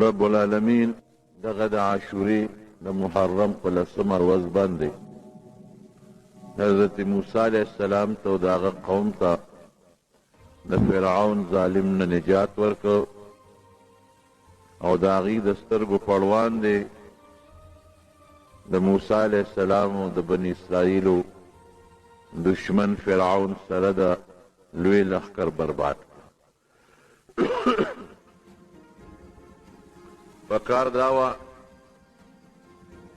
رب العالمین دغه د عاشورې د محرم په 10مه ورځ باندې حضرت موسی علیه السلام ته او د هغه قوم ته د فرعون ظالم نه نجات ورکړ او د هغې د سترګو پړوان دی د موسی علیه السلام او د بني اسرائیلو دشمن فرعون سره د لوی لښکر برباد کړ. پکار دا وه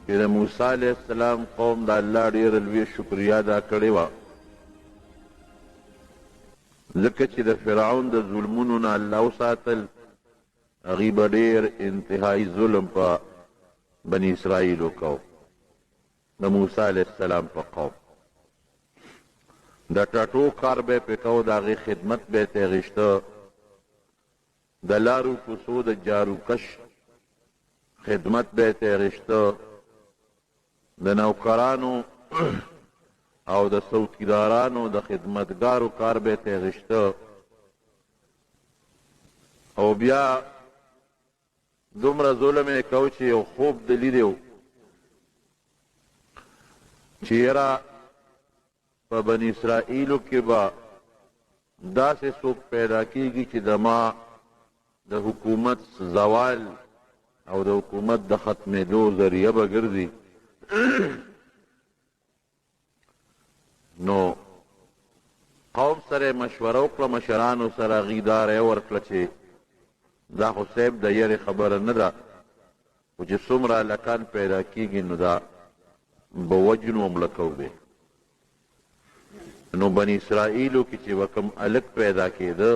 چې د موسی علیه السلام قوم د الله ډېره لویه شکریه ادا کړې وه، ځکه چې د فرعون د ظلمونو نه الله وساتل. هغې به ډېر انتهایي ظلم په بني اسرائیلو کو، د موسی علیه السلام په قوم د ټاټو کار به یې پې کو، د هغې خدمت به یې ترې اخېسته، د لارو کوڅو د جاروکش خدمت به یې ترې اخېسته، د نوکرانو او د څوکیدارانو د خدمتګارو کار به یې ترې اخېسته، او بیا دومره ظلم یې کو چې یو خوب د لیدی و چې یاره په بني اسرائیلو کې به داسې څوک پیدا کېږي چې د ما د حکومت زوال او د حکومت د ختمېدو ذریعه به ګرځي. نو قوم سره مشوره وکړه، مشرانو سره هغې دا رایه ورکړه چې دا خو صاحب د یرې خبره نه ده، خو چې څومره هلکان پیدا کېږي نو دا به وجنو او مړه کوو به. نو بني اسرائیلو کې چې به کوم هلک پیدا کېده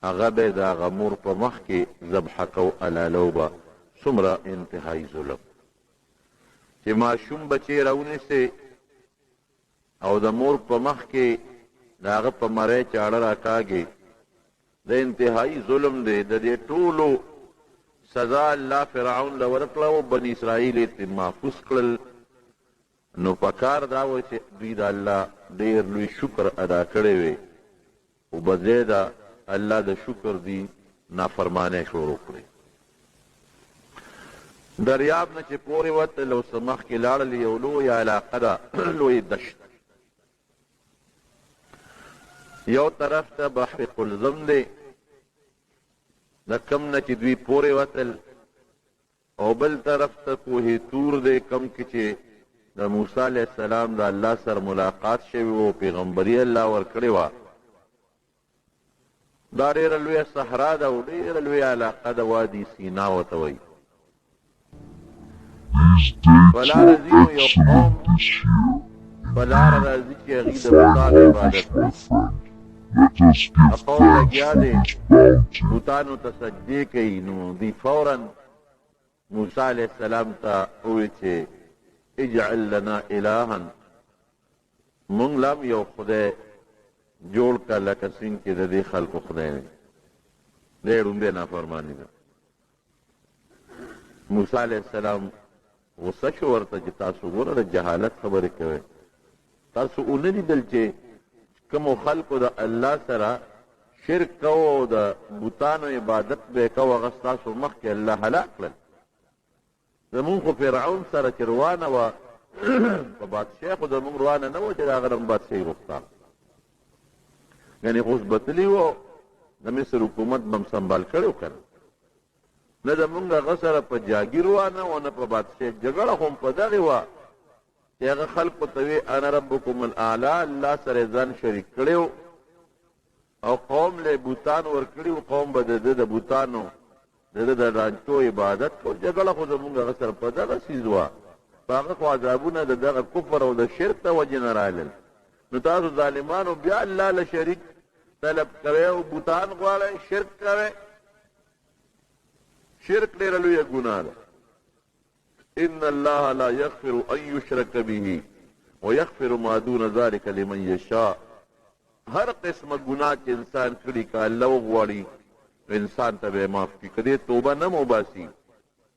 هغه به یې د هغه مور په مخ کې ذبحه کو، علالو به څومره انتهایي ظلم چې ماشوم بچی راونیسې او د مور په مخ کې د هغه په مرۍ چاړه راکاږي، د انتهایي ظلم دی. د دې ټولو سزا الله فرعون له ورکړه او بني اسرائیل یې ترې محفوظ کړل. نو پکار دا و چې دوی د الله ډېر لوی شکر ادا کړی وی، خو بځای د الله د شکر دی نافرمانۍ شروع کړې. دریاب نه چې پورې وتل او څه مخکې لاړل، یو لویه علاقه ده، لوی دشت، یو طرف ته بحر قلزم دی د کم نه چې دوی پورې وتل، او بل طرف ته کوه تور دی کم کې چې د موسی علیه السلام د الله سره ملاقات شوي و، پیغمبري الله ورکړې وه. دا ډېره لویه صحرا ده او ډېره لویه علاقه ده، وادي سینا ورته وایي. په لاره ځي نو یو قوم په لاره راځي چې هغوی د بوتانو عبادت کوي. قوم لګیا دی بوتانو ته سجدې کوي. نو دوی فورا موسی علیه السلام ته وویل چې اجعل لنا الها، مونږ له هم یو خدای جوړ که لکه څنګه چې د دې خلکو خدای دی. دی ړومبې نافرماني ده. موسی علیه السلام غصه شو ورته چې تاسو ګوره د جهالت خبرې کوئ، تاسو ونه لیدل چې کومو خلکو د الله سره شرک کوو او د بوتانو عبادت به یې کوو، هغه ستاسو مخکې الله هلاک کړل. زمونږ خو فرعون سره چې روانه وه په بادشاه خو زمونږ روانه نه وه چې د هغه رنګ بادشاهي غوښته، یعنې خو اوس بتلي وو، د مصر حکومت به م سنبال کړی و که نه. نه زمونږ هغه سره په جاګیر روانه وه نه په بادشاه، جګړه خو م په دغې وه چې هغه خلکو ته وی انا ربکم الاعلی، الله سره ځان شریک کړی و او قوم له بوتان ورکړي و، قوم به د ده د بوتانو د ده د رانچو عبادت کو. جګړه خو زمونږ هغه سره په دغه څیز وه، په هغه خو عذابونه د دغه کفر او د شرک ته وجې نه رالل. نو تاسو ظالمانو بیا الله له شریک طلب کوئ او بوتان غواړئ، شرک کوئ. شرک ډېره لویه ګناه ده. ان الله لا یغفر ان یشرک به ویغفر ما دون ذلک لمن یشاء. هر قسمه ګناه چې انسان کړي که الله وغواړي انسان ته به یې معاف کړي، که دې توبه نه موباسي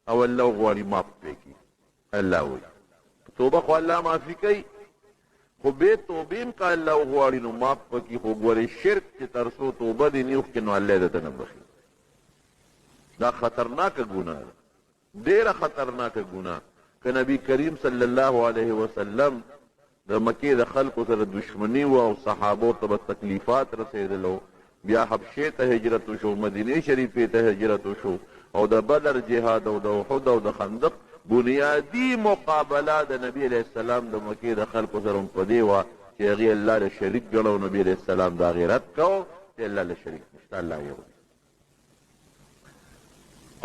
او الله وغواړي معاف پرې کړي. الله وایي توبه خو الله معافي کوي، خو بې توبې هم که الله وغواړي نو معاف به کړي. خو ګورې شرک چې تر څو توبه دې نه وکړي نو الله یې درته نه بخي. دا خطرناکه ګناه ده، ډېره خطرناکه ګناه. که نبی کریم صلی الله علیه وسلم د مکې د خلکو سره دشمني و او صحابو ته به تکلیفات رسېدلو، بیا حبشې ته هجرت وشو، مدینې شریفې ته هجرت وشو، او د بدر جهاد او د احد او د خندق بنیادي مقابله د نبی علیه السلام د مکې د خلکو سره هم په دې وه چې هغې الله له شریک ګڼو. نبی علیه السلام د هغې رد کو چې الله له شریک نشته، الله یو دی.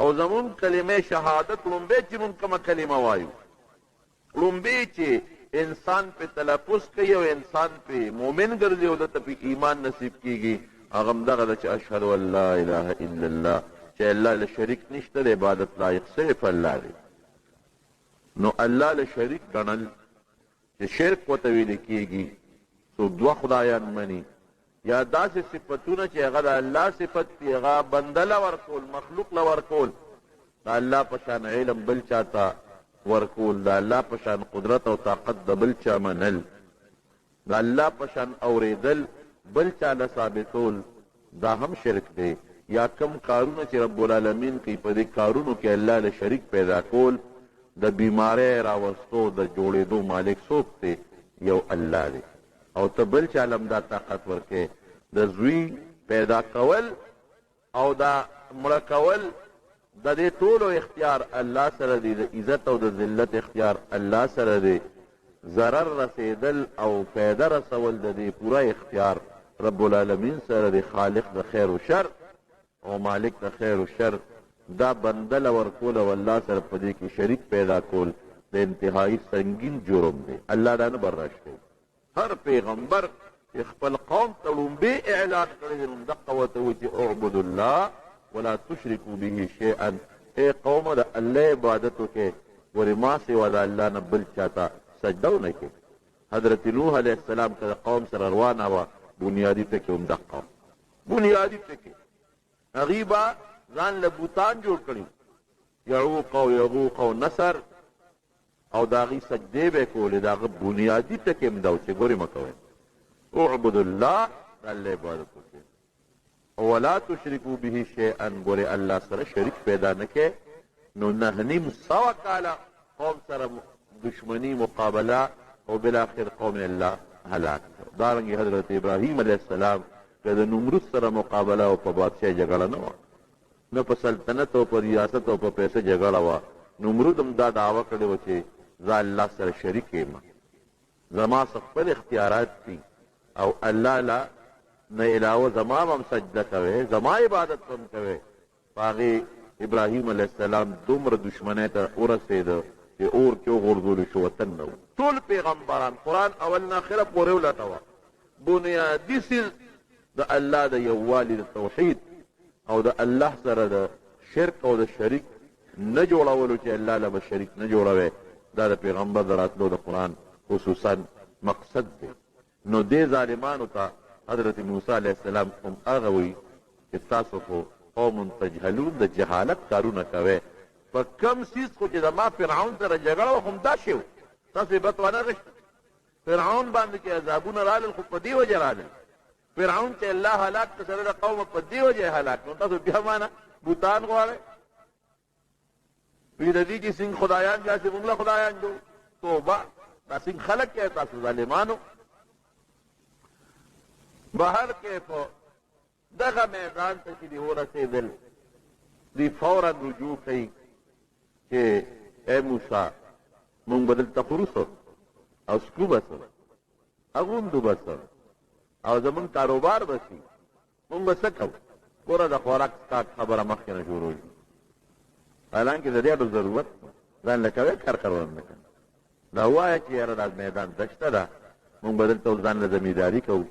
او زمون کلمه شهادت لومبی چې مونږ کومه کلمه وایو، لومبی چې انسان پہ تلفظ کوي او انسان پہ مومن ګرځي او دته پہ ایمان نصیب کیږي، هغه همدغه ده چې اشهد ان لا اله الا الله، چې الله له شریک نشته، د عبادت لایق صرف الله دی. نو الله له شریک ګڼل چې شرک ورته ویل کېږي، څوک دوه خدایان مني یا داسې صفتونه چې هغه د الله صفت دي هغه بنده له ورکول، مخلوق له ورکول، د الله په شان علم بل چاته ورکول، د الله په شان قدرت او طاقت د بل چا منل، د الله په شان اورېدل بل چاله ثابتول، دا هم شرک دی. یا کم کارونه چې رب العالمین کوي په دې کارونو کې الله له شریک پیدا کول، د بیماری راوستو د جوړېدو مالک څوک دی؟ یو الله دی. او ته بل چاله هم دا طاقت ورکې، د زوی پیدا کول او دا مړه کول د دې ټولو اختیار الله سره دی، د عزت او د ذلت اختیار الله سره دی، ضرر رسېدل او فایده رسول د دې پوره اختیار رب العالمین سره دی. خالق د خیر و شر او مالک د خیر و شر، دا بنده له ورکول او الله سره په دې کې شریک پیدا کول د انتهایی سنګین جرم دی. الله دا نه برداشت کوي. هر پیغمبر چې خپل قوم ته لومبی اعلان کړی دی، نو دقه ورته وایي چې اعبدوا الله ولا تشرکوا به شیئا، ای قومه د الله عبادت وکړئ، ورې ما سوا د الله نه بل چاته سجده ونه کړئ. حضرت نوح علیه السلام که د قوم سره روانه وه، بنیادي ټکي هم دقه بنیادي ټکي، هغوی به ځان له بوتان جوړ کړي، یعوق او یغوق او نصر، او د هغوی سجدې به یې کولې. د هغه بنیادي ټکي هم دا و چې ګورې مه کوئ، اعبدوا الله، د الله عبادت وکړئ، ولا تشرکو به شیئا، ګورې الله سره شریک پیدا نه کې. نو 9.5 کاله قوم سره دشمنی مقابله او بالاخر قوم الله هلاک. دارنګې حضرت ابراهیم علیه السلام که د نمرود سره مقابله او په بادشاهۍ جګړه نه وه، نه په سلطنت او په ریاست او په پیسه جګړه وه. نمرود هم دا دعوه کړې وه چې زه الله سره شریک یم، زما څه خپل اختیارات دي او الله لا نه علاوه زما هم سجده کوئ، زما عبادت هم کوئ. په هغې ابراهیم علیه السلام دومره دشمنۍ ته ورسېده چې اور کې وغورځولو شو، وطن نه و. ټول پیغمبران قرآن اول نه اخره پورې ولټوه، بنیادي څیز د الله د یووالي د توحید او د الله سره د شرک او د شریک نه جوړولو چې الله له به شریک نه جوړوي، دا د پیغمبر د راتلو د قرآن خصوصا مقصد دی. نو دې ظالمانو ته حضرت موسی علیه السلام هم هغه وایي چې تاسو خو قوم تجهلون، د جهالت کارونه کوئ. په کم څیز خو چې زما فرعون سره جګړه وه، خو همدا شی و، تاسو عبرت وانه غشته. فرعون باندې چې عذابونه رالل، خو په دې وجه رالل. فرعون چې الله هلاک کړ، سره د قومه په دې وجه هلاک. نو تاسو بیا مانه بوتان غواړئ، وی د دې چې څنګه خدایان داسې موږ له خدایان جوړ. توبه، دا څنګه خلک کوي تاسو ظالمانو. بهر کیف دغه میدان ته چې دې ورسېدل، دوی فورا رجوع کوي چې ای موسی مونږ به دلته خروسو او سکو بسو، اغوندو بسو او زمونږ کاروبار به شي، مونږ به څه کوو؟ ګوره د خوراک سکاک خبره مخکې نه شروع شي، حالانکې د دې ډېر ضرورت ځان له کوې کار کارونه نه کوي. دا ووایه چې یاره دا میدان دشته ده، مونږ به دلته ځان له زمینداري کوو،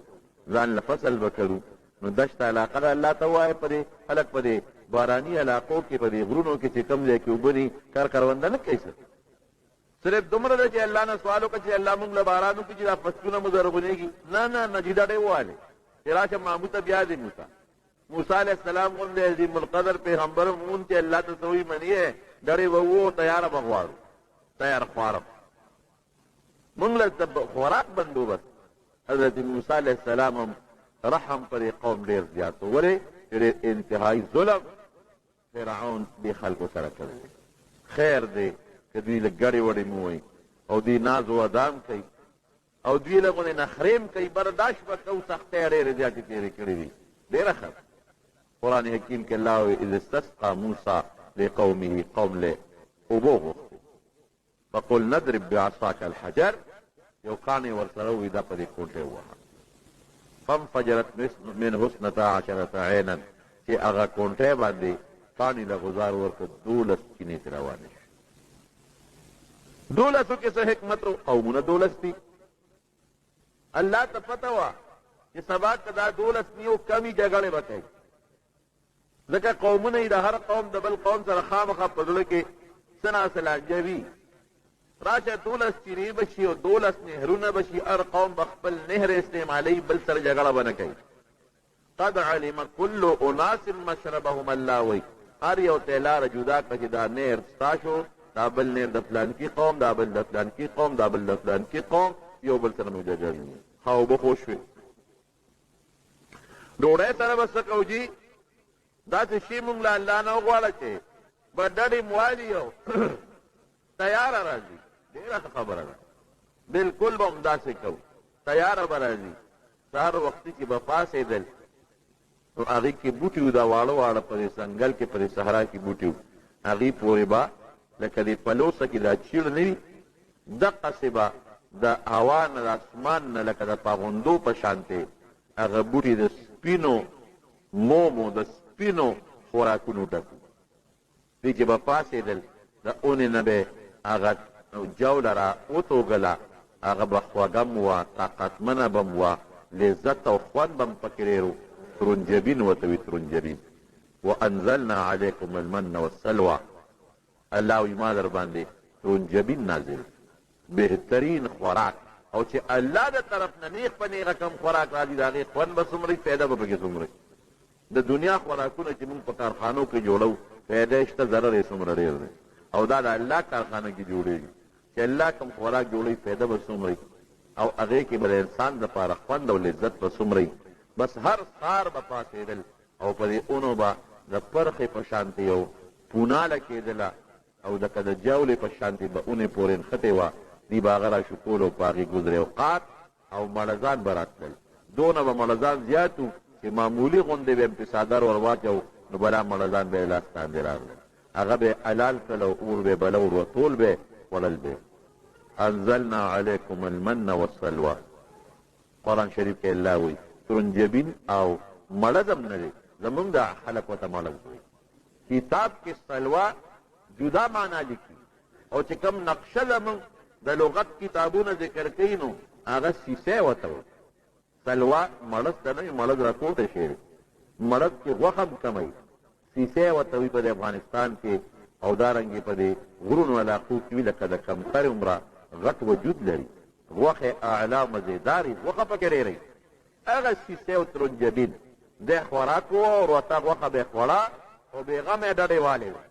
ځان له فصل به کوو. نو دشته علاقه ده، الله ته ووایه په دې خلک په دې باراني علاقو کې په دې غرونو کې چې کوم ځای کې اوبه دي کار کرونده نه کوي. صرف دومره ده چې الله نه سوال وکړه چې الله مونږ له باران وکړي چې دا فصلونه مو زرغونېږي. نه نه نه، جدا ډېر ووالې چې راشه محمود ته بیا دې موسی علیه السلام غوندې عظیم القدر پیغمبر مون چې الله ته څه وایي مني یې ډېرې به وو، تیاره به غواړو، تیار خوارم مونږ له خوراک بندوبست. حضرت موسی علیه السلام هم رحم پر قوم ډېر زیات و، ولې چې ډېر انتهایي ظلم فرعون دې خلکو سره کړی خیر دی که دوی لږ ګړې وړې مو وایي او دوی ناز و ادام کوي او دوی له غونې نخرې کوي برداشت به کوو سختۍ ډېرې زیاتې تېرې کړې دي ډېره ښه قرآن حکیم کې الله وایي اذ استسقى موسی لقومه قوم له اوبو غوښتې فقل نضرب بعصاک الحجر یو کاڼی ورسره ووي دا په دې کوټې ووهه فانفجرت منه اثنتا عشرة عینا چې هغه کونټۍ باندې کاڼي له غزار ورکړه 12 چینې ترې روانې شوې 12 کې څه حکمت و قومونه 12 دي الله ته پته وه چې سبا که دا 12 نه یو کمې جګړې به کوي ځکه قومونه یې د هر قوم د بل قوم سره خامخا په زړه کې څه ناڅه لانجه وي راشه 12 چینې به شي او 12 نهرونه به شي هر قوم به خپل نهر استعمالوي بل سره جګړه به نه کوي قد علم كل اناس مشربهم الله وی هر یو ته لاره جدا کړه چې دا نهر ستا شو دا بل نهر د فلانکي قوم دا بل د فلانکي قوم دا بل د فلانکي قوم یو بل سره مو جګړې ښه اوبه خو شوې ډوډۍ سره به څه کوو جي داسې شي مونږ له الله نه وغواړه چې به ډډې موالي او تیاره راځي ډېره ښه خبره ده بلکل به همداسې کوو تیاره به راځي سهار وختي چې به پاڅېدل نو هغې کې بوټي وو دا واړه واړه په دې ځنګل کې په دې صحرا کې بوټي وو هغې پورې به لکه دې پلوسه کې دا چیړ نه وي دقسې به د هوا نه د اسمان نه لکه د پاغوندو په شانتې هغه بوټي د سپینو مومو د سپینو خوراکونو ډکو دې چې به پاڅېدل د اونې نه به هغه جوله را وتوږله هغه به خوږه م وه طاقتمنه به م وه لذت او خوند به م پکې ډېر و ترنجبین ورته وي ترنجبین وانزلنا علیکم المن والسلوى الله وایي ما در باندې ترنجبین نازل بهترین خوراک او چې الله د طرف نه نیغ په نیغه کم خوراک راځي د هغې خوند به څومره پیدا به پکې څومره د دنیا خوراکونه چې موږ په کارخانو کې جوړو پیدا یې شته ضرر یې څومره ډېر دی او دا د الله کارخانه کې جوړېږي چې الله کوم خوراک جوړوي پیدا به څومره او هغې کې به د انسان دپاره خوند او لذت به څومره بس هر سهار به پاڅېدل او په دې اونو به د پرخې په شانتې یو پوناله کېدله او لکه د جولې په شانتې به اونې پورې نښتې وه دی به هغه راشکول او په هغې ګزرې اوقات او مړزان به راتلل دونه به مړزان زیات وو چې معمولي غوندې به یې پې څادر ور واچو نو بلا مړزان به یې لاس باندې راغلل هغه به حلال کړل او اور به بله ور وټول به خوړل به انزلنا علیکم المن والسلوى قرآن شریف کې الله وایي ترنجبین او مړزم نه دی زمونږ د خلک ورته مړز وایي کتاب کې سلوا جدا معنا لیکي او چې کوم نقشه زمونږ د لغت کتابونه ذکر کوي نو هغه سیسی ورته وایي سلوا مړز ته نه وي مړز راکوټه شی دی مړز کې غوښه هم کموي سیسی ورته وایي په د افغانستان کې او دارنګې په دې غرونو علاقو کې وي لکه د کمتر عمره غټ وجود لري غوښې اعلی مزېدارې غوښه پکې ډېرې هغه سیسی او ترنجبین دی خوراک و او ورته غوښه به یې خوړه او بېغمه یې ډډې والې وه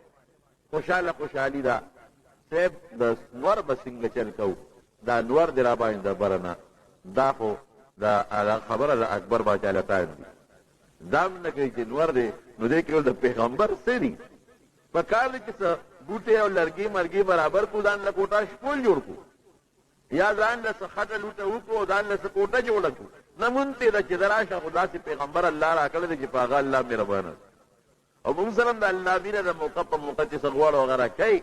خوشحاله خوشحالي ده صاحب د نور به څنګه چل کوو دا نور دی را باندې د بره نه دا خو د خبره د اکبر باچا لټان دي دا هم نه کوي چې نور دی نو دی کې د پیغمبر څه دي په کار دی چې څه بوټې او لرګي مرګي برابر کړو ځان له کوټه شپول جوړ کړو یا ځان له څه خټه لوټه وکړو او ځان له څه کوټه جوړه کړو نه مونتې ده چې د راشه خو داسې پیغمبر الله را کړی دی چې په هغه الله مهربانه او موږ سره هم د الله مینه د موقع په موقع چې څه غواړو وغیره کوي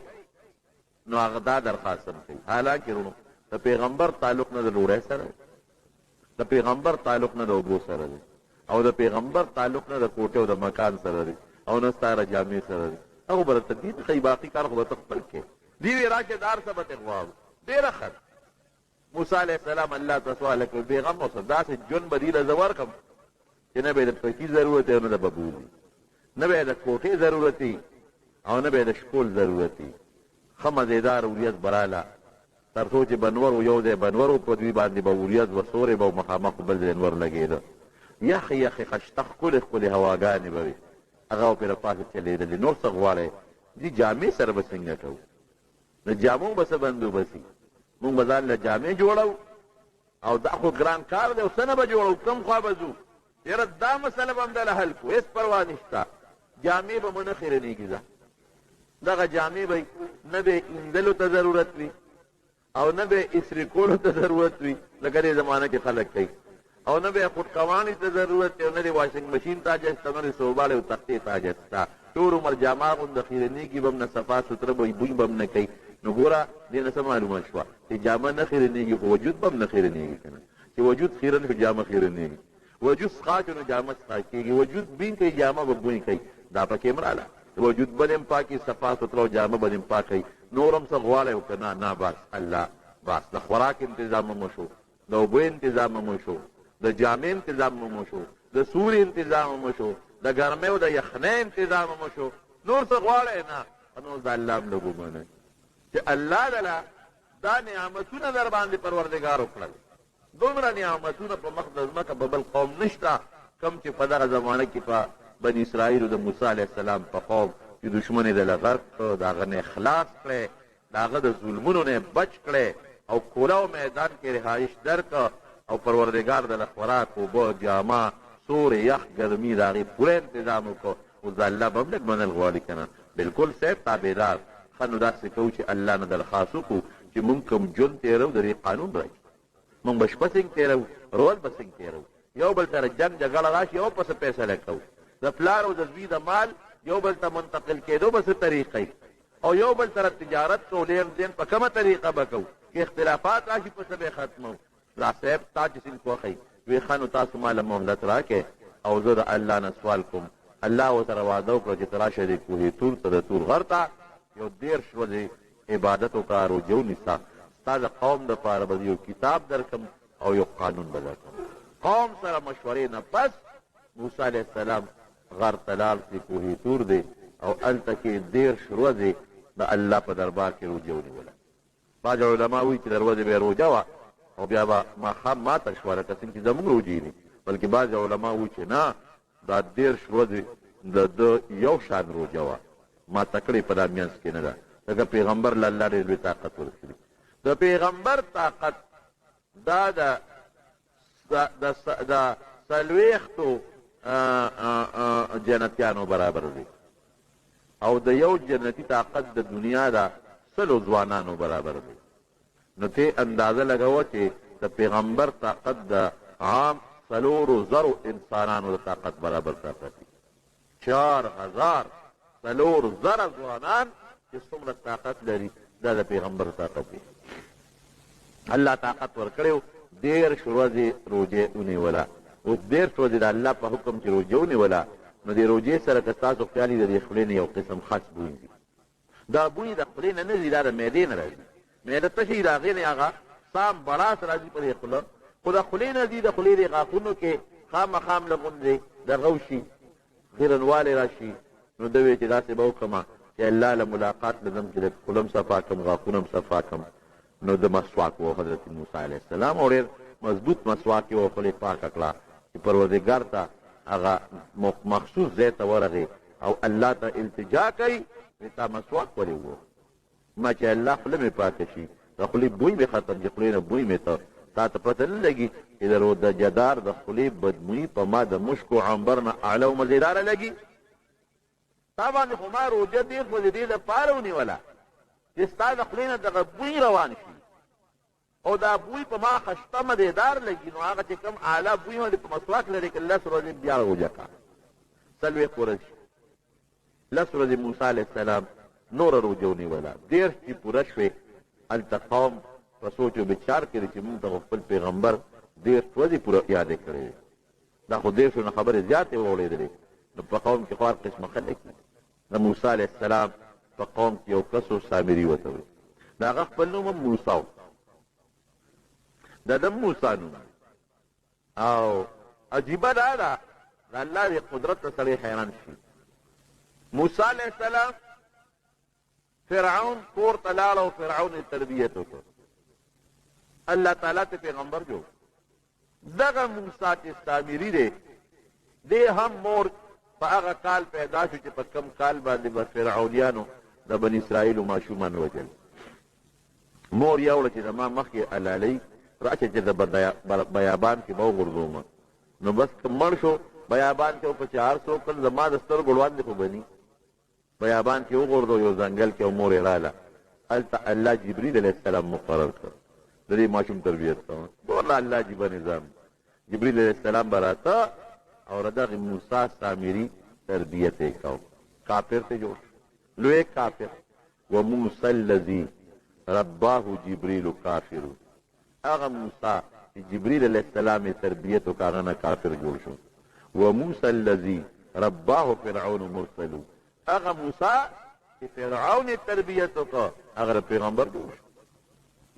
نو هغه دا درخواست هم کوي حالانکې وروڼو د پیغمبر تعلق نه د ډوډۍ سره دی د پیغمبر تعلق نه د اوبو سره دی او د پیغمبر تعلق نه د کوټې او د مکان سره دی او نه ستا د جامې سره دی هغه به درته دین ښایي باقي کار خو به ته خپل کوې دې وې راشه د هر څه به ترې غواړو ډېره ښه موسی علیه السلام الله ته سوال وکړ پیغام اوسه داسې ژوند به دې له زه ورکړم چې نه به یې د پکي ضرورت وي او نه د ببولي نه به یې د کوټې ضرورت وي او نه به یې د شکول ضرورت وي ښه مزېدار وریځ به راله تر څو چې بنور و یو ځای بنور و په دوی باندې به وریځ و سورې به و مخامخ بل ځای نور لګېده یخې یخې خشته ښکلې ښکلې هواګانې به وي هغه به پرې له پاسه چلېدلې نور څه غواړئ دې جامې سره به څنګه کوو د جامو به څه بندوبست وي مونږ به ځان له جامې جوړو او دا خو ګران کار دی او څه نه به جوړو کوم خوا به ځو یاره دا مسله به همدله حل کړو هېڅ پروا نشته جامې به مو نه خیرنېږي. دغه جامې به نه به ایندلو ته ضرورت وي او نه به اسرې کولو ته ضرورت وي لکه دې زمانه کې خلک کوي، او نه به خودکوانې ته ضرورت وي او نه د واشنګ مشین ته حاجت شته، نه د سوباړې او تختې ته حاجت شته. ټول عمر جامه غونده خیرنېږي به هم نه، صفا سوتره به بوی به هم نه کوي. نو ګوره دې نه څه معلومه شوه چې جامه نه خیرنېږي خو وجود به هم نه خیرنېږي که نه، چې وجود خیرن شو جامه خیرنېږي، وجود څښاک نو جامه څښاک کېږي، وجود بوی کوي جامه به بوی کوي. دا پکې مراله وجود به دې هم پاکي صفا سوتره او جامه به دې هم پاک کوي. نور هم څه غواړی او که نه نه بس الله بس. د خوراک انتظام مو شو، د اوبو انتظام مو شو، د جامې انتظام مو شو، د سوري انتظام مو شو، د ګرمۍ او د یخنۍ انتظام مو شو. نور څه غواړی نه، نور د الله هم لږ ومنئ چې الله تعالی دا نعمتونه در باندې پروردګار وکړل. دومره نعمتونه په مخ د ځمکه په بل قوم نشته کوم چې په دغه زمانه کې په بني اسرائیلو د موسی علیه السلام په قوم چې دشمن یې دله غرق کړ، د هغه نه خلاص کړی، د هغه د ظلمونو نه بچ کړی او کوله او میدان کې رهایش درکړه او پروردګار دله خوراک، اوبه، جامه، سور، یخ، ګرمي د هغې پوره انتظام وکړو. اوس د الله به هم لږ منل غواړي که نه، بلکل صاحب تابعدار. ښه نو داسې کوو چې الله نه درخواست وکړو چې مونږ کوم ژوند تېرو د دې قانون راځي، مونږ به شپه څنګه تېرو، ورځ به څنګه تېرو، یو بل سره جنګ جګړه راشي یو پسې فیصله کوو، د پلار او د زوی د مال یو بل ته منتقل کېدو به څه طریقه او یو بل سره تجارت کو لین دین په کومه طریقه به کوو، که اختلافات راشي په څه به ختمو. را صاحب تا چې څنګه خوښوي وی ښه نو تاسو ماله مهلت راکړئ او زه د الله نه سوال کوم. الله ورسره وعده وکړه چې ته راشه دې کوهې تور ته د تور غر ته یو 13 ورځې عبادت وکړه، روژه ونیسه، ستا د قوم دپاره به یو کتاب درکړم او یو قانون به درکړم. قوم سره مشورې نه پس موسی علیه السلام غر ته لاړ چې کوهې تور دی او هلته کې 13 ورځې د الله په دربار کې روژه ونیوله. بعض علما وایي چې د ورځې به یې روژه وه او بیا به ماښام ماته شوه لکه څنګه چې زموږ روژې دي، بلکې بعض علما وایي چې نه دا 13 ورځې د ده یو شان روژه وه، ماته کړې په دا منځ کې نه ده، ځکه پیغمبر له الله ډېر لوی طاقت ورکړي. د پیغمبر طاقت دا د 40 جنتیانو برابر دی او د یو جنتی طاقت د دنیا د 100 ځوانانو برابر دی. نو ته اندازه لګوه چې د پیغمبر طاقت د عام 4,000 انسانانو د طاقت برابر طاقت دی. 4,000 ځوانان چې څومره طاقت لري دا د پیغمبر طاقت دی. الله طاقت ورکړی 13 ورځې روژې ونیوله. اوس 13 ورځې د الله په حکم چې روژه ونیوله نو د روژې سره که ستاسو خیال وي د دې خولې نه یو قسم خاص بوی ځي. دا بوی د خولې نه نه ځي، دا د معدې نه راځي. معده تشه د هغې نه هغه سام بړاس راځي په دې خوله، خو د خولې نه ځي. د خولې د غاښونو کې خامخام له غوندې دغه وشي، غیرنوالی راشي. نو ده ویې چې داسې به وکړمه چې الله له ملاقات لږم چې د خوله هم صفا کړم، غاښونه هم صفا کړم. نو د مسواک و حضرت موسی علیه السلام او ډېر مضبوط مسواک یې و خولې پاکه کړه چې پروردګار ته هغه مخصوص ځای ته ورغې او الله ته التجا کوي تا مسواک ولې ووه ما چې الله خوله مې پاکه شي، د خولې بوی مې ختم شي، خولې نه بوی مې تا ته پته نه لګي چې د جدار د خولې بدبویي په ما د مشک و عنبر نه اعلی او مزیداره لګي. تا باندې خو ما روژه ډېر خو د دې دپاره ونیوله چې ستا د خولې نه دغه بوی روان شي او دا بوی په ما خشته مزیدار لګي. نو هغه چې کوم اعلی بوی باندې په مسواک لري که 10 ورځې بیا روژه کړه، 40 ورځې 10 ورځې موسی علیه السلام نوره روژه ونیوله. 13 چې پوره شوې هلته قوم په سوچ و بچار کړي چې مونږ ته خپل پیغمبر 13 ورځې پوره یادې کړې وې. دا خو 13 نه خبرې زیاتې واورېدلې. نو په قوم کې خو هر قسمه خلک دي. د موسی علیه السلام په قوم کې یو کس و سامري ورته وایي، د هغه خپل نوم هم موسی و، د ده موسی نوم. او عجیبه دا ده د الله د قدرت ته سړی حیران شي. موسی علیه السلام فرعون کور ته لاړ او فرعون یې تربیت وکړ، الله تعالی ته پیغمبر جوړ. دغه موسی چې سامري دی دی هم مور په هغه کال پیدا شو چې په کم کال باندې به فرعونیانو د بني اسرائیلو ماشومان وجل. مور یې وړه چې زما مخکې الالۍ راشه چې د بیابان کې به وغورځوم. نو بس که مړ شو بیابان کې په 400 کل زما د سترګو وړاندې خو بني بیابان کې وغورځو یو ځنګل کې مور یې راله هلته الله جبریل علیه السلام مقرر کړ د دې ماشوم تربیت کوه والله الله عجیبه نظام جبریل علیه السلام به راته او دغه موسی سامري تربیت یې کو کافر ته جوړ لوی کافر وموسی الذي رباه جبریل کافر هغه موسی چې جبریل علیه السلام یې تربیت وکړ هغه نه کافر جوړ شو وموسی الذي رباه فرعون مرسل هغه موسی چې فرعون یې تربیت وکړ هغه پیغمبر جوړ شو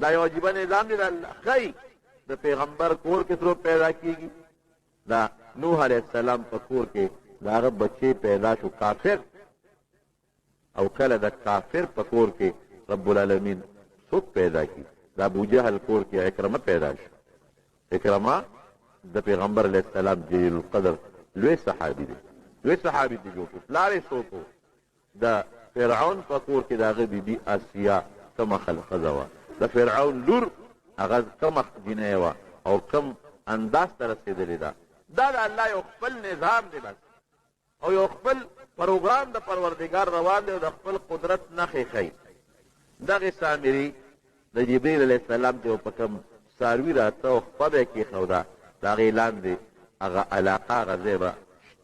دا یو عجیبه نظام دی د الله ښایي د پیغمبر کور کې څوک پیدا کېږي دا نوح علیه السلام په کور کې د هغه بچې پیدا شو کافر او کله د کافر په کور کې رب العالمین څوک پیدا کړي د ابوجهل کور کې اکرمه پیدا شو اکرمه د پیغمبر علیه السلام جلیل القدر لوی صحابي دی لوی صحابي دی جوړ شو پلار یې څوک د فرعون په کور کې د هغه بیبي آسیا کومه ښځه وه د فرعون لور هغه کومه جینۍ وه او کوم انداز ته رسېدلې ده دا د الله یو خپل نظام دی بس او یو خپل پروګرام د پروردګار روان دی او د خپل قدرت نښې ښیي دغې سامري د جبریل علیه السلام چې په کوم څاروي راته او خپه به یې کېښوده د هغې لاندې هغه علاقه هغه ځای به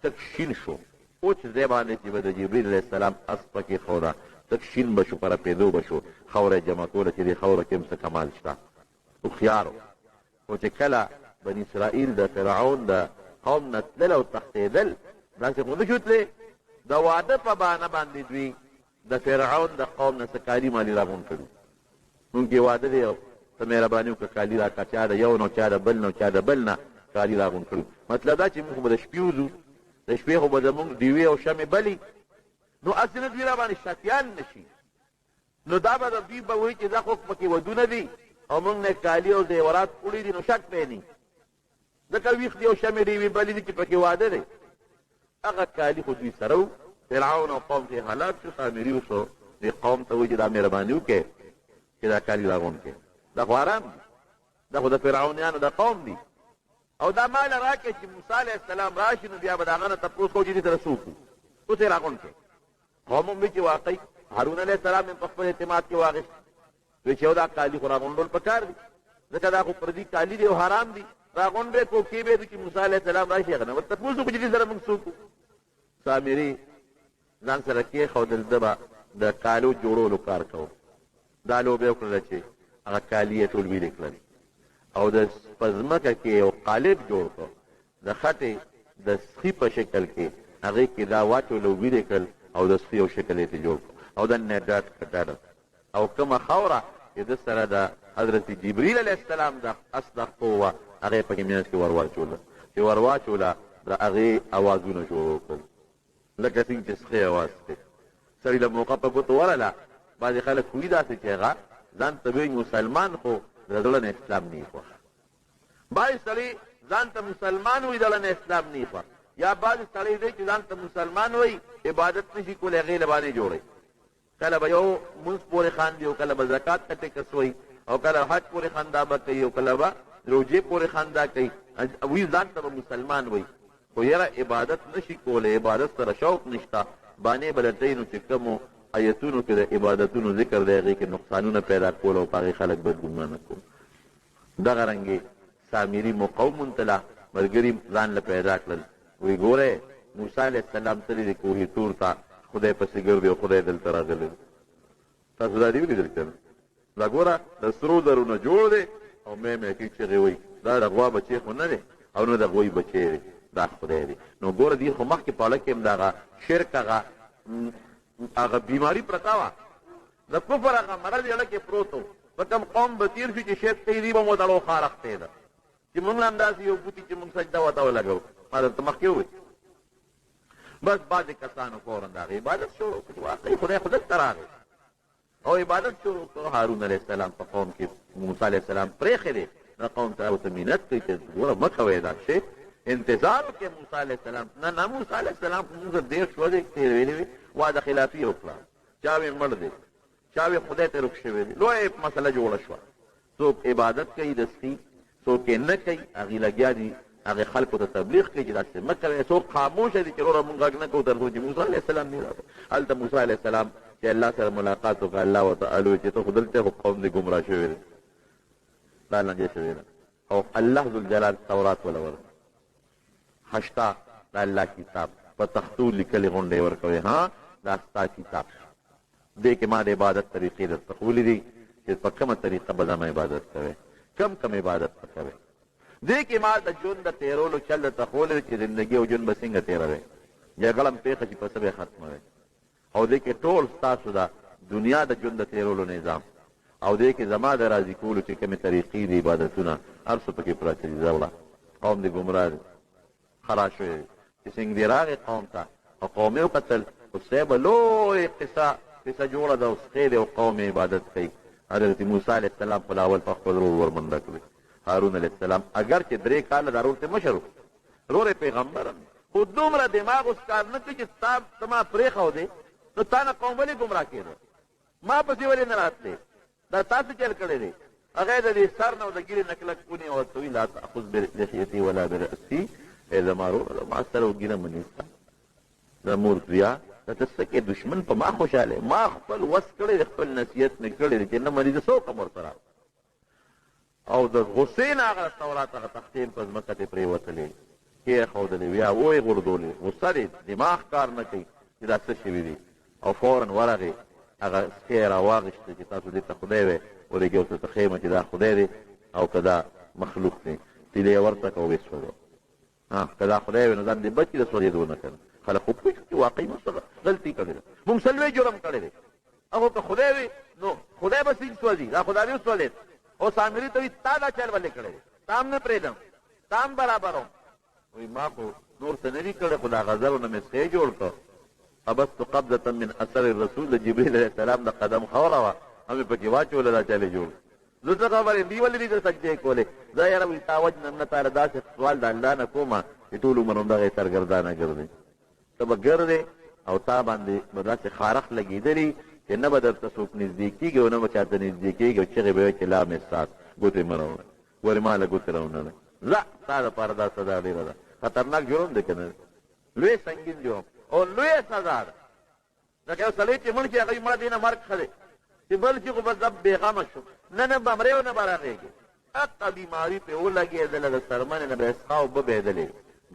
تک شین شو اوچ ځای باندې چې به د جبریل علیه السلام اس په کېښوده تک شین به شو په رپېدو به شو خاوره یې جمع کوله چې دې خاوره کې هم څه کمال شته هوښیار خو چې کله بني اسرائیل د فرعون د قوم نه تلل او تښتېدل داسې خو نه شو تللی د واده په بهانه باندې دوی د فرعون د قوم نه څه کالي مالي راغونډ کړي مونږ کې واده دی او ته مهرباني وکړه کالي راکړه چا د یو نه چا د بل نه چا د بل نه کالي راغونډ کړي مطلب دا چې مونږ خو به د شپې وځو د شپې خو به زمونږ ډیوې او شمې بلي نو هسې نه دوی را باندې شکیان نه شي نو دا به دوی به وایي چې دا خو پکې ودونه دي او مونږ نه کالي او زیورات کړي دي نو شک پې نه ځکه ویښ دي او شمې ډیوې بلې دي چې پکې واده دی هغه کالي خو دوی سره و فرعون او قوم کې هلاک شو سامري وشو دې قوم ته وایي چې دا مهرباني وکړې چې دا کالي راغونډ کړې دا خو حرام دي دا خو د فرعونیانو د قوم دي او دا مال راکړې چې موسی علیه السلام راشي نو بیا به د هغه نه تپوس کوو چې دې سره څه وکړو اوس یې راغونډ کړې قوم هم وایي چې واقعي هارون علیه السلام یې په خپل اعتماد کې واخېست وایي چې یو دا کالي خو راغونډول پکار دي ځکه دا خو پردي کالي دي او حرام دي راغونډ به کو کې به چې موسی علیه السلام راشي هغه نه ورته تپوس وکړو چې دې سره موږ څه وکړو سامري ځان سره کېښودل ده به د کالو جوړولو کار کوو دا لوبه یې وکړله چې هغه کالي یې ټول ویلې کړل او د په ځمکه کې یو قالب جوړ کړ د خټې د سخي په شکل کې هغې کې دا واچولو ویلې کړل او د سخي یو شکل یې جوړ کړ او دننه یې ډاټ کټاړه او کومه خاوره چې ده سره د حضرت جبریل علیه السلام د اس د خپو وه هغه یې پکې منځ کې ور واچوله چې ور واچوله د هغې اوازونه جوړ وکړل لکه څنګه چې سخی اواز کوي سړي له موقع په ګوتو ورله بعضې خلک وي داسې چې هغه ځان ته وایي مسلمان خو د زړه نه اسلام نه یې خوښ بعضې سړي ځان ته مسلمان وایي د زړه نه اسلام نه یې خوښ یا بعضې سړی دی چې ځان ته مسلمان وایي عبادت نه شي کولی هغې له باندې جوړوي کله به یو مونځ پورې خاندي او کله به زکات ته ټکس وایي او کله حج پورې خندا به کوي او کله به روجې پورې خندا کوي وایي ځان ته به مسلمان وایي خو یاره عبادت نشي کولی عبادت سره شوق نشته بانې به لټوي نو چې کومو ایتونو کې د عبادتونو ذکر دی هغې کې نقصانونه پیدا کول او په هغې خلک بدګمانه کول دغه رنګې سامري مقومون ته لا ملګري ځان له پیدا کړل وایي ګورئ موسی علیه السلام تللی دی کوهي تور ته خدای پسې ګرځي او خدای دلته راغلی تاسو دا دې ولیدل که نه دا ګوره د سرو زرو نه جوړ دی او مې کې چغې وایي دا د غوا بچی خو نه دی او نه د غوی بچی دی دا خدای دی نو ګوره دې خو مخکې په اړه کې هم دغه شرک هغه بیماري پرته وه د کفر هغه مرض یې اړه کې پروت و په کوم قوم به تېر شو چې شرک کوي دوی به مو دړو خار اختی ده چې مونږ هم داسې یو بوتي چې مونږ سجده ورته ولګوو ما درته مخکې ووایي بس بعضې کسانو فورا د هغې عبادت شروع کړي واقعي خدای خو دلته راغی او عبادت شروع کړو هارون علیه السلام په قوم کې موسی علیه السلام پرېښی دی دا قوم ته ورته مینت کوي چې ګوره مه کوئ دا شی انتظار وکړئ موسی علیه السلام نه موسی علیه السلام خو مونږ ډېر شوه دی تېر ویلې وي وعده خلافي یې وکړه چا وې مړ دی چا وې خدای ته رک شوی دی لویه مسله جوړه شوه څوک عبادت کوي د سخي څوک یې نه کوي هغې لګیا دي هغه خلکو ته تبلیغ کوي چې داسې مه کوئ څوک خاموشه دي چې وروره مونږ غږ نه کوو تر څو چې موسی علیه السلام نه راغی هلته موسی علیه السلام چې الله سره ملاقات وکړه الله ورته الوی چې ته خو دلته خو قوم دې ګمراه شوی دی دا لنجې شوی ده او الله ذوالجلال تورات وله ورکړه هشتا دا الله کتاب په تختو لیکلې غونډې ورکوي ها دا ستا کتاب دې کې ما د عبادت طریقې درته ښولې دي چې په کومه طریقه به زما عبادت کوئ کم عبادت به کوئ دې کې ما د ژوند د تېرولو چل درته ښولې چې زندګي او ژوند به څنګه تېروئ جګړه م پېښه چې په څه به یې ختموئ او دې کې ټول ستاسو د دنیا د ژوند د تېرولو نظام او دې کې زما د راضي کولو چې کومې طریقې دي عبادتونه هر څه پکې پراته دي زه وړه قوم دې ګمراه دی خراب شوی دی چې څنګه دې راغې قوم ته او قوم یې وکتل اوس به لوی قصه جوړه ده اوس خیر او قوم عبادت کوي حضرت موسی علیه السلام په لاول په خپل ورور ورمنډه کړی هارون علیه السلام اگر چې 3 کاله دا ورور ته مشر و ورور یې پیغمبر خو دومره دماغ اوس کار نه کوي چې ته ما پرېښودې نو تا نه قوم ولې ګمراه کېده ما پسې ولې نه راتلې دا تاسو چل کړی دی هغه د دې سر نه او د ګیرې نه کلک ونیو او ورته وایي لا تأخذ بلحیتي ولا برأسي ای زما وروره ما سره وګیره مه نیسه د مور زویا ته ته څه کې دشمن په ما خوشحاله ما خپل وس کړی دی خپل نصیحت مې کړی دی چې نه مني زه څوک هم ورسره او د غصې نه هغه تورات هغه تختې په ځمکه ترې پرېوتلې کېښودلې بیا ویې غورځولې غصه دی دماغ کار نه کوي چې دا څه شوي دي او فورا ورغې هغه سکی راواغېسته چې تاسو دې ته خدای وی ورېږې ورته ته ښیمه چې دا خدای دی او که دا مخلوق دی تیلې یې ورته که ویې سوځو که دا خدای وی نو ځان دې بچي د سوځېدو نه کړه خلک خو پوه شو چې واقعي موږ څه غلطي کړې ده موږ څلوېښت جرم کړی دی هغه که خدای وي نو خدای به څنګه سوځي دا خو دا وي وسوځېد او سامري ته وایي تا دا چل ولې کړی دی تا هم نه پرېږدم تا هم برابر وم وایي ما خو نور څه نه دي کړی خو دا غزلو نه مې سکی جوړ کړ قبضت قبضة من اثر الرسول د جبریل علیه السلام د قدم خوره وه همې پکې واچوله دا چلې جوړ زه څه خبرې دي ولې دي د سجدې کولې زه یاره وایي تا وجنم نه تاله داسې سوال د الله نه کومه چې ټول عمر هم دغې سرګردانه ګرځې ته به ګرځې او تا باندې به داسې خارق لګېدلي چې نه به درته څوک نږدې کېږي او نه به چاته نږدې کېږي او چغې به وایي چې لا مې سات ګوتې مه راوړه ورې ما له ګوتې راونه ځه ستا دپاره دا سزا ډېره ده خطرناک جرم دی که نه لوی سنګین جرم او لویه سزا ده لکه یو سړی چې مړ شي هغه مړه دی نه مرګ ښه دی چې بل شي خو به زب بېغمه شو نه به مرې او نه به رغېږي حقه بیماري پرې ولګېدله د څرمنې نه به یې څښا اوبه بهېدلې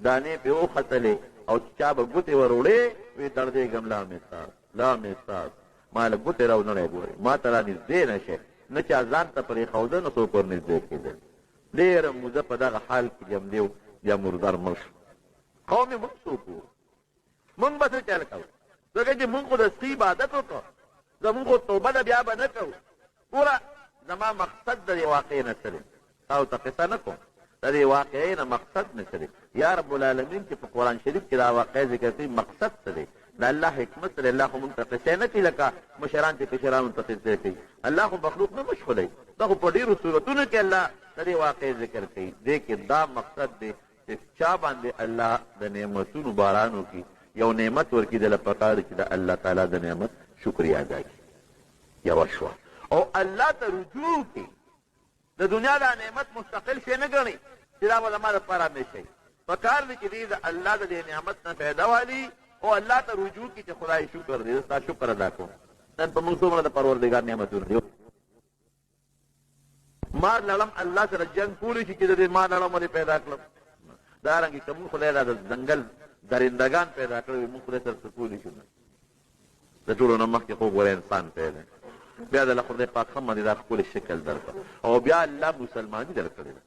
دانې پرې وختلې او چا به ګوتې ور وړې وی دردېږم لا مې ساس لا مې ساس ما له ګوتې را ونړی ګورې ما ته را نږدې نه شي نه چا ځان ته پرېښوده نه څوک ور نږدې کېدل ډېره موده په دغه حال کې جمدې و بیا مردار مړ شو قوم یې موږ څوک وو موږ به څه چل کوو ځکه چې موږ خو د سپي عبادت وکړو زموږ خو توبه ده بیا به نه کوو ګوره زما مقصد د دې واقعې نه څه دی تاسو ته قصه نه کوم د دې واقعې نه مقصد نه څه دی یا رب العالمین چې په قرآن شریف کې دا واقعې ذکر کوي مقصد څه دی د الله حکمت دی الله خو موږ ته قصې نه کوي لکه مشران چې کشرانو ته قصې کوي الله خو مخلوق نه مشغولی دا خو په ډېرو صورتونو کې الله د دې واقعې ذکر کوي دې کې دا مقصد دی چې چا باندې الله د نعمتونو باران وکړي یو نعمت ورکړي دله پکار چې د الله تعالی د نعمت شکریا ادا کړي یوه شوه او الله ته رجوع کړي د دنیا دا نعمت مستقل شی نه ګڼي چې دا به زما دپاره همیشه وي پکار دی چې دې د الله د دې نعمت نه فایده والي او الله ته رجوع کړي چې خدای شکر دی زه ستا شکر ادا کوم نن په موږ څومره د پروردګار نعمتونه دي مار لړم الله سره جنګ کولی شي چې د دې مار لړم ولې پیدا کړم دارنګې که موږ خدای دا د ځنګل درندګان پیدا کړی وي موږ خدای سره څه کولی شو د ټولو نه مخکې خو ګوره انسان پیدا بیا د خدای پاک هم باندې دا ښکلی شکل درکړه او بیا الله مسلماني درکړې ده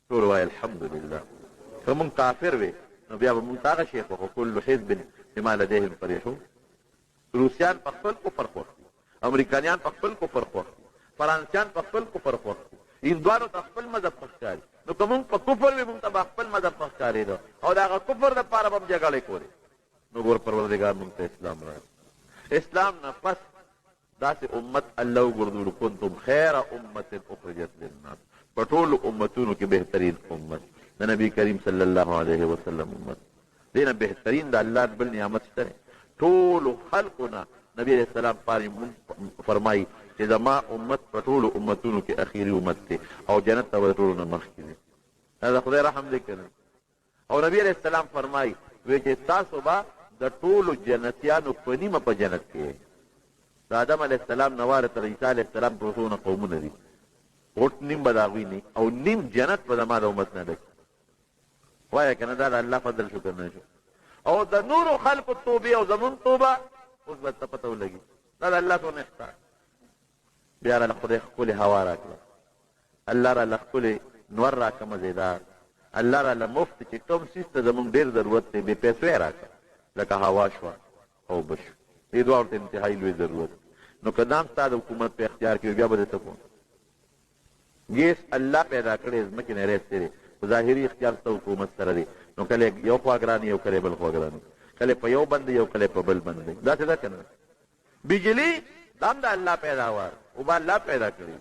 ټول وایي الحمدلله که موږ کافر وې نو بیا به موږ ته هغه شی خوښو کل حزب بما لدیهم فرحون روسیان په خپل کفر خوښ دي امریکایان په خپل کفر خوښ دي فرانسیان په خپل کفر خوښ دي هندوانو ته خپل مذهب خوښ ښکاري نو که موږ په کفر وي موږ ته به خپل مذهب خوښ ښکارېده او د هغه کفر دپاره به هم جګړې کولې نو ګور پروردګار موږ ته اسلام راغی اسلام نه پس داسې امت الله وګرځولو کنتم خیر امت اخرجت للناس په ټولو امتونو کې بهترین امت د نبي کریم صلی الله علیه وسلم امت دې نه بهترین د الله بل نعمت شته ټولو خلقو نه نبی علیه السلام فرمایي چې زما امت په ټولو امتونو کې اخیري امت دی او جنت ته به د ټولو نه مخکې دی دا د خدای رحم دی که نه او نبی علیہ السلام فرمایي وی چې تاسو به د ټولو جنتیانو په نیمه په جنت کې د آدم علیه السلام نه واره تر عیسی علیه السلام پورې څونه قومونه دي غټ نیم به د هغوی نه او نیم جنت به زما د امت نه دی وایه که نه دا د الله فضل شو که نه شو او د نورو خلقو توبې او زمون توبه اوس به ته پته ولګي دا د الله څونه احسان بیا راله خدای ښکلې هوا را کړه الله راله ښکلې نور را کړه مزېدار الله راله مفت چې کوم څیز ته زمونږ ډېر ضرورت دی بې پیسو یې را کړه لکه هوا شوه او اوبه شوه دې دواړو ته انتهایي لوی ضرورت نو که دا هم ستا د حکومت په اختیار کې وي بیا به درته کوم ګیس الله پیدا کړی ځمکې نه رایستې دی په ظاهري اختیار ستا حکومت سره دی نو کله یو خوا ګران یو کله بل خوا ګران کله په یو بند یو کله په بل بند دی داسې ده که نه بجلي دا هم د الله پیداوار اوبه الله پیدا کړي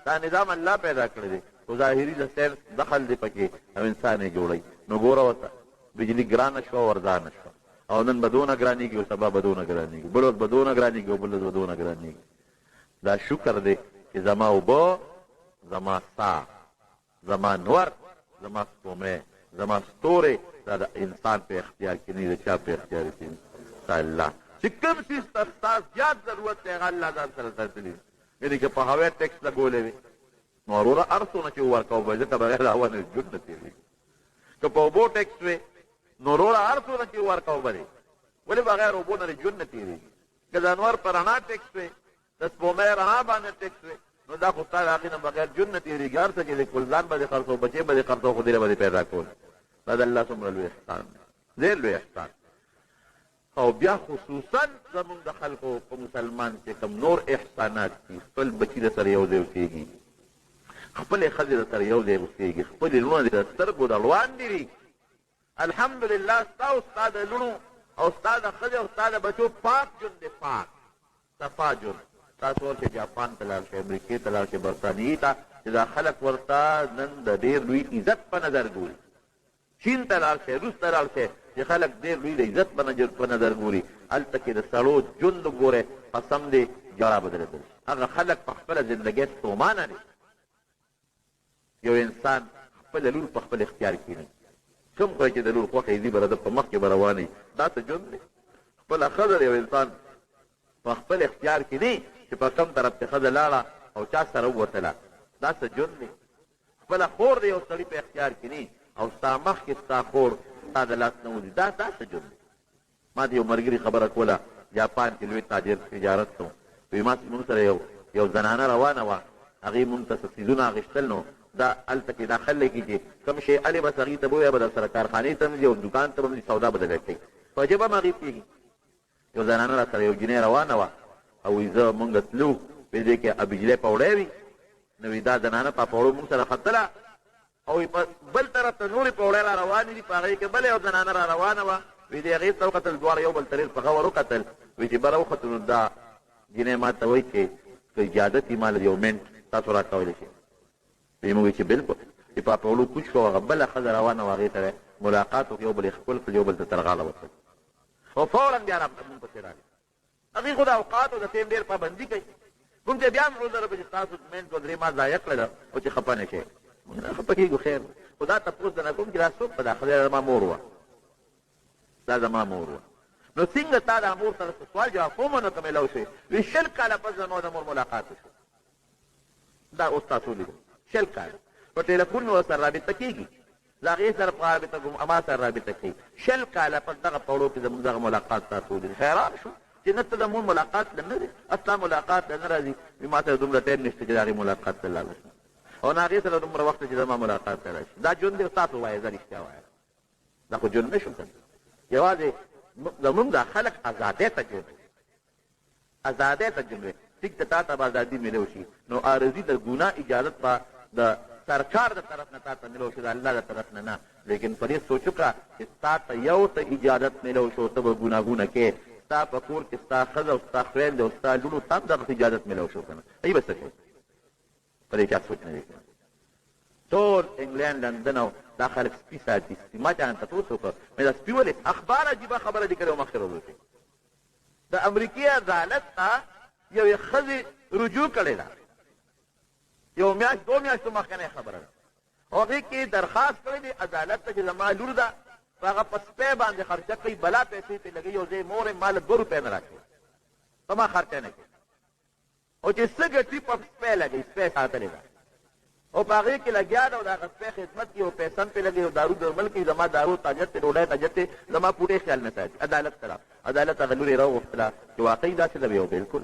دا نظام الله پیدا کړی دی خو ظاهري د ساینس دخل دی پکې او انسان یې جوړوي نو ګوره ورته بجلي ګرانه شوه او ارزانه شوه او نن به دونه ګرانېږي او سبا به دونه ګرانېږي بل ورځ به دونه ګرانېږي او بل ورځ به دونه ګرانېږي دا شکر دی چې زما اوبه زما ساه زما نور زما سپومې زما ستورې دا د انسان په اختیار کې نه د چا په اختیار کې نه الله چې کوم څیز ته ستا زیات ضرورت دی هغه الله ځان سره ساتلي یعنې که په هوا ټیکس لګولی وي نو وروره هر څونه چې وورکوو به ځکه بغیر د هوا نه ژوند نه تېرېږي که په اوبو ټیکس وي نو وروره هر څونه چې ورکوو به دی ولې بغیر اوبو نه ژوند نه تېرېږي که د انور په رڼا ټیکس وي د سپومۍ رڼا باندې ټیکس وي نو دا خو ستا د هغې نه بغیر ژوند نه تېرېږي هر څه چې دی کل ځان به دې خرڅوو بچې به دې خرڅوو خو دې به دې پیدا کول دا د الله څومره لوی احسان دی ډېر لوی احسان او بیا خصوصا زمونږ د خلکو په مسلمان چې کوم نور احسانات دي خپل بچي د سره یو ځای اوسېږي خپلې ښځې د سره یو ځای اوسېږي خپلې لوڼه د سترګو د لواندې وي الحمدلله ستا او ستا د لوڼو او ستا د ښځې او ستا د بچو پاک ژوند دی پاک صفا ژوند تاسو ورشئ جاپان ته لاړ شئ امریکې ته لاړ شئ برطانیې ته چې دا خلک ورته نن د ډېر لوی عزت په نظر ګوري چین ته لاړ شئ روس ته لاړ شئ چې خلک ډېر لوی د عزت په نظر ګوري هلته کې د سړو ژوند ګورئ قسم دی جړه بدلېدل هغه خلک په خپله زندګۍ ستومانه دي یو انسان خپله لور په خپل اختیار کې نه کوم خدای چې د لور خوښه یې ځي به د په مخ کې به روان وي دا څه ژوند دی خپله ښځه یو انسان په خپل اختیار کې نه چې په کوم طرف ته ښځه لاړه او چا سره ووتله دا څه ژوند دی خپله خور د یو سړي په اختیار کې نه او ستا مخکې ستا خور ستا د لاس نه وځي دا څه ژوند دی ما د یو ملګري خبره کوله جاپان کې لوی تاجر تجارت کوم وایي ما مونږ سره یو زنانه روانه وه هغې مونږ ته څه څیزونه اخېستل نو دا هلته کې دا خلک چې کوم شی الې بس هغې ته به ووایه به در سره کارخانې ته ځي او دوکان ته به ځي سودا به درته کوي په ژبه هم هغې کېږي یو زنانه را سره یو جنۍ روانه وه او وایي زه مونږ تلو په دې کې بجلی پوړی وي نو وایي دا زنانه په پوړو مونږ سره ختله او بل طرف ته نورې پوړی را روانې دي په هغې کې بله یو زنانه را روانه وه وایي د هغې ته وکتل دواړه یو بل ته ډېر په غور وکتل وایي چې بره وختو نو دا جنۍ ما ته وایي چې که اجازت وي ما له یو منټ تاسو را کولی شئ وایي موږ چې بلکل چې په پوړو کوچ کړو هغه بله ښځه روانه وه هغې سره ملاقات وکړي یو بل یې ښکل کړل یو بل ته تر غاړه وتل او فورا بیا مونږ پسې راغلي هغې خو د اوقاتو د ټیم ډېر پابندي کوي مونږ ته بیا هم روزه به چې ستاسو منټ دوه درې ما ضایع کړله او چې خفه نه شئ مونږ نه خفه کېږو خیر خو دا تپوس درنه کوم چې دا څوک په دا خدای زما مور وه دا زما مور وه نو څنګه تا دا مور سره سوال جواب کوم نو که میلاو شوې وایي 20 کاله پس زما د مور ملاقات وشو دا اوس تاسو لیدو 20 کاله په ټلیفون مې ورسره رابطه کېږي زه هغې سره په رابطه کوم ما سره رابطه کوي 20 کاله پس دغه پوړو کې زموږ دغه ملاقات تاسو ولید حیران شو چې نه ته د مور ملاقات له نه دی ستا ملاقات له نه را ځي ما سره دومره ټایم نشته چې د هغې ملاقات ته لاړه شم او نه هغې سره دومره وخت چې زما ملاقات ته راشي دا ژوند دی تاسو وایه زه رښتیا وایم دا خو ژوند نه شو که یوازې زمونږ دا خلک ازادۍ ته ژوند وي ازادۍ ته ژوند وي ټیک ته تا ته به ازادي میلو شي نو عارضي د ګناه اجازت به د سرکار د طرف نه تا ته میلو شو د الله د طرف نه نه لیکن په دې سوچ وکړه چې ستا ته یو ته اجازت میلو شو ته به ګناهونه کې ستا په کور کې ستا ښځه او ستا خویندې او ستا لوڼو ته هم دغه اجازت میلو شو که نه ای به څه کوي په دې چا سوچ نه دی کړی ټول انګلینډ لندن او دا خلک سپي ساتي ما چا نه تپوس وکړ مې دا سپي ولې اخبار عجیبه خبره دي کړې و مخکې ورځو کې د امریکې عدالت ته یوې ښځې رجوع کړې ده یو میاشت دو میاشتو مخکنۍ خبره ده هغې کې درخواست کړی دی عدالت ته چې زما لور ده په هغه په سپی باندې خرچه کوي بلا پیسې پرې لګوي او زه مور یم ما له 2 روپۍ نه راکوي په ما خرچه نه کوي او چې څه ګټي په سپی لګوي سپی ساتلې ده او په هغې کې لګیا ده او د هغه سپی خدمت کوي او پیسه هم پرې لګوي او دارو درمل کوي زما دارو تاجت دی ډوډۍ تاجت دی زما پوټې خیال نه ساتي عدالت ته عدالت هغه لور یې راوغوښتله چې واقعي داسې ده یو بلکل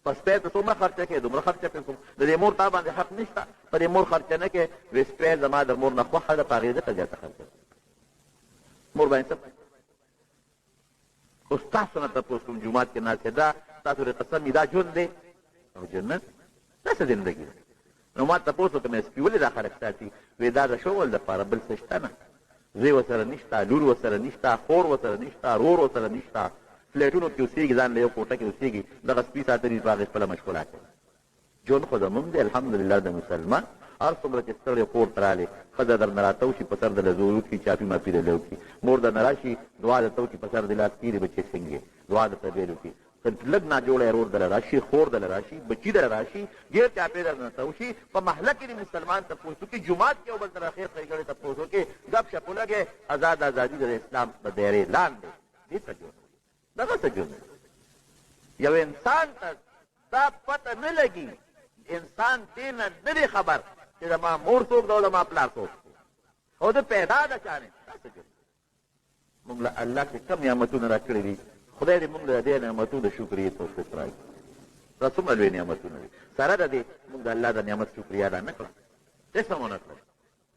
په سپی ته څومره خرچه کوې دومره خرچه کوې د دې مور تا باندې حق نشته په دې مور خرچه نه کوې وې سپی زما د مور نه خوښه ده په هغې ځکه زیاته خرچه مور باندې څه اوس تاسو نه تپوس کوم جومات کې ناست دا تاسو د قسم دا ژوند دی او جنت داسې زندګي ده نو ما تپوس وکړم سپي ولې دا خلک ساتي وې دا د شغل دپاره بل څه شته نه زوی ورسره نشته لور ورسره نشته خور ورسره نشته رور ورسره نشته فلیټونو کې اوسېږي ځان له یو کوټه کې اوسېږي دغه سپي ساتلي په هغې خپله مشغوله کوي ژوند خو زموږ دی الحمدلله د مسلمان هر څومره چې ستړی کور ته رالې ښځه درنه راته وشي په سر دله زور وکړي چاپي ماپي دله وکړي مور درنه راشي دعا درته وکړي په سر دې لاس کېږدي بچې څنګې دعا درته بیل وکړي لږ ناجوړی ورور دله راشي خور دله راشي بچي دله راشي ګیر چاپې درنه ته وشي په محله کې د مسلمان تپوس وکړي جومات کې یو بل سره خیر ښېګڼې تپوس وکړي ګپ شپ ولګې ازادي د اسلام د دایرې لاندې دې ته ژوند دغسې ژوند یو انسان ته دا پته نه لګي انسان دې نه نه دی خبر چې زما مور څوک ده او زما پلار څوک او د پیدا د چا نه داسې ژوند موږ له الله چې کم نعمتونه را کړي دي خدای دې موږ له دې نعمتونو د شکرې توفیق راکړي دا څومره لوی نعمتونه دي سره د دې موږ د الله د نعمت شکریا ادا نه کړه هېڅ هم ونه کړه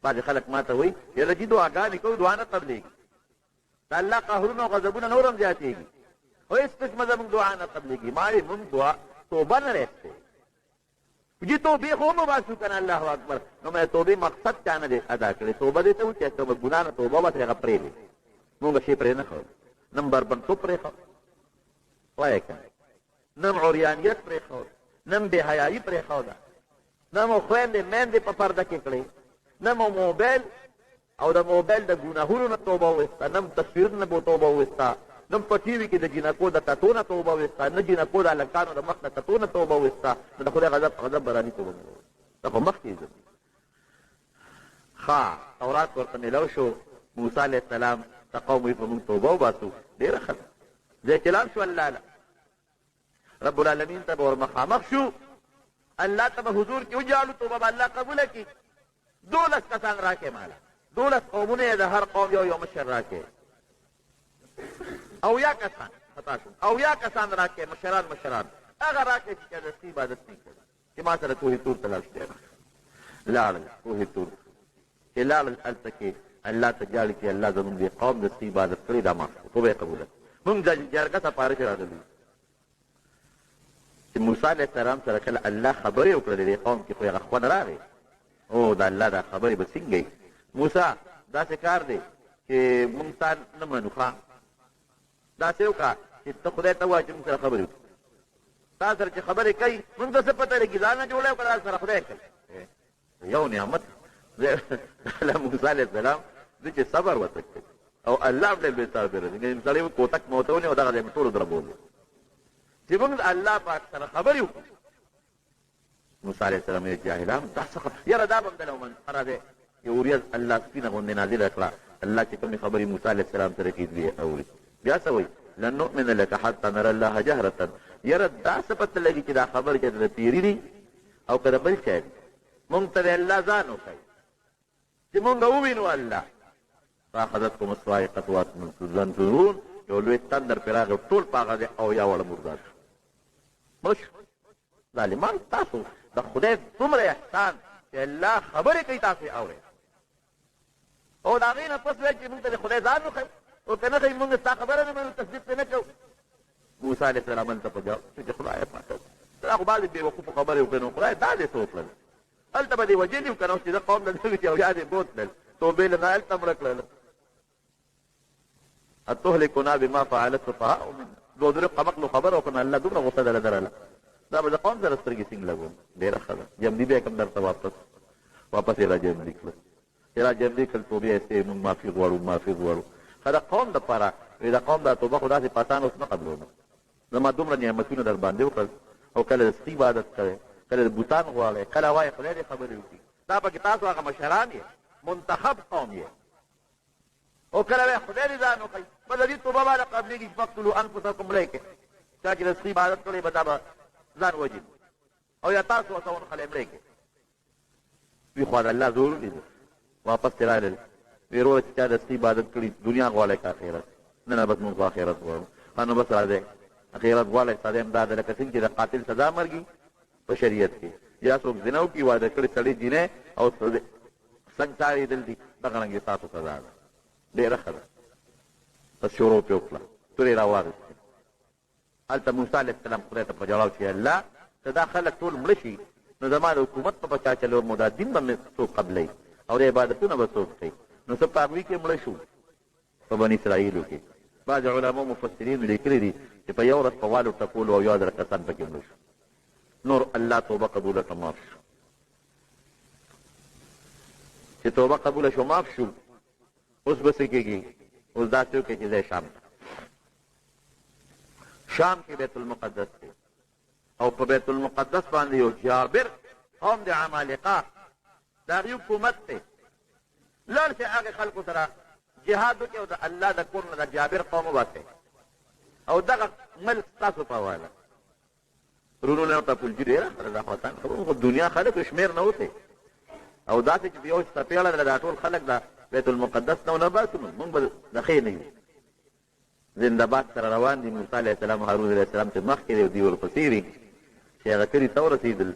بعضې خلک ما ته وایي یاره جي دعاګانې کوو دعا نه قبلېږي د الله قهرونه او غضبونه نور هم زیاتېږي خو هېڅ قسمه زموږ دعا نه قبلېږي ما وایي موږ دعا توبه نه رسته جی توبې خو هم وباسو که نه الله اکبر نو مې توبې مقصد چا نه دی ادا کړی توبه دې ته و چې که به ګناه نه توبه وباسې هغه پرېږدي مونږ شی پرې نه ښود نه بربنډتوب پرېښود وایه که نه عریانیت پرېښود نه بې حیایي پرېښوده نه مو خویندې میندې په پرده کې کړې نه مو موبایل او د موبایل د ګناهونو نه توبه وویسته نه تصویرونو نه به توبه وویسته نه په ټي وي کې د جینکو د کتو نه توبه وویسته نه جینکو د هلکانو د مخ د کتو نه توبه وویسته نو د خدای غضب براني توبه نه وویسته دا خو مخکې ځي ښه تورات ورته میلاو شو موسی علیه السلام ته قوم وایي په موږ توبه وباسو ډېره ښه ده زه چلان شو الله له رب العالمین ته به ور مخامخ شو الله ته به حضور کې وجالو توبه به الله قبوله کړي 12 کسان راکړې ماله 12 قومونه یې د هر قوم یو مشر راکړې او یا کسان خطا شو او یا کسان راکړې مشران هغه راکړې چې د سپي عبادت نه کړي چې ما سره کوهي تور ته لاړ شي لاړل کوهي تور چې لاړل هلته کې الله ته جاړي چې الله زموږ دې قوم د سپي عبادت کړي دا معاف کړو توبه یې قبوله موږ د جرګه سپاره کې راغلي چې موسی علیه السلام سره کله الله خبرې وکړه د دې قوم کې خو یې هغه خوند راغی او د الله دا خبرې به څنګه وي موسی داسې کار دی چې موږ تا نه منو ښه داسې وکړه چې ته خدای ته ووایه چې موږ سره خبرې وکړي تا سره چې خبرې کوي موږ ته څه پته لګي ځان نه جوړی وکړه سره خدای کوي یو نعمت موسی علیه السلام زه چې صبر ورته کوي او الله هم ډېر بې صبره دی سړی کوتک مې ورته ونیو دغه ځای مې ټولو دربولو چې موږ د الله پاک سره خبرې وکړو موسی علیه السلام یې جاهلان دا څه یاره دا به هم دله مسخره دی یو ورځ الله سپینه غوندې نازله کړه الله چې کومې خبرې موسی علیه السلام سره کړي دوی اوري بیا څه وایي لن نؤمن لك حتى نرى الله جهرة یاره دا څه پته لګي چې دا خبر چې د تیري دي او که د بل شی دي مونږ ته د الله ځان وښایي چې مونږ ووینو الله فاخذتكم الصاعقة وانتم تنظرون یو لوی تندر پرې راغی ټول په هغه دی او یا وړه مردار شو مړه شو ظالمان تاسو د خدای څومره احسان چې الله خبرې کوي تاسو یې اورئ او د هغې نه پس وایي چې مونږ ته د خدای ځان وښایي او که نه ښایي مونږ ستا خبره نه منو تصدیق پرې نه کوو موسی علیه السلام هلته په جواب چې خدایه ماته دا خو بعضې بېوقوفو خبرې وکړې نو خدای دا دې څه وکړل هلته به دې وجلي و که نه چې دا قوم د دغې چې او یا دې بوتلل توبې له نه هلته مړه کړل اتهلکنا بما فعل السفهاء منا دوه درې قمقلو خبره وکړه الله دومره غوسه دله درله دا به د قوم سره سترګې څنګه لګوم ډېره ښه ده جمدي بیا کوم درته واپس یې را جمدي کړل چې را جمدي کړل توبې یې مونږ معافي غواړو ښه د قوم دپاره د قوم دا توبه خو داسې په اسانه اوس نه قبلوم زما دومره نعمتونه در باندې وکړل او کله د سپي عبادت کوئ کله د بوتان غواړئ کله وایي خدای دې خبرې وکړي دا پکې تاسو هغه مشران یې منتخب قوم یې او کله وایي خدای دې ځان وښیي به د دې توبه باندې قبلېږي چې فقتلو انفسکم لایې کې چا چې د سپي عبادت کړی به دا به ځان وجي او یا تاسو ورته ونښلئ مړی کې وي خو د الله زور ولید واپس ترې راغلل ویې وروره چې چا د سپي عبادت کړي دنیا غواړئ که آخرت نه نه بس مونږ خو آخرت غواړو ښه نو بس راځئ آخرت غواړئ ساده امداد ده لکه څنګه چې د قاتل سزا مرګي په شریعت کې یا څوک زنا وکړي واده کړي سړی جینۍ او سنګسار یې دل دي دغه رنګې ستاسو سزا ده ډېره ښه ده بس شروع پرې وکړه تورې را واغېستې هلته موسی علیه السلام خدای ته په جواب چې الله که دا خلک ټول مړه شي نو زما د حکومت په چا چلور مو دا دین به مې څوک قبلوي او د عبادتونه به څوک کوي نو څه په هغوی کې مړه شو په بني اسرائیلو کې بعض علماء مفسرینو لیکلي دي چې په یو ورځ په والو ټکولو او یو زره کسان پکې مړه شو نور الله توبه قبوله کړه معاف شو چې توبه قبوله شو معاف شو اوس به څه کېږي اوس داسې وکړئ چې ځای شام ته شام کې بیت المقدس دی او په بیت المقدس باندې یو جابر قوم د عمالقه د هغې حکومت دی لاړ شئ هغې خلکو سره جهاد وکړئ او د الله د کور نه د جابر قوم وباسئ او دغه ملک ستاسو په حواله رونو نه ورته پولجي ډېره خبره دا خواتان خبرو خو دنیا خلک شمېر نه وتی او داسې چې یو څپېړه ده دا ټول خلک د بیت المقدس نه ونه باسو مونږ به د ښې نه یو زندهباد سره روان دي موسی علیه السلام هارون علیه السلام چې مخکې دی او دوی ورپسې دي چې هغه کلي ته ورسېدل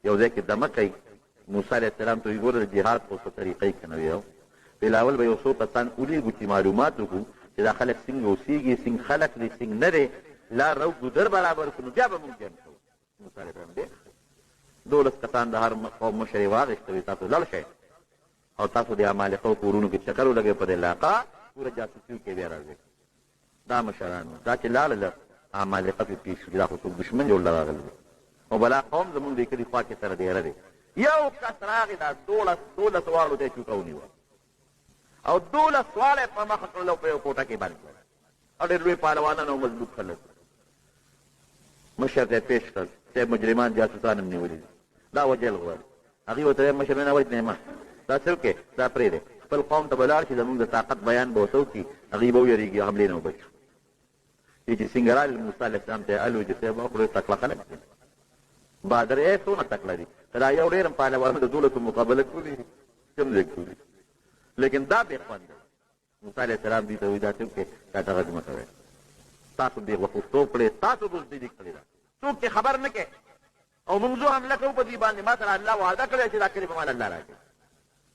یو ځای کې دمه کوي موسی علیه السلام ته وایي ګوره د جهاد په څه طریقې که نه وي بلاول به یو څو کسان ولیږو چې معلومات وکړو چې دا خلک څنګه اوسېږي څنګه خلک دی څنګه نه دی لار رو ګودر برابر کړو بیا به مونږ جنګ کوو موسی علیه السلام ډېر 12 کسان د هر قوم مشر یې واغېسته وي تاسو لاړ شئ او تاسو د عمالقو کورونو کې چکر ولګئ په دې علاقه پوره جاسوسي وکړئ بیا راځئ دا مشران دا چې لاړل عمالقه پرې پېښ شو دا خو څوک دښمن جوړ راغلی دی او بلا قوم زمونږ د کلي خوا کې سره دیره دی یو کس راغی دا 12 واړو ته یې چوکه ونیوه او 12 واړه یې په مخه کړل او په یو کوټه کې بند کړل او ډېر لوی پهلوانان او مضبوط خلک مشر ته یې پېښ کړل چې مجرمان جاسوسان هم نیولي دي دا وجل غواړي هغې ورته ویل مشر نه وجنې مه دا څه وکړې دا پرېږدې خپل قوم ته به لاړ شي زمونږ د طاقت بیان به ورته وکړي هغې به ویرېږي حملې نه وبچ چې څنګه رالل موسی علیه السلام ته یې الو چې صاحب خو ډېر تکړه خلک دي بهادر یې څونه تکړه دي که دا یو ډېر هم پهلوانو د 12 مقابله کړي کوم ځای کړي لیکن دا بې خوند دی موسی علیه السلام دوی ته وایي دا څه وکړې دا ته غږ مه کوئ تاسو بې غوښتوب کړې تاسو بزدلي کړې ده څوک چې خبر نه کوي او موږ زه حمله کوو په دې باندې ما سره الله وعده کړی چې دا کلي به مال الله راکړي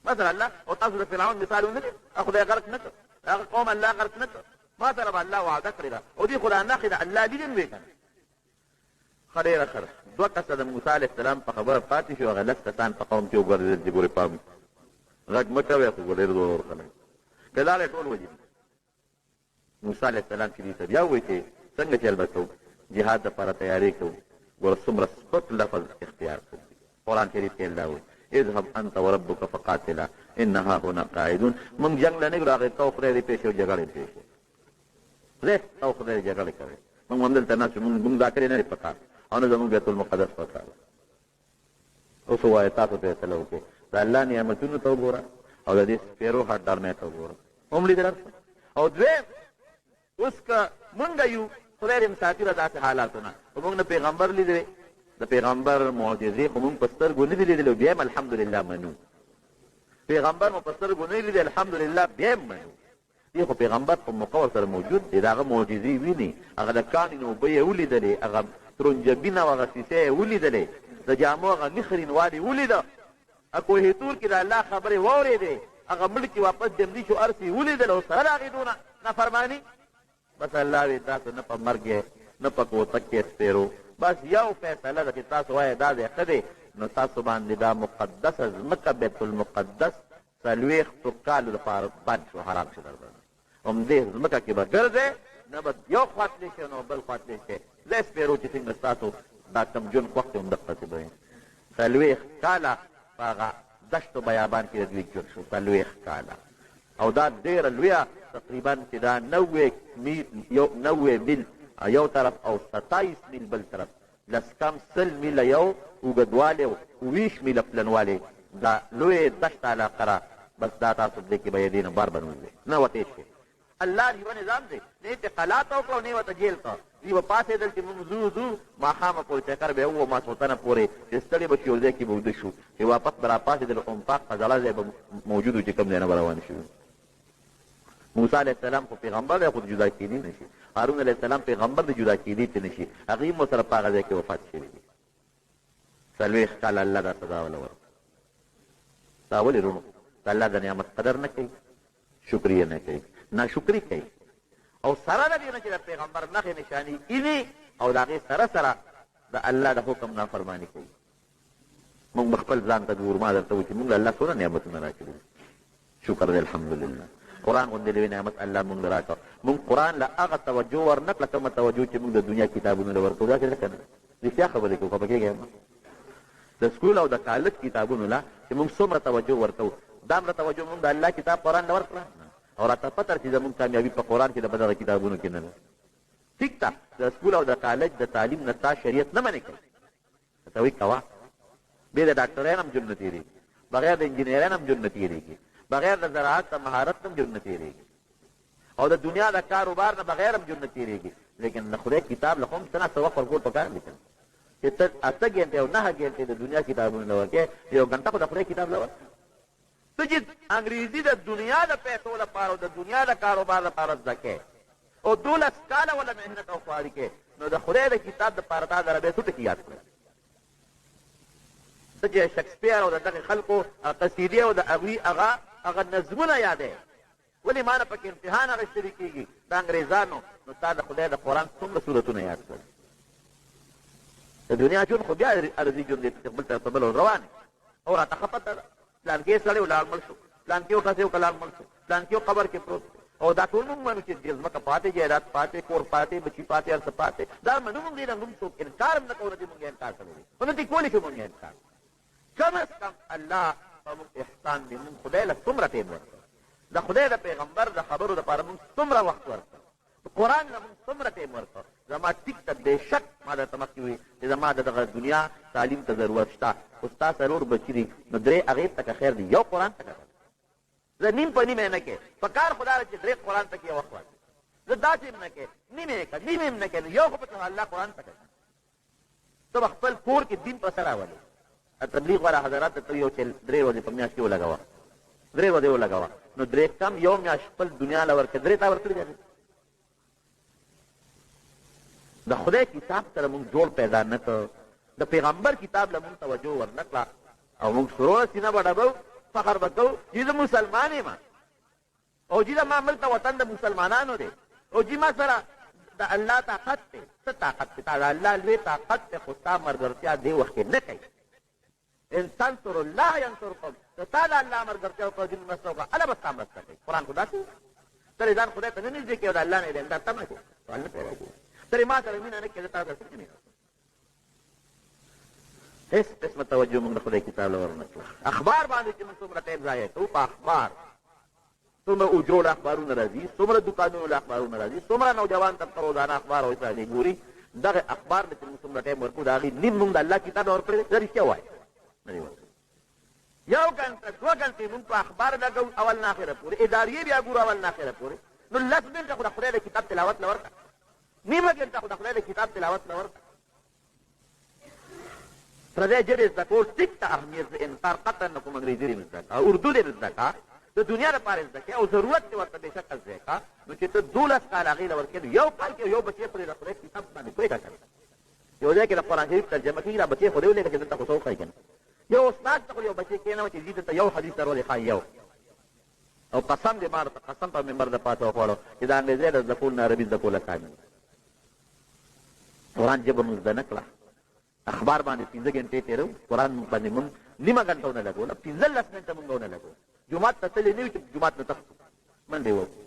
مثلا الله او تاسو د فرعون مثال ونه دي خدای غرق نه کړ هغه قوم الله غرق نه کړ ما سره به الله وعده کړې ده او دې خدای نښې د الله لیدن وی کنه ښه ډېره ښه ده 2 کسه د موسی علیه السلام په خبره پاتې شو هغه 10 کسان په قوم کې وګرځېدل چې ګورې پام غږ مه کوئ خو ډېر زور خلک که لاړې ټول وجي موسی علیه السلام چې دې ته بیا ووایي چې څنګه چل به کوو جهاد دپاره تیارې کوو ګوره څومره سپک لفظ اختیار کړو قرآن شریف کې الله وایي اذهب انت وربك فقاتلا انها هنا قاعدون من جنگ نه نګرو هغه تو خدای دې پېښې او جګړې پېښې زه تو خدای دې جګړې کوي موږ همدلته ناست موږ دا کړی نه دی پکار او نه زموږ بیت المقدس پکار اوس وایه تاسو فیصله وکړئ د الله نعمتونو ته وګوره او د دې سپېرو هټ ډرمې ته وګوره هم لیدل او دویم اوس که مونږ یو خدای دې مسافره داسې حالاتونه خو مونږ نه پیغمبر لیدلی د پیغمبر معجزې خو مونږ په سترګو نه دي لیدلي او بیا هم الحمدلله منو پیغمبر مو په سترګو نه لیدلی الحمدلله بیا هم منو دې خو پیغمبر په موقع ورسره موجود دی د هغه معجزې ویني هغه د کانې نه اوبه یې ولیدلې هغه ترنجبین او هغه سیسې یې ولیدلې د جامو هغه نخرینوالي ولیده کوهیتور کې د الله خبرې واورېدې هغه ملک واپس جمدي شو ارس یې ولیدل او سره د هغې دونه نافرماني بس الله وی تاسو نه په مرګ نه په کوتک کې سپېرو بس یو فیصله ده چې تاسو وایه دا دی ښه دی نو تاسو باندې دا مقدسه ځمکه بیت المقدس 40 کالو لپاره بند شو حرام شو در باندې همدې ځمکه کې به ګرځئ نه به یو خوا تللی شئ نو بل خوا تللی شئ زه سپېرو چې څنګه ستاسو دا کم جون وخت هم دقسې به وي 40 کاله په هغه دشتو بیابان کې د دوی ژوند شو 40 کاله او دا ډېره لویه تقریبا چې دا 90 میل یو طرف او 27 میل بل طرف لس کم 100 میله یو اوږدوالی او 20 میله پلنوالی دا لویې دشت علاقه را بس دا تاسو دې کې به یې دې نه بار بنوځئ نه وتې شي. الله یو نظام دی، نه انتقالات وکړو نه ورته جیل ته دوی به پاڅېدل چې موږ ځو ماښامه پورې چکر به یې ووه ماسخوتنه پورې چې ستړي به شو یو ځای کې به وده شو چې واپس به را پاڅېدل قمپاق په زړه ځای به موجود و چې کوم ځای نه به روان شو. موسی علیه السلام خو پیغمبر دی خو د جدا کېدی نه شي. هارون علیه السلام پیغمبر د جدا کېدی ته نه شي، هغوی هم ورسره په هغه ځای کې وفات شوي دي. 40 کاله الله دا سزا وله ورکړه. دا ولې وروڼو د الله د نعمت قدر نه کوي، شکریه نه کوي، ناشکري کوي او سره د دې نه چې د پیغمبر نښې نشانې ویني او د هغې سره سره د الله د حکم نافرماني کوي. موږ به خپل ځان ته ګورو. ما درته وایي چې موږ له الله څومره نعمتونه راکړي. شکر دی الحمدلله. قرآن غوندې لوی نعمت الله موږ له راکړه. موږ قرآن له هغه توجه ورنه کړه کومه توجه چې موږ د دنیا کتابونو له ورکوو. دا که نه رښتیا خبرې کوو، خفه کېږئ د سکول او د کالج کتابونو له چې موږ څومره توجه ورکوو، دا همره توجه موږ د الله کتاب قرآن له ورکړه او راته پته چې زموږ کامیابي په قرآن کې د به دغه کتابونو کې نه ده. ټیک ده د سکول او د کالج د تعلیم نه تا شریعت نه منې کوي، ته وایي کوه. بې د ډاکټران هم ژوند نه تېرېږي، بغیر د انجینران هم ژوند نه تېرېږي، بغیر د زراعت د مهارت هم ژوند نه تېرېږي او د دنیا د کاروبار نه بغیر هم ژوند نه تېرېږي. لیکن د خدای کتاب له خو هم څه نه څه وخت ورکول پکار دي که نه چې ته 8 ګنټې او 9 ګنټې د دنیا کتابونو له ورکې 1 ګنټه خو د خدای کتاب له ورکړه. ته چې انګریزي د دنیا د پیسو لپاره او د دنیا د کاروبار لپاره زده کوې او 12 کاله وله محنت او خواري کوې، نو د خدای د کتاب دپاره تا د عربۍ څو ټکي یاد کړه. ته چې شکسپیر او د دغې خلکو قصیدې او د هغوی هغه نظمونه یادوې، ولې ما نه پکې امتحان اخیستلی کېږي د انګریزانو، نو تا د خدای د قرآن څومره صورتونه یاد کړل. د دنیا ژوند خو بیا ارضي ژوند دی چې بل طرف ته بل روان او راته ښه پته ده پلانکې سړی ولاړ مړ شو، پلانکې وټسې وکړ مړ شو، پلانکې قبر کې پروت او دا ټول موږ منو چې ځمکه پاتې، جایداد پاتې، کور پاتې، بچي پاتې، هر څه پاتې. دا منو موږ دې نه موږ څوک انکار هم نه کوو، نه دې موږ انکار کړی دی خو نه دې کولی شو موږ انکار. کم از کم الله په موږ احسان دی، موږ خدای له څومره ټیم ورکړ، د خدای د پیغمبر د خبرو دپاره موږ څومره وخت ورکړ، قرآن له موږ څومره ټیم ورکړ. زما ټیک ته بېشک ما درته مخکې وویل چې زما د دغه دنیا تعلیم ته ضرورت شته، خو ستا 4 بچي دي نو 3 هغې ته که خیر دي، یو قرآن ته که زه نیم په نیمه نه کې په کار خو دا ده چې 3 قرآن ته کې یو وخت واچوي. زه داسې هم نه کې نیمه یې که نیمه هم نه کې یو خو پکې الله قرآن ته که ته به خپل کور کې دین په سر راولې. تبلیغ والا حضرات ته یو چې 3 ورځې په میاشت کې ولګوه، 3 ورځې ولګوه، نو 3 کم یو میاشت خپل دنیا له ورکړې 3 تا ورکړي دی. د خدای کتاب سره موږ جوړ پیدا نه کړ، د پیغمبر کتاب له موږ توجه ورنه کړه او موږ شروع سینه به ډبو، فخر به کوو چې زه مسلمان یم او چې زما ملک ته وطن د مسلمانانو دی او چې ما سره د الله طاقت دی. څه طاقت دی؟ تا د الله لوی طاقت دی، خو ستا ملګرتیا دې وخت کې نه کوي. ان تنصروا الله ینصرکم، که تا د الله ملګرتیا وکړه دین مرسته وکړه الله به ستا مرسته کوي. قرآن خو داسې ته ځان خدای ته نه نږدې کړې او د الله نه یې د امداد تمه کړې، سوال نه پیدا کړې. ترې ما سره مینه نه کړې، زه تا سره څنګه مینه هېڅ قسمه توجه موږ د خدای کتاب له ورنه کړو. اخبار باندې چې موږ څومره ټایم ضایع کوو، په اخبار څومره اجرو له اخبارونه راځي، څومره دوکانونو له اخبارونه راځي، څومره نوجوان طبقه روزانه اخبار او اسرائیلي ګوري. دغه اخبار نه چې موږ څومره ټایم ورکوو د هغې نیم موږ د الله کتاب له ورکړی دی. زه رښتیا وایم نه دی ورکړی. 1 ګنټه 2 ګنټې موږ په اخبار لګوو اول نه اخره پورې، اداریې بیا ګورو اول نه اخره پورې، نو 10 منټه خو د خدای د کتاب تلاوت له ورکړه، نیمه ګنټه خو د خدای د کتاب تلاوت له ورکړه. پردی ژبې زده کول ټیک ته اهمیت د انکار قطعا نه کوم، انګریزي دې زده کړه، اردو دې زده کړه، د دنیا لپاره زده کړه او ضرورت دې ورته بېشکه زده کړه. نو چې ته 12 کاله هغې له ورکړې، نو یو کال کې یو بچی پرې د خدای کتاب باندې پوهېږه که نه. یو ځای کې د قرآن شریف ترجمه کېږي، دا بچی خو دې ولېږه چې دلته خو څه وښایي که نه. یو استاد ته خو یو بچی کېنوه چې ځي دلته یو حدیث در ولې ښایي یو، او قسم دې ما قسم په ممبر د پاسه وخوړو چې د انګریزۍ د زده کول نه عربي زده کول اسانه دي. قرآن ژبه مو زده نه کړه، اخبار باندې 15 ګنټې تېرو، قرآن باندې مونږ نیمه ګنټه ونه لګوله، 15 منټه مونږ ونه لګو. جومات ته تللی نه وي چې جومات نه تښتو منډې وکړو.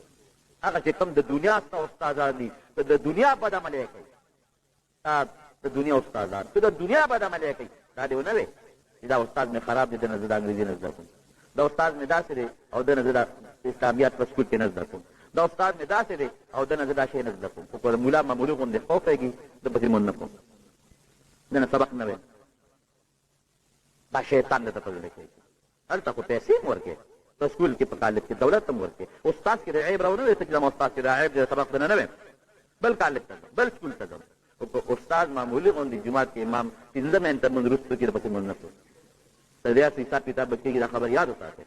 هغه چې کوم د دنیا ستا استادان دي، د دنیا بد عملی کوي، ستا د دنیا استادان که د دنیا بد عملی کوي، دا دې ونه وی چې دا استاد مې خراب دی، دنه زه د انګریزي نه زده کوم، دا استاد مې داسې دی او دنه زه د اسلامیات په سکول کې نه زده کوم، دا استاد مې داسې دی او دنه زه دا شی نه زده کوم. خو که ملا معمولي غوندې خوفېږي زه پسې مون نه کوم، دنه سبق نه ویم. دا شیطان درته په زړه کوي، هلته خو پیسې هم ورکوې په سکول کې په کالج کې دولت هم ورکوي استاد کې د عیب راونه وایي ته چې زما استاد چې د عیب د سبق دنه نه ویم بل کالج ته ځم بل سکول ته ځم استاد معمولي غوندې جومات کې امام 15 منټه مونځ وروسته کې پسې مونځ نه کوي د دې حساب کتاب به کېږي دا خبر یاد وساتئ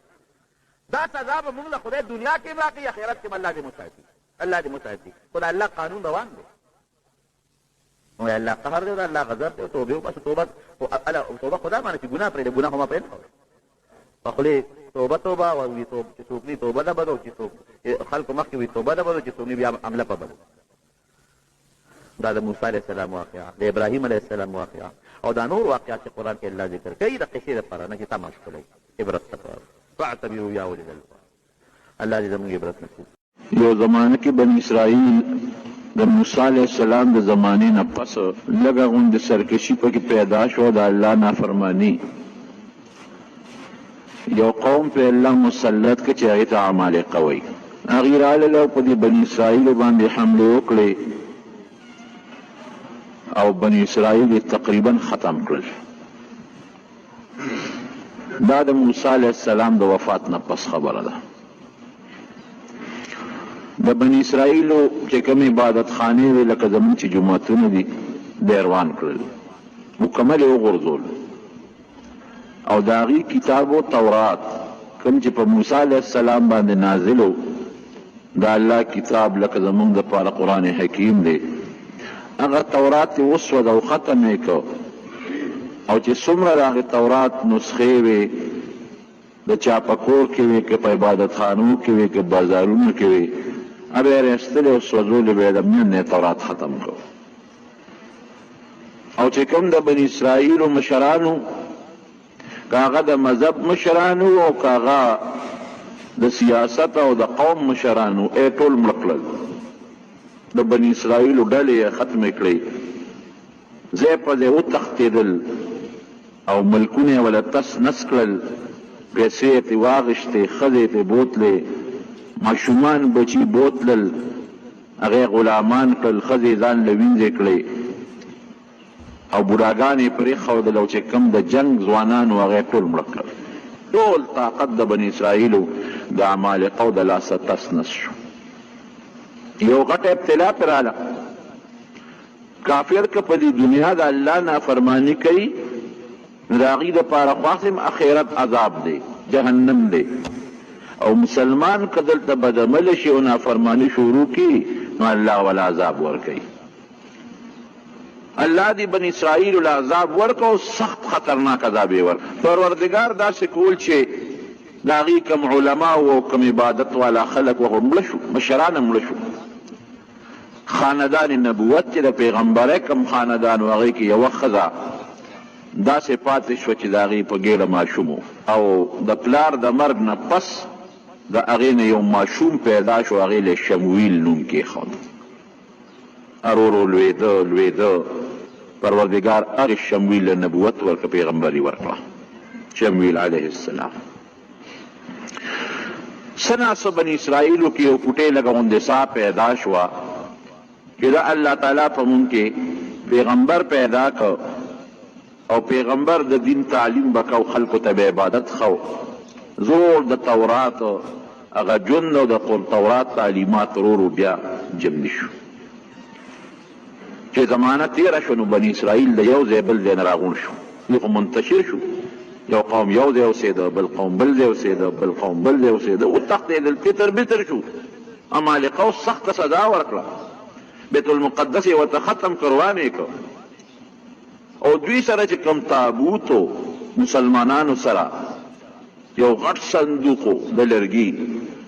دا سزا به مونږ له خدای دنیا کې هم راکوي آخرت کې به الله دې مساعد الله دې مساعد کړي خو د الله قانون روان دی نو الله قهر دی او الله غضب دی او توبې وباسو توبه خدا باندې چې ګناه پرېږده ګناه خو ما پرې نه کوي په خولې توبه توبه وایي چې څوک نه توبه نه بدو چې څوک خلکو مخکې وي توبه نه بدو چې څوک نه بیا عمله په بدو دا د موسی علیه السلام واقعه د ابراهیم علیه السلام واقعه او دا نور واقعات چې قرآن کې الله ذکر کوي د قصې دپاره نه چې تماش کړئ عبرت دپاره فاعتبروا یا اولي الالباب الله دې زموږ عبرت نصیب یو زمانه کې بني اسرائیل د موسی علیه السلام د زمانې نه پس لږه غوندې سرکشي پکې پیدا شوه د الله نافرماني یو قوم په الله مسلط که چې هغې ته عمالقه وایي هغې راغلل او په دې بني اسرائیلو باندې حملې وکړې او بني اسرائیل تقریبا ختم کړل دا د موسی علیه السلام د وفات نه پس خبره ده د بني اسرائیلو چې کوم عبادت خانې وې لکه زموږ چې جوماتونه دي دی روان کړل مکمل یې وغورځول او د هغې کتاب و تورات کوم چې په موسی علیه السلام باندې نازل و د الله کتاب لکه زموږ دپاره قرآن حکیم دی هغه تورات یې وسوده او ختم یې کړ او چې څومره د هغې تورات نسخې وې د چا په کور کې وې که په عبادتخانو کې وې که بازارونو کې وې هغه یې راایستلې او سوځولې به یې د مین نه تورات ختم کړ او چې کوم د بني اسرائیلو مشرانو که هغه د مذهب مشرانو او که هغه د سیاست او د قوم مشرانو ټول مړه کړل د بني اسرائیلو ډلې یې ختمې کړې ځای په ځای وتښتېدل او ملکونه یې وله تس نس کړل پیسې یې ترې واخېستې ښځې یې ترې بوتلې ماشومان بچي بوتلل هغه غلامان کړل ښځې ځان له وینځې کړې او بوډاګانې یې پرېښودل او چې کوم د جنګ ځوانان و هغه یې ټول مړه کړل ټول طاقت د بني اسرائیلو د عمالقو د لاسه تس نس شو یو غټه ابتلا پر رااله کافر که په دې دنیا د الله نافرمانی کوي نو د هغې دپاره خاصم اخرت عذاب دی جهنم دی او مسلمان که دلته بدعمله شي او نافرمانی شروع کړي نو الله ولا عذاب ورکوي الله دې بني اسرائیلو له عذاب ورکړه او سخت خطرناک عذاب یې ورکړه پروردګار داسې کول چې د هغې کوم علما او کوم عبادت والا خلک وغه مړه شو مشران مړه شو خاندان نبوت چې د پیغمبره کوم خاندان و هغې کې یوه ښځه داسې پاتې شوه چې د هغې په ګېډه ماشوم او د پلار د مرګ نه پس د هغې نه یو ماشوم پیدا شو هغې له شمویل نوم کېښود ارورو لوېده پروردګار هغې شمویل له نبوت ورکړه پیغمبري ورکړه شمویل علیه السلام څه ناڅه بني اسرائیلو کې یو کوټې لږه غوندې سا پیدا شوه چې د الله تعالی په مونږ کې پیغمبر پیدا کړ او پیغمبر د دین تعلیم وکړ خلکو ته به عبادت خو زور د تورات هغه جن او د تورات تعلیمات ورو بیا جمع شو چې زمانه تیره شو نو بني اسرائیل د یو ځای بل ځای نه راغونډ شو یو منتشر شو یو قوم یو ځای اوسېده بل قوم بل ځای اوسېده بل قوم بل ځای اوسېده وتښتېدل تتر بتر شو عمالقو سخته سزا ورکړه بیت المقدس یې ورته ختم کروان یې کړ او دوی سره چې کوم تابوتو مسلمانانو سره یو غټ صندوق د لرګي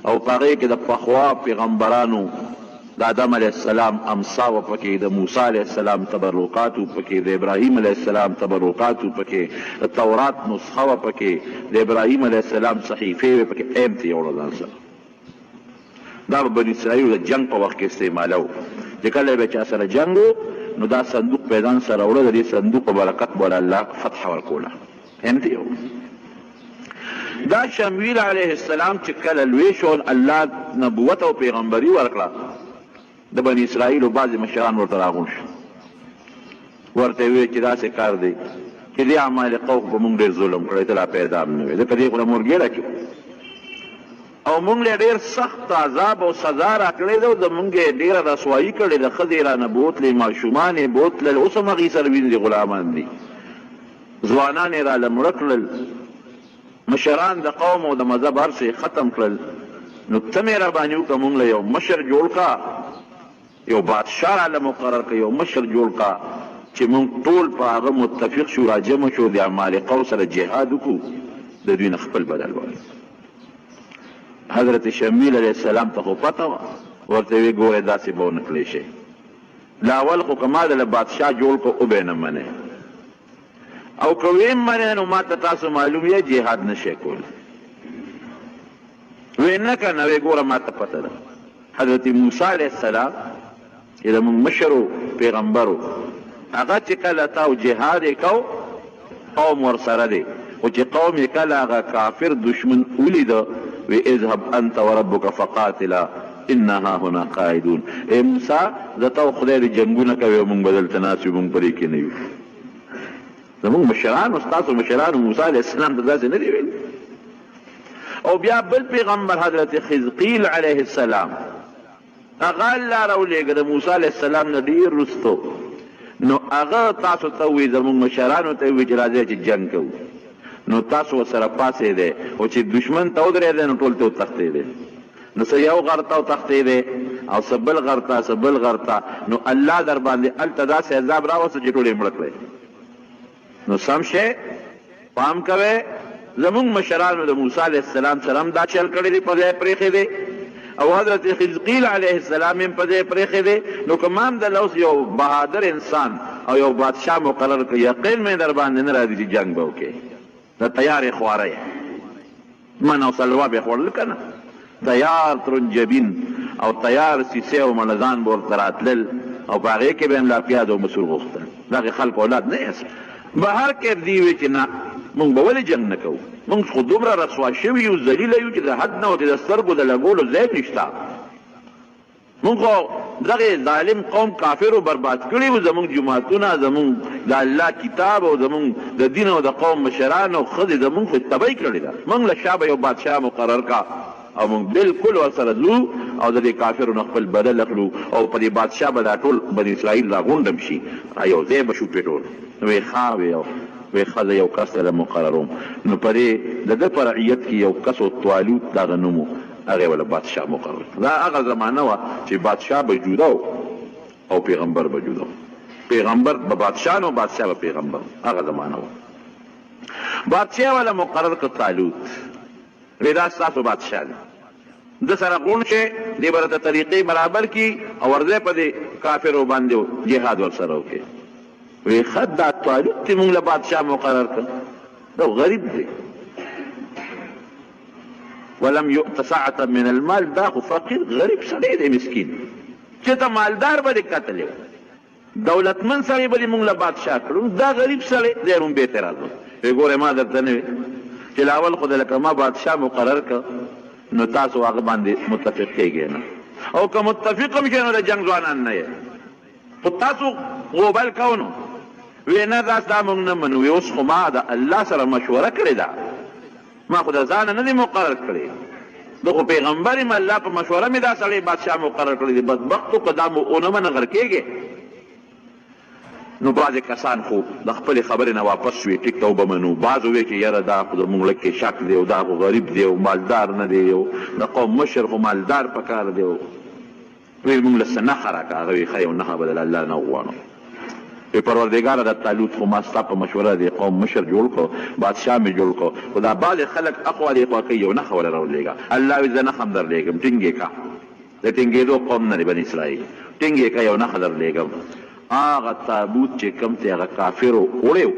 او په هغې کې د پخوا پیغمبرانو د آدم علیه السلام امسا و پکې د موسی علیه السلام تبرکات و پکې د ابراهیم علیه السلام تبرکات و پکې د تورات نسخه و پکې د ابراهیم علیه السلام صحیفې و پکې ایم ته یوړه ځان سره دا به بني اسرائیلو د جنګ په وخت کې استعمالو چې کله به چا سره جنګ نو دا صندوق په ځان سره وړه د دې صندوق په برکت به الله فتح ورکوله ایم ته یو دا شمویل علیه السلام چې کله لوی شو الله نبوت او پیغمبري ورکړه د بني اسرائیلو بعضې مشران ورته راغونډ شو ورته یې وویل چې داسې کار دی چې دې عمالقو په موږ ډېر ظلم کړی ته لا پیدا هم نه وې ځکه دې خو له مور ګېډه کې او مونږ له ډېر سخت عذاب او سزا راکړې ده او د مونږ یې ډېره رسوایي کړې ده. ښځې رانه بوتلې، ماشومان یې بوتلل، اوس هم هغې سره وینځي غلامان دي. ځوانان یې راله مړه کړل، مشران د قوم او د مذهب هر څه ختم کړل. نو ته مهرباني وکړه مونږ له یو مشر جوړ کړه، یو بادشاه راله مقرر کړه، یو مشر جوړ کړه چې مونږ ټول په هغه متفق شو، راجمع شو، د عمالقو سره جهاد وکړو، د دوی نه خپل بدل وایي. حضرت شمیل علیه السلام ته خو پته وه، ورته ویې ګورې داسې به ونه کړی شي. لا اول خو که ما دله بادشاه جوړ کړو او به یې نه منې، او که ویې منې نو ما ته تاسو معلوم یې جهاد نه شئ کولی. وی نه که نه، وی ګوره ما ته پته ده. حضرت موسی علیه السلام چې زموږ مشر و پیغمبر و، هغه چې کله تاو جهاد یې کو قوم ورسره دی، خو چې قوم یې کله هغه کافر دشمن ولیده وی اذهب انت وربک فقاتلا انا هاهنا قاعدون. ای موسی زه ته خدای دې جنګونه کوي او موږ به دلته ناست یو، موږ پرې کې نه یو. زموږ مشرانو ستاسو مشرانو موسی علیه السلام ته داسې نه دی ویلي. او بیا بل پیغمبر حضرت حزقیل علیه السلام، هغه الله راولېږه د موسی علیه السلام نه ډېر وروستو. نو هغه تاسو ته وایي، زموږ مشرانو ته وایي چې راځئ چې جنګ کوو. نو تاسو ورسره پاڅېدی او چې دشمن ته ودرېدی نو ټول ته وتښتېدی. نو څه یو غر ته وتښتېدی او څه بل غر ته، څه بل غر ته. نو الله در باندې هلته داسې عذاب راوسته چې ټول یې مړه کړی. نو سم شی پام کوئ، زمونږ مشرانو د موسی علیه السلام سره هم دا چل کړی دی، په ځای پرېښی دی، او حضرت حزقیل علیه السلام هم په ځای پرېښی دی. نو که ما هم دله اوس یو بهادر انسان او یو بادشاه مقرر کړي، یقین مې در باندې نه راځي چې جنګ به وکړې. د تیارې خواره یې من او سلوا به یې خوړل که نه، تیار ترنجبین او تیار سیسې او ملزان به ورته راتلل او په هغې کې به هم لا پیاز او مسور غوښتل. دغې خلکو اولاد نه یاست. بهر کې دی وی چې نه مونږ به ولې جنګ نه کوو، مونږ خو دومره رسوا شوي یو، ذلیله یو چې د حد نه او د سترګو د لګولو ځای نشته. مونږ خو دغې ظالم قوم کافرو برباد کړي وو، زمونږ جوماتونه، زمونږ د الله کتاب او زمونږ د دین او د قوم مشران او ښځې زمونږ خو تبۍ کړې ده. مونږ له شا به یو بادشاه مقرر کا او مونږ بلکل ورسره ځو او د دې کافرو نه خپل بدل اخلو او په دې بادشاه به دا ټول بني اسرائیل راغونډم شي، یو ځای به شو پرې ټول. وی ښه وی ښه زه یو کس سره مقرروم. نو په دې د ده په رعیت کې یو کس و طالوت دغه نوم و، هغې وله بادشاه مقرر. دا هغه زمانه وه چې بادشاه به جوده و او پیغمبر به جوده و، پیغمبر به بادشاه و بادشاه به پیغمبر. هغه زمانه وه. بادشاه وله مقرر که طالوت، وی دا ستاسو بادشاه دی، د سره غونډ شئ، دې به راته طریقې برابر کړي او ورځئ په دې کافرو باندې جهاد ورسره وکړي. وی خد دا طالوت تی مونږ له بادشاه مقرر کړ، دا غریب دی. ولم یؤت سعة من المال، دا خو فقیر غریب سړی دی، مسکین. چې ته مالدار به دې کتلی، دولتمند سړی به دې مونږ له بادشاه کړو، دا غریب سړی دی روم بې اعتراض و. وی ګورې ما درته نه وي چې لاول خو د لکه ما بادشاه مقرر کړ نو تاسو هغه باندې متفق کېږئ نه، او که متفق هم شئ نو د جنګ ځوانان نه یې، خو تاسو غوبل کوو نو. وی نه داس دا مونږ نه منو. وی اوس خو ما د الله سره مشوره کړې ده، ما خو د ځانه نه دی مقرر کړی، د خو پیغمبر یم، الله په مشوره مې دا سړی بادشاه مقرر کړی دی. بدبختو که دا مو ونه منه غر کېږې. نو بعضې کسان خو د خپلې خبرې نه واپس شوې، ټیک ته وبه منو. بعض وویل چې یاره دا خو زمونږ لږ کې شک دی او دا خو غریب دی او مالدار نه دی او د قوم مشر خو مالدار پکار دی. وی مونږ له څه نښه راکړه. هغه وی ښه یو نښه به د الله نه وغواړو. وی پروردګاره د طالوت خو ما ستا په مشوره د قوم مشر جوړ کړو، بادشاه مې جوړ کړو، خو دا بعضې خلک اخوا دې خوا کوي، یو نښه وله راولېږه. الله وی زه نښه هم درلېږم، ټینګې کا. د ټینګېدو قوم نه دی بني اسرائیل، ټینګې کا، یو نښه درلېږم. هغه تابوت چې کوم تی هغه کافرو وړی و،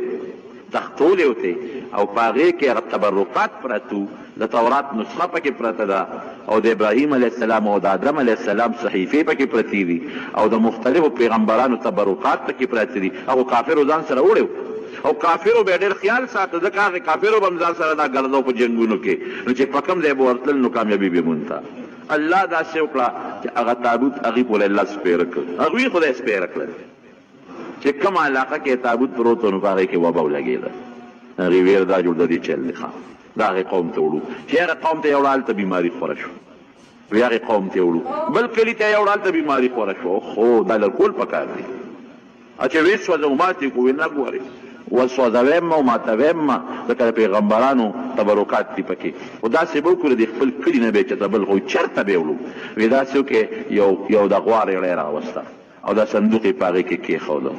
تختولی و تی، او په هغې کې هغه تبرکات پرته و، د تورات نسخه پکې پرته ده، او د ابراهیم علیه السلام او د آدم علیه السلام صحیفې پکې پرتې دي، او د مختلفو پیغمبرانو تبرکات پکې پراته دي. هغو کافرو ځان سره وړی و، او کافرو به ډېر خیال ساته، ځکه هغې کافرو به هم ځان سره دا ګرځو په جنګونو کې، نو چې په کوم ځای به ورتلل نو کامیابي به مونته. الله داسې وکړه چې هغه تابوت هغې پورې الله سپېره کړ، هغوی خدای سپېره کړل. چې کومه علاقه کې تابوت پروت و نو په هغې کې وبه ولګېده، هغې ویل دا جوړ د دې چل دی. د هغې قوم ته وړو چې هغه قوم ته یې وړه هلته بیماري خوره شو وی هغې قوم ته یې وړو بل کلي ته یې وړه هلته بیماري خوره شو خو دا لرکول پکار دی چې ویې سوځو ماتې کړو ویې نه ګورې وسوځویم او ماتویم ځکه د پیغمبرانو تبرکات دي پکې خو داسې به وکړو د خپل کلي نه به یې چېرته بل خو چېرته به یې وړو وی داسې وکړې یو د غوا ریړی راوسته او دا صندوق یې په هغې کې کېښودو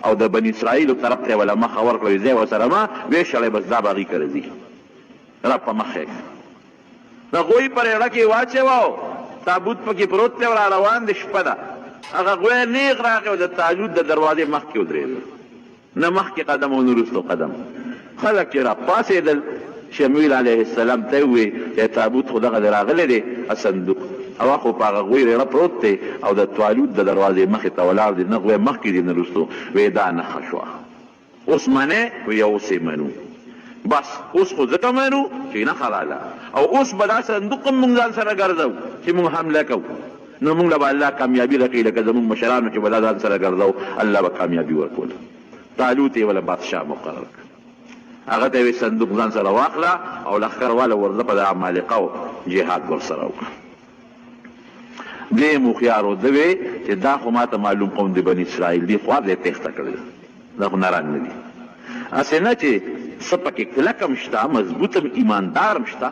او د بني اسرائیلو طرف ته یې وله مخه ورکړه ځای ورسره ما ویې شړی بس دا به هغې کره ځي را په مخ یې د هغوی په ریړه کې واچوه تابوت پکې پروت دی او را روان دی شپه ده هغه غوی نیغ راغی او د تاجود د دروازې مخکې ودرېدل نه مخکې قدم او نه وروستو قدم خلک چې را پاڅېدل شمویل علیه السلام ته یې وویې چې تابوت خو دغه دی راغلی دی صندوق او خو په هغه غوی ریړه پروت دی او د توالوت د دروازې مخې ته ولاړ دی نه غوی مخکې دی نه وروستو ویې دا نښه شوه اوس منې ویې اوس یې منو بس اوس خو ځکه منو چې نښه راله او اوس به دا صندوق هم مونږ ځان سره ګرځو چې مونږ حمله کوو نو مونږ له به الله کامیابي راکوي لکه زمونږ مشرانو چې به دا ځان سره ګرځو الله به کامیابي ورکوله طالوت یې وله بادشاه مقرر کړ هغه ته یې صندوق ځان سره واخله او لښکر واله ورځه په د عمالقو جهاد ورسره وکړه دې مخیار و ده وې چې دا خو ماته معلوم قوم د بني اسرائیل دي خو هر ځای تېښته کړې ده دا خو نران نه دي هسې نه چې څه پکې کلک هم شته مضبوط هم ایماندار هم شته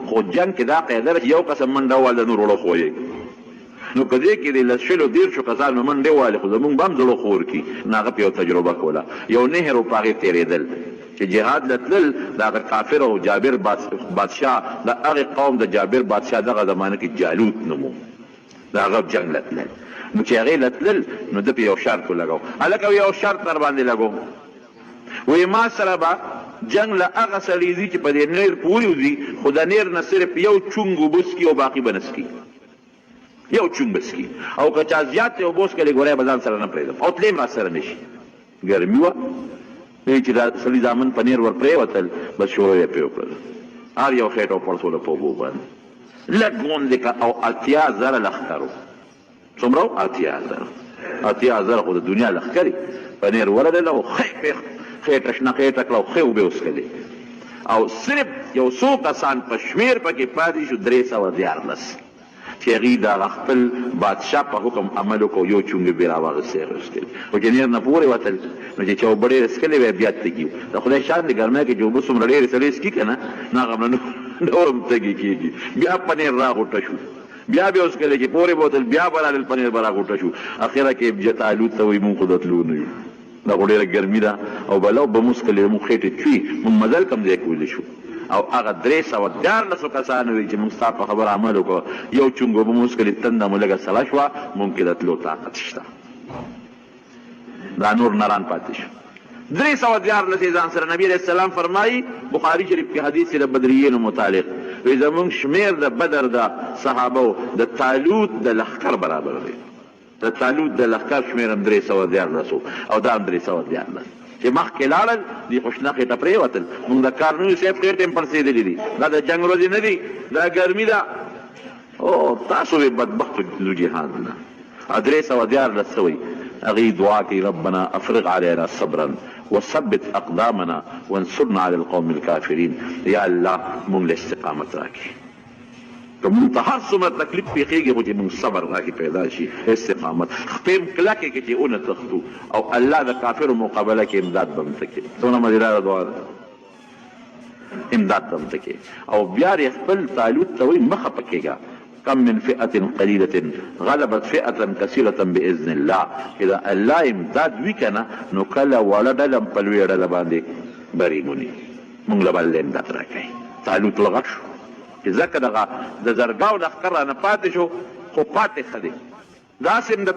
خو جنګ کې دا قاعده ده چې یو قسم منډه وواله نور وړه خویږي نو په دې کې د لس شلو دېرشو کسانو منډې والې خو زمونږ به هم زړه خور کي نو هغه په یو تجربه کوله یو نهر و په هغې تېرېدل چې جهاد له تلل د هغه کافر او جابر بادشاه د هغې قوم د جابر بادشاه دغه زمانه کې جالوت نومو د هغه جنګ له تلل نو چې هغې له تلل نو ده په یو شرط ولګو هلکه یو شرط در باندې لګو وی ما سره به جنگ له هغه سړي ځي چې په دې نیر پورې وځي خو د نیر نه صرف یو چونګ اوبه څکي او باقي به نه څکي یو چونګ به څکي او که چا زیات دی اوبه وڅکلې ګوری به ځان سره نه پرېږدم او تلې هم را سره نه شي ګرمي وه چې دا سړي زامن په نیر ور پرېوتل بس شروع یې پرې وکړل هر یو خېټه وپړسوله په اوبو باندې لږ غوندې او 80,000 لښکر و څومره و 80,000 خو د دنیا لښکرې په نیر ورغله او خېټه شنه خېټه کړه او ښې اوبې وڅکلې او صرف یو څو کسان په شمېر پکې پاتې شو 314 چې هغې د خپل بادشاه په حکم عمل وکړو یو چونګې بې راواغېستې غوښتل خو چې نیر نه پورې وتل نو چې چا اوبه ډېرې څکلې وی بیا تږي وو د خدای شان د ګرمۍ کې چې اوبه څومره ډېرې سړی څکي که نه نو هغه نه نور هم تږي کېږي بیا په نیر راغوټه شو بیا به وڅکلې چې پورې به وتل بیا به رالل په نیر به راغوټه شو اخره کې طالوت ته وایي مونږ خو د تلو نه یو دا خو ډېره ګرمي ده او بلا به مو څکلې مونږ خېټې چوي مونږ مزل کم ځای کولی شو او هغه 314 کسان وي چې مونږ ستا په خبره عمل وکړو یو چونګ اوبه مو وڅکلې تنده مو لږه سړه شوه مونږ کې د تلو طاقت شته دا نور نران پاتې شو 314 یې ځان سره نبي علیه السلام فرمایي بخاري شریف کې حدیث د بدریینو متعلق وایي زمونږ شمېر د بدر د صحابو د طالوت د لښکر برابر دی د طالوت د لښکر شمېر هم 314 او دا هم 314 چې مخکې لاړل دي خو شنه خېټه پرېوتل مونږ د کارنوي صاحب خېټې هم پړسېدلي دي دا د جنګ ورځې نه دي دا ګرمي ده او تاسو یې بدبختو ځو جهاد نه 314 څه وایي هغې دعا کوي ربنا افرغ علینا صبرا وثبت اقدامنا وانصرنا على القوم الكافرين یا الله مونږ له استقامت راکړي که مونږ ته هر څومره تکلیف پېښېږي خو چې مونږ صبر راکړي پیدا شي استقامت خپې هم کلکې کې چې ونه تښتو او الله د کافرو مقابله کې امداد به هم ته کوي څومره مزیداره دعا ده امداد به هم ته کوي او بیا یې خپل طالوت ته وایي مخه پکېږه کم من فئة قلیلة غلبت فئة کثیرة بإذن الله چې د الله امداد وي که نه نو کله وړه ډله هم په لویه ډله باندې بری موني مونږ له به الله امداد راکوي طالوت لغټ شو چې ځکه دغه د زرګاو لښکر رانه پاتې شو خو پاتې ښه دی داسې هم د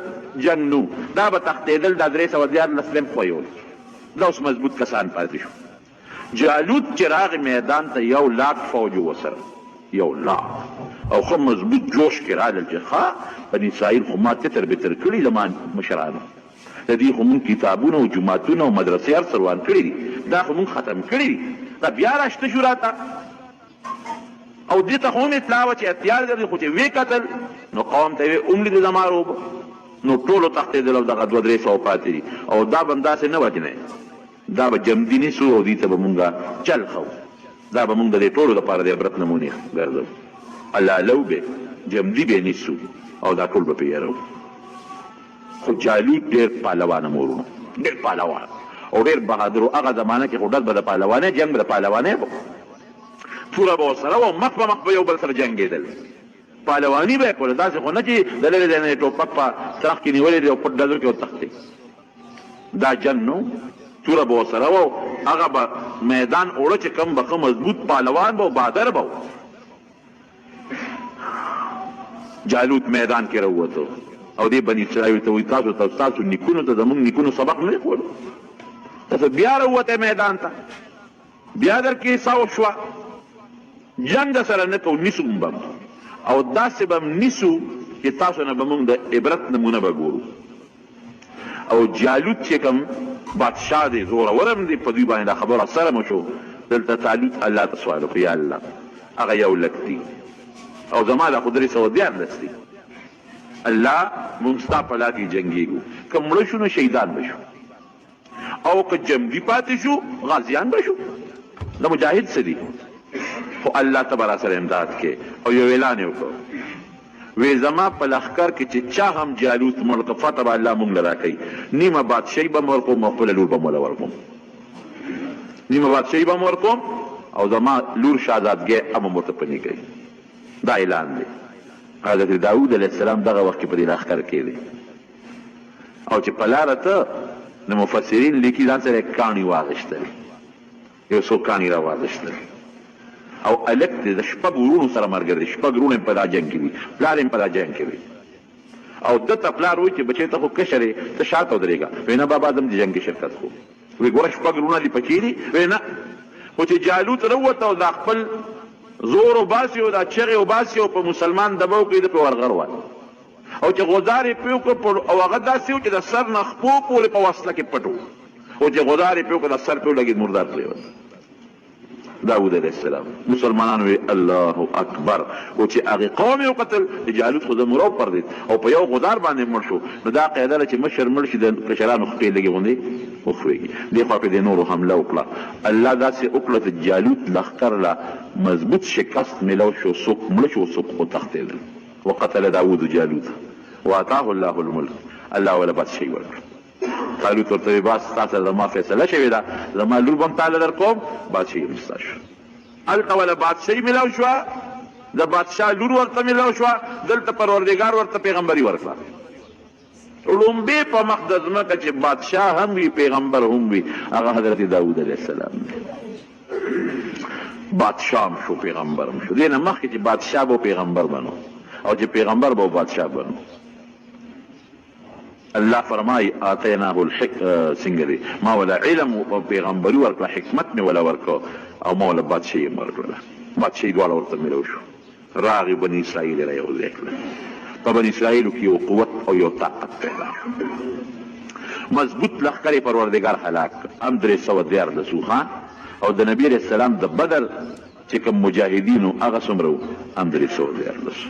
جنګ نو دا به تښتېدل دا 314 هم خویول دا اوس مضبوط کسان پاتې شو جالوت چې راغی میدان ته 100,000 فوج ورسره 100,000 او خو مضبوط جوش کې رالل چې ښه بني اسرائیل خو ما تتر بتر کړي زما مشرانو د دې خو مونږ کتابونه او جوماتونه او مدرسې هر څه روان کړي دي دا خو مونږ ختم کړي دي دا بیا راشته شو راته او دې ته خو هم اطلاع وه چې اتیار دی خو چې ویې کتل نو قوم ته یې ویې اوملي د زما روبه نو ټولو تښتېدل او دغه 200-300 پاتې دي او دا به همداسې نه وجنی دا به جمدي نیسو او دې ته به مونږ چل ښو دا به موږ د دې ټولو لپاره د عبرت نمونې ګرځو. اللالو به جمدي به نیسو او دا ټول به پې یارو. خو جالوت ډېر پهلوانه مورونو، ډېر پهلوان او ډېر بهادر و. هغه زمانه کې خو ډز به د پهلوانۍ جنګ به د پهلوانۍ به توره به ورسره و، مخ په مخ به یو بل سره جنګېدل، پهلواني به یې کوله. داسې خو نه چې د لرې ځای نه یې ټوپک په څرخ کې نیولی دی او پټ ډزو کې وتښتې. دا جنګ نو، توره به ورسره و. هغه به میدان اوړه چې کم به ښه مضبوط پهلوان به و، بهادر به و. جالوت میدان کې راووتو او دې بني اسرائیل ته وایي تاسو نیکونو ته زموږ نیکونو سبق نه دی ښوولی، تاسو بیا راووتی میدان ته، بیا در کې ساو شوه. جنګ سره نه کوو، نیسو به او داسې به نیسو چې تاسو نه به موږ د عبرت نمونه به ګورو. او جالوت چې کوم بادشاه دی، زورورم دی، په دوی باندې دا خبره سره مو شو. دلته تعلوت الله ته سوال وکړو، یا الله هغه یو لک دی او زما دا خو 314 دی. الله موږ ستا په لار کې جنګېږو، که مړه شو نو شهیدان به شو او که جنګي پاتې شو غازیان به شو. د مجاهد څه دي؟ خو الله ته به راسره امداد کې. او یو اعلان یې وکړو، وی زما په لښکر کې چې چا هم جالوت مړ که فتح به الله موږ له راکوي. نیمه بادشاهي به م ورکوم او خپله لور به م وله ورکوم، نیمه بادشاهي به م ورکوم او زما لور شهزادګۍ هم ورته پنې کوي. دا اعلان دی. حضرت داود علیه السلام دغه وخت کې په دې لښکر کې دی او چې په لاره ته د مفسرین لیکي ځان سره کاڼي واغېستل، یو څو کاڼي را واغېستل او الک دی د شپږ ورونو سره ملګری دی. شپږ ورونه یې په دا جنګ کې وي، پلار یې په دا جنګ کې وي. او ده ته پلار وایي چې بچی ته خو کشر یې، ته شاته ودرېږه. وایي نه بابا زه هم د جنګ کې شرکت کوم. وایي ګوره شپږ ورونه دې پکې دي. وایي نه. خو چې جالوت راووته او دا خپل زور وباسي او دا چغې وباسي او په مسلمان دباو کوي، د پې ورغړ وایي او چې غوزار یې پې وکړ او هغه داسې و چې د سر نه خپو پورې په وسله کې پټ و. او چې غوزار یې پې وکړ د سر پې ولګېد، مردار پرېوت. داود علیه السلام مسلمانانو وی الله اکبر. او چې هغې قوم یې وکتل د جالوت خو زموره وپردېد او په یو غدار باندې مړ شو. نو دا قاعده ده چې مشر مړ شي د کشرانو خپې لږې غوندې وخوېږي. دې خوا پې د نورو حمله وکړه. الله داسې وکړه چې جالوت لښکر له مضبوط شکست میلاو شو، څوک مړه شو څوک وتښتېدل. وقتل داود جالوت واتاه الله الملک. الله وله بادشاهي ورکړه. طالوت ورته وی بس ستا سره زما فیصله شوې ده، زما لور به هم تاله در کوم، بادشاهي هم ستا شوه. هلته وله بادشاهي میلاو شوه، د بادشاه لور ورته میلاو شوه. دلته پروردګار ورته پیغمبري ورکړه. لومبې په مخ د ځمکه چې بادشاه هم وي پیغمبر هم وي، هغه حضرت داود علیه السلام دی. بادشاه هم شو پیغمبر هم شو. دې نه مخکې چې بادشاه به پیغمبر بنو او چې پیغمبر به بادشاه بنو. الله فرمای آتیناه څنګه دی، ما ولا علم او پیغمبري ورکړه، حکمت مې ولا ورکړه او ما ولا بادشاهي هم ورکړله. بادشاهي دواړه ورته میلاو شو. راغې بني اسرائیل یې را یوځای کړل. په بني اسرائیلو کې یو قوت او یو طاقت پیدا شو. مضبوط لښکر یې پروردګار هلاک کړ. هم 314 ښه. او د نبي علیه السلام د بدر چې کوم مجاهدینو هغه څومره وو، هم 314.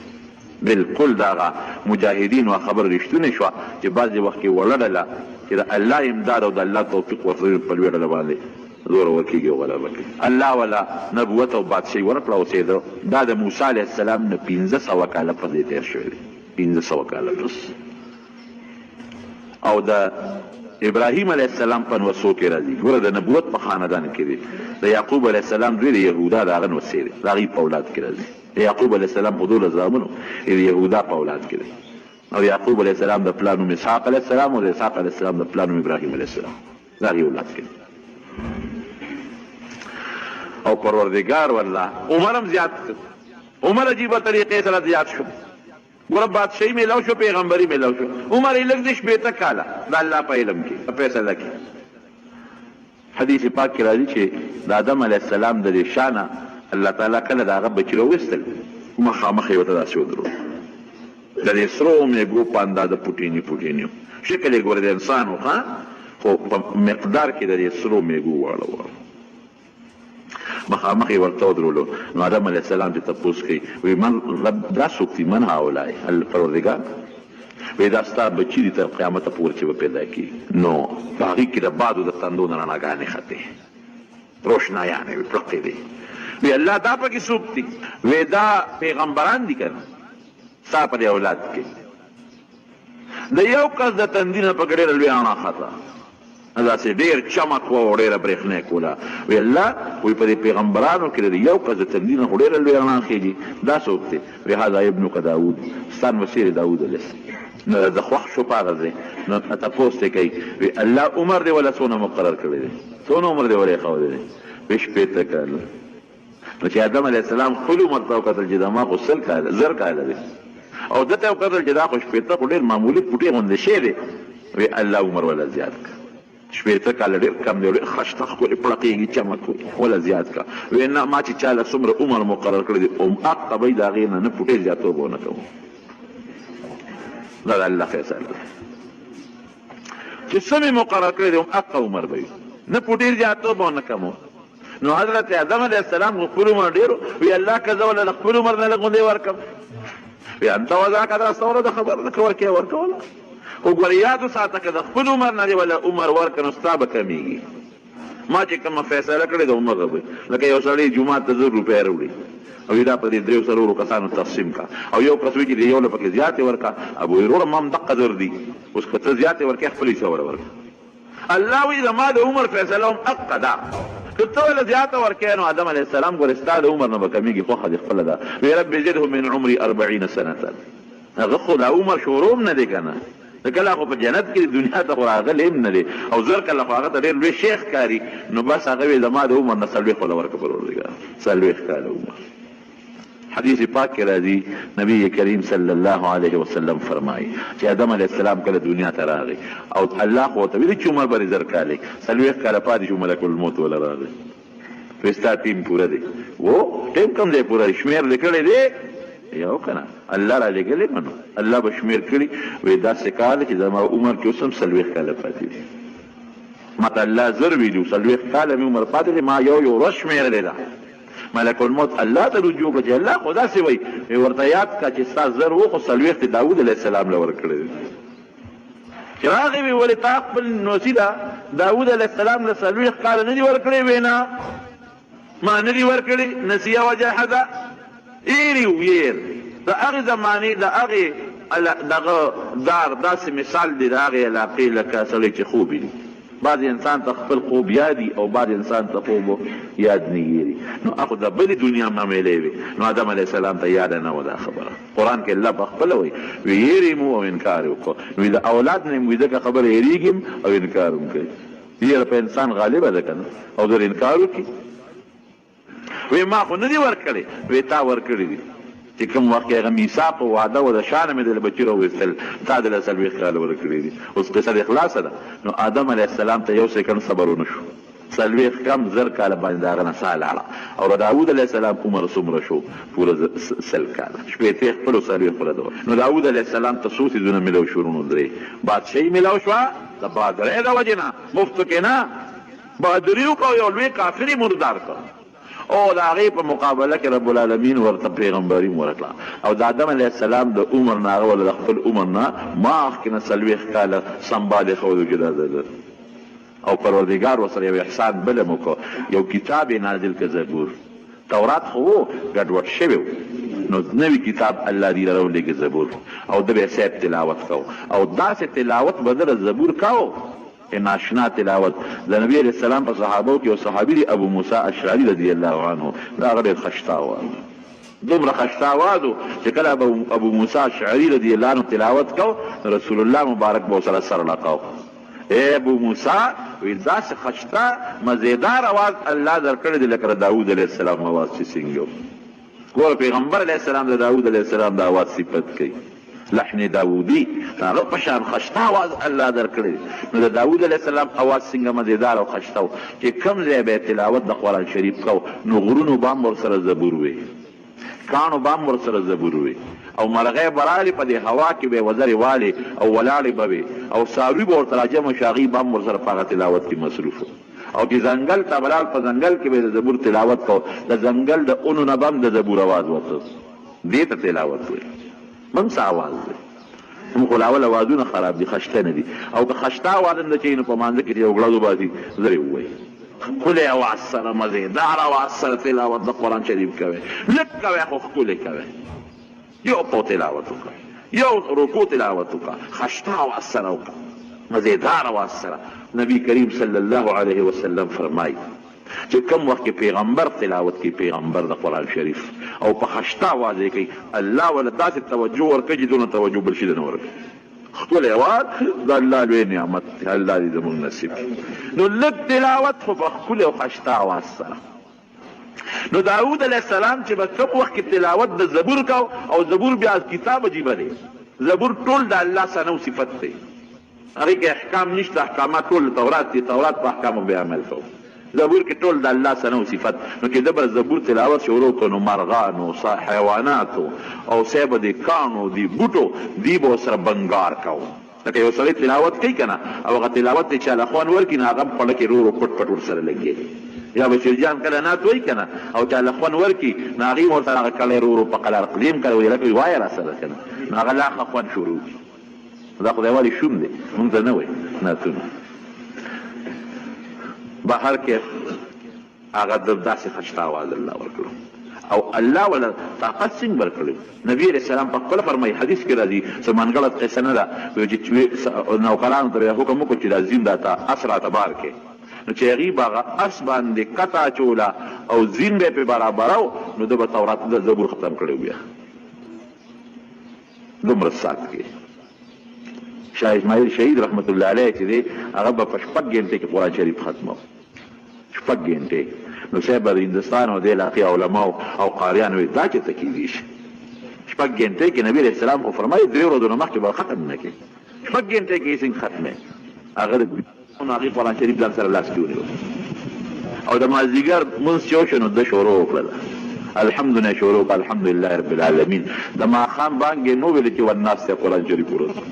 بالکل داغه مجاهدینو خبر رښتونې شوه چې بعضې وخت کې وړله چې د الله امداد او د الله توفیق ورسره په لوی ډله باندې زور ورکېږي او غلبه کوي. الله ولا نبوت او بادشاهي ورکړه. اوسېده دا د موسی علیه السلام نه 1500 کاله پس دی تېر شوی دی. 1500 کاله پس. او د ابراهیم علیه السلام په نوسو کې راځي. ګوره د نبوت په خاندان کې دی. د یعقوب علیه السلام دوی د یهودا د هغه نوسې دی، د هغې په اولاد کې راځي. یعقوب علیه السلام په 12 زامنو د یهودا په اولاد کې دی. او یعقوب علیه السلام د پلار نوم اسحاق علیه السلام او د اسحاق علیه السلام د پلار نوم ابراهیم علیه السلام، د هغې اولاد کې دی. او پروردګار والله عمر هم زیات کړ. عمر عجیبه طریقې سره زیات شو. ګوره بادشاهي میلاو شو، پیغمبري میلاو شو. عمر یې لږ د 80 کاله د الله په علم کې په فیصله کې. حدیث پاک کې راځي چې د آدم علیه السلام د دې شانه الله تعالی کله د هغه بچي راویستل، مخامخ یې ورته داسې ودرو. د دې سرو میږو په اندازه پوټیني پوټیني شکل یې ګوره د انسان و، خو په مقدار کې د دې سرو میږو واړه مخامخ یې ورته ودرولو. نو آدم علیه السلام چې تپوس کوي وایي من رب دا څوک دي، من هؤلاء پروردګار وایي دا ستا بچي دي تر قیامته پورې چې به پیدا کېږي. نو په هغې کې د بادو د تندو نه رڼاګانې ختې، روشنایانې وې، پړقې دي. وی الله دا پکې څوک دي؟ وی دا پیغمبران دي که نه ستا په دې اولاد کې د یو کس د تندي نه پکې ډېره لویه اڼه خطه داسې ډېر چمک وه او ډېره برېښنا یې کوله وی الله وی په دې پیغمبرانو کې د یو کس د تندي نه خو ډېره لویه اڼه خېږي دا څوک دی؟ وی هذا ابنک داود ستا مسیر داود علیه نو د خوښ شو په هغه ځای نو تپوس یې کوي وی الله عمر دی ولا څونه مقرر کړی دی؟ څونه عمر دی ولا یې ښودی دی؟ وی 80 کاله نو چې آدم علیه السلام خپل عمر ته وکتل چې دا ما خو 100 کاله 1000 کاله دی او ده ته یې وکتل چې دا خو 80 خو ډېر معمولي پوټې غوندې شی دی وی الله عمر ولا زیات کړه 80 کاله ډېر کم دی ډېر خشته ښکلې پړقېږي چمک وي ولا زیات کړه وی نه ما چې چاله څومره عمر مقرر کړی دی حقه به یې د هغې نه پوټې زیاتوب ونه کوم دا د الله فیصله ده چې څه مې مقرر کړی دی حقه عمر به وي نه پوټې زیاتوب ونه کوم نو حضرت آدم علیه السلام خپل عمر ډېر وی الله که زه وله د خپل عمر نه لږ غوندې ورکړم وی انته وذاک دا ستوره د خبر ده که ورکې ورکوله خو ګورې یاد وساته که د خپل عمر نه دې وله عمر ورکړه نو ستا به کمیږي ما چې کومه فیصله کړې ده همغه به لکه یو سړی جومات ته 1000 روپۍ راوړي او دا په دې 3 کسانو تقسیم کا او یو کس وایي چې یو له پکې زیاتې ورکړه ابو وروره ما هم دقه 1000 دي اوس که ته زیاتې ورکړې خپل حصه وله ورکړه الله وایي زما د عمر فیصله هم حقه ده که ته وله زیاته ورکړې نو آدم علیه السلام ګورې ستا د عمر نه به کمیږي خوښه دې خپله ده وی رب زده من عمري 40 سنه هغه خو دا عمر شروع هم نه دی که نه کله خو په جنت کې دنیا ته خو راغلی هم نه دی او زر کله خو هغه ته ډېر لوی شیخ ښکاري نو بس هغه وی زما د عمر نه 40 وله ورکړه پروردګار 40 کاله عمر حدیث پاک کې راځي نبی کریم صلی الله علیه وسلم فرمایي چې آدم علیه السلام کله دنیا ته راغی او الله خو ورته ویلي چې عمر به دې 1000 کاله 40 کاله پاتې شو ملک الموت وله راغی وی ستا ټیم پوره دی و ټیم کوم دی پوره شمېر دې کړی دی یو که نه الله را لېږلی منو الله به شمېر کړي وی داسې کال چې زما عمر کې اوس هم 40 کاله پاتې دي ما ته الله 1000 ویلي 40 کاله مې عمر پاتې دی ما یو ورځ شمېرلې ده ملک الموت الله ته رجوع کړه چې الله خو داسې وایي ورته یاد کړه چې ستا 1000 و خو 40 داود علیه السلام له ورکړی دی چې راغی وی ولې تا خپل نوسي ده داود علیه السلام له 40 کاله نه دي ورکړی وی نه ما نه دي ورکړي نسیه وجحده ایری ویر د هغې زمانې د هغې دغه دار داسې مثال دی د هغې علاقې لکه سړی چې خوب ویني بعض انسان ته خپل خوب یادي او بعض انسان ته خوب یاد نه یېري نو هغه د بلې دنیا معاملې وي نو آدم علیه السلام ته یاده نه وه دا خبره قرآن کې الله پخپله وایي وی یېرې مو او انکار یې وکړو نو د اولاد نه وي ځکه خبره یېرېږي او انکار هم کوي یېره په انسان غالبه ده که نه او در انکار وکړي وی ما خو نه دي ورکړی وی تا ورکړي دي چې کوم وخت کې هغه میثاق او وعده و د شانه مې د بچي راویستل تا د 40 کاله ورکړي دي اوس قصه د خلاصه ده نو آدم علیه السلام ته یو سکند صبر ونه شو 40 کم 1000 کاله باندې هغه نه ساه لاړه او د داود علیه السلام عمر څومره شو پوره 100 کاله شپېته یې خپلو 40 پوره ده نو داود علیه السلام ته څو څیزونه میلاو شورونو درې بادشاهي میلاو شوه د بهادرۍ د وجې نه مفتو کې نه بهادري وکړو یو لوی کافر یې مردار کړ او د هغې په مقابله کې رب العالمین ورته پیغمبري ورکړه او د آدم علیه السلام د عمر نه هغه ولا د خپل عمر نه مخکې نه 40 کاله سنبالې ښودو چې دا ده او پروردګار ورسره یو احسان بل هم وکړو یو کتاب یې نازل کړه زبور تورات خو و ګډوډ شوی و نو نوی کتاب الله دې راولېږه زبور او ده به یې صاحب تلاوت کو او داسې تلاوت به ده زبور کو ناشنا تلاوت د نبی علیہ السلام په صحابو کې او صحابي دی ابو موسی اشعری رضی الله عنه دا هغه ډېر خشته آواز دومره خشته آواز و چې کله ابو موسی اشعری رضی الله عنه تلاوت کو رسول الله مبارک به ورسره سر لقاو ای ابو موسی وی داسې خشته مزیدار آواز الله درکړی دی لکه داود علیه السلام آواز چې څنګه ګوره پیغمبر علیه السلام د داود علیه السلام د آواز صفت کوي لحن داودی هغه په شان خشته آواز الله درکړی نو د داود علیه السلام آواز څنګه مزیدار او خشته و چې کوم ځای به تلاوت د قرآن شریف کو نو غرونو به هم ورسره زبور وي کاڼو به هم ورسره زبور وي او مرغۍ به رالې په دې هوا کې به یې وزرې والې او ولاړې به وي او څاروي به ورته راجمع شي هغوی به هم ورسره په هغه تلاوت کې مصروف او چې ځنګل ته به لاړ په ځنګل کې به د زبور تلاوت کو د ځنګل د اونو نه به هم د زبور آواز وته دې ته تلاوت وایي من څه آواز دی هم خو لاول اوازونه خراب دي خشته نه دي او که خشته آواز هم د چې نو په مانځه کې یو غړدو باسي زر یې ووایي ښکلی اواز سره مزېدار اواز سره تلاوت د قرآن شریف کوئ لږ کوئ خو ښکلی کوئ یو پو تلاوت وکړه یو رکو تلاوت وکړه خشته اواز سره وکړه مزېدار اواز سره نبی کریم صلی الله علیه وسلم فرمایي چې کوم وخت کې پیغمبر تلاوت کوي پیغمبر د قرآن شریف او په خشته اواز یې کوي الله ولې داسې توجه ورکوي چې دونه توجه بل شي نه ورکوي ښکلی اواز د الله لوی نعمت دی الله دې زموږ نصیب نو لږ تلاوت خو په ښکلي او خشته اواز سره نو داود علیه السلام چې به کوم وخت کې تلاوت د زبور کو او زبور بیا کتاب عجیبه دی زبور ټول د الله ثنا او صفت دی هغې کې احکام نشته احکامات ټول تورات دي تورات په احکامو به عمل کوو زبور کې ټول د الله ثنا او صفت نو کې د به زبور تلاوت شروع کړو نو مرغانو حیواناتو او سیبه د کاڼو د بوټو دی به ورسره بنګار کوو لکه یو سړی تلاوت کوي که نه او هغه تلاوت دی چاله خوند ورکړي نو هغه په خوله کې رو رو پټ پټ ورسره لګېږي یا بشیرجان کله نعت وایي که نه او چاله خوند ورکړي نو هغې ورسره هغه کلی رو رو په قلار قلیم کوي لکه وایه را سره که نه نو هغه لا ښه خوند شروع کړي دا خدای والي شوم دی مونږ ته نه وایي نعتونه بهر کې هغه د داسې خشته اواز الله ورکړو او الله ولا طاقت څنګه ورکړو نبی علیه السلام په خپله فرمایي حدیث کې راځي څه منګړت قصه نه ده چې نوکرانو ته یې حکم وکړو چې دا زین دا اس راته بار کې نو چې هغې به هغه اس باندې قطع اچوله او زین به یې پرې برابرو نو ده به تورات د زبور ختم کړی بیا دومره ساعت کې شاه اسماعیل شهید رحمت الله علیه چې دی هغه به په 6 غنټې کې قرآن شریف ختمو 6 غنټې نو صاحب د هندوستان او د علاقې علماو او قاریان وایي دا چې څه کیدی شي 6 غنټې کې نبي علیه السلام خو فرمایي 3 ورځو نه مخکې به ختم نه کړي 6 غنټې کې یې څنګه ختمې هغه هغې قرآن شریف ځان سره لاس کې ونیو او د مازدیګر لمونځ چې وشو نو ده شروع وکړله الحمدلله شروع وکړه الحمدلله رب العالمین د ماښام بانګ یې نو ویلې چې والناس ته قرآن شریف ورسو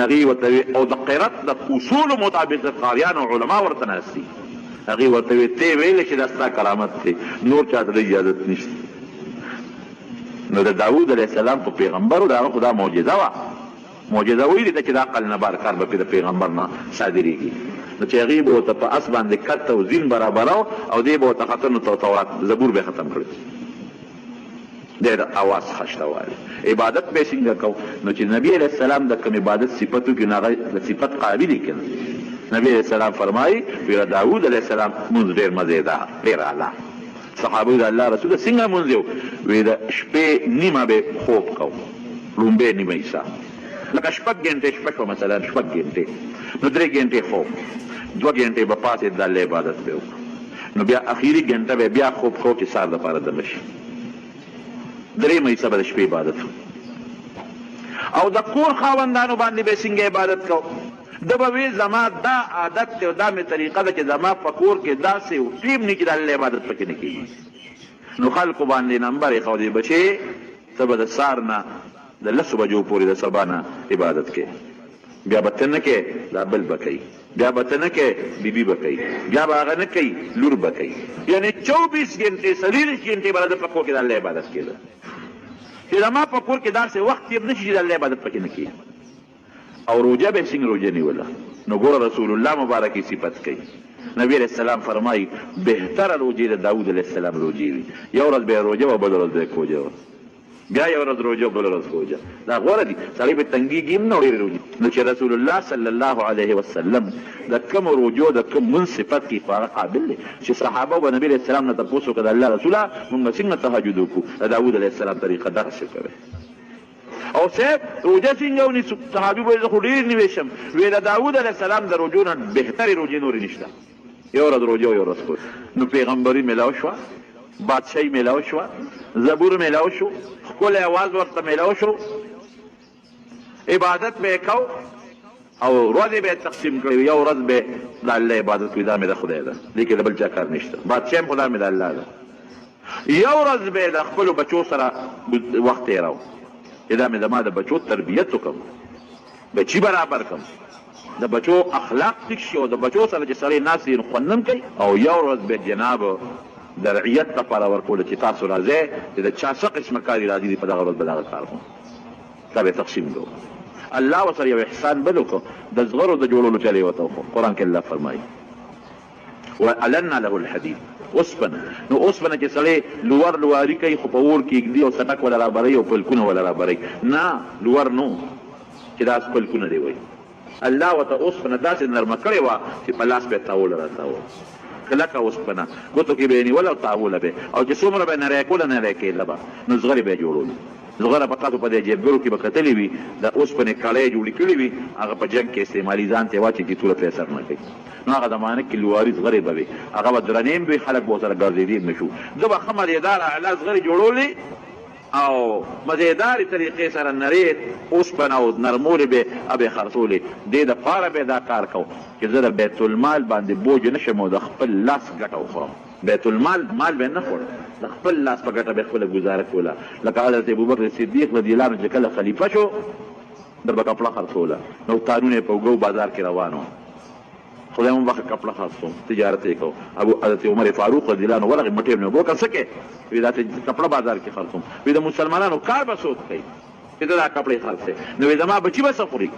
هغې ورته او د قرت د اصولو مطابق د قاریانو علما ورته ناست دي هغې ورته ویې ته ویلې چې دا ستا کرامت دی نور چاته د اجازت نشته نو د داود علیه السلام په پیغمبرو د هغه خو دا معجزه وه معجزه ویلې ده چې دا عقل نه بار کار به پرې د پیغمبر نه صادرېږي نو چې هغې به ورته په اس باندې کت او زین برابرو او دې به ورته ختم نو تورات زبور به ختم کړي دی د اواز خشته والی عبادت به څنګه کوو نو چې نبي علیه السلام د کوم عبادت صفت وکړي نو هغه د صفت قابل یې کړي نبي علیه السلام فرمایي ویله داود علیه السلام مونځ ډېر مزېدار ډېر اعلی صحابه د الله رسول څنګه مونځ یو وی د شپې نیمه به خوب کوو لومبې نیمه حصه لکه 6 غنټې شپه شوه مثلا 6 غنټې نو 3 غنټې خوب 2 غنټې به پاسې د الله عبادت به وکړو نو بیا اخیري غنټه به بیا خوب کوو چې سهار دپاره دمه شي 3 حصه به د شپې عبادت او د کور خاوندانو باندې به څنګه عبادت کوو ده به وی زما دا عادت دی او دا مې طریقه ده چې زما په کور کې داسې ټیم نه چې د الله عبادت پکې نه کېږي نو خلکو باندې نمبر یې ښودی بچې ته به د سهار نه د 10 بجو پورې د سبا نه عبادت کې بیا به ته نه کې دا بل به کوي بیا به ته نه کې بیبي به کوي بیا به هغه نه کوي لور به کوي یعنې 24 غنټې 24 غنټې به د په کور کې د الله عبادت کېده چې زما په کور کې داسې وخت تېر نه شي چې د الله عبادت پکې نه کېږي او روجه به څنګه روجه نیوله نو ګوره رسول الله مبارکي صفت کوي نبی علیه السلام فرمایي بهتره روجې د داود علیه السلام روجې وي یو ورځ به یې روجه وه بل ورځ به یې کوجه وه بیا یو ورځ روجه بل ورځ کوجه دا غوره دي سړی به تنګېږي هم نه ډېرې روجې نو چې رسول الله صلی الله علیه وسلم د کوم روجو د کوم منځ صفت کې هغه قابل دی چې صحابه به نبي علیه السلام نه تپوس وکړه د الله رسوله مونږ به څنګه تهجد وکړو د داود علیه السلام طریقه دغسې کوئ او صاحب روجه څنګه ونیسو صحابي به زه خو ډېر نیوی شم وی د داود علیه السلام د روجو نه بهترې روجې نورې نشته یو ورځ روجه یو ورځ کوي نو پیغمبري میلاو شوه بادشاهي میلاو شوه زبور میلاو شو ښکلی اواز ورته میلاو شو عبادت به یې کو او ورځې به یې تقسیم کړی یو ورځ به د الله عبادت کوي دا مې د خدای ده دې کې د بل چا کار نشته بادشاه هم خو دا مې د الله ده یو ورځ به یې د خپلو بچو سره وخت تېرو چې دا مې زما د بچو تربیت وکړم بچي برابر کړم د بچو اخلاق ټیک شي او د بچو سره چې سړی ناست وي خوند هم کوي او یو ورځ به جناب د رعیت لپاره ورکوله چې تاسو راځئ چې د چا څه قسمه کاري راځي دي په دغه ورځ به دغه کار کوم دا به یې تقسیم کوو الله ورسره یو احسان بل وکړو د زغرو د جوړولو چل یې ورته وکړو قرآن کې الله فرمایي وعلنا له الحديد اوسپنه نو اوسپنه چې سړی لوړ لواري کوي خو په اور کې ږدي او سټک ولا رابري او پلکونه ولا رابري نه لوړ نو چې دا پلکونه دی وای الله وته اوسپنه داسې نرمه کړې وه چې په لاس به تاول راتاول کلکه اوسپنه ګوتو کې به یې نیوله او تاوله به او چې څومره به نری کوله نری کېدله به نو زغرې به یې جوړولې زغره په تاسو په دې جیبګرو کې به کتلې وي د اوسپنې کړۍ جوړې کړې وي هغه په جنګ کې استعمالي ځان ته واچي چې ټوله پرې اثر نه کوي نو هغه زمانه کې لواري زغرې به وي هغه به درنې وي خلک به ورسره ګرځېدي نه شو زه به ښه مزېداره اعلی زغرې جوړولې او مزیداری طریقې سره نری اوسپنه او نرمولې به ابې خرڅولې دې دپاره به دا کار کو چې زه د بیت المال باندې بوج نه شم او د خپل لاس ګټه وخورم بیت المال مال به نه خور د خپل لاس په ګټه به خپله ګزاره کوله لکه حضرت ابوبکر صدیق رضی الله عنه چې کله خلیفه شو در به کپړه خرڅوله نو تارونه په اوږو بازار کې روان و خدای مون وخت کپړه خرڅوم تجارت یې کو ابو حضرت عمر فاروق رضی الله عنه ورغه مټې نه وکړ څه کې وی دا کپړه بازار کې خرڅوم وی د مسلمانانو کار به سود کوي چې دا کپړې خرڅه نو وی زما بچي به څه خوري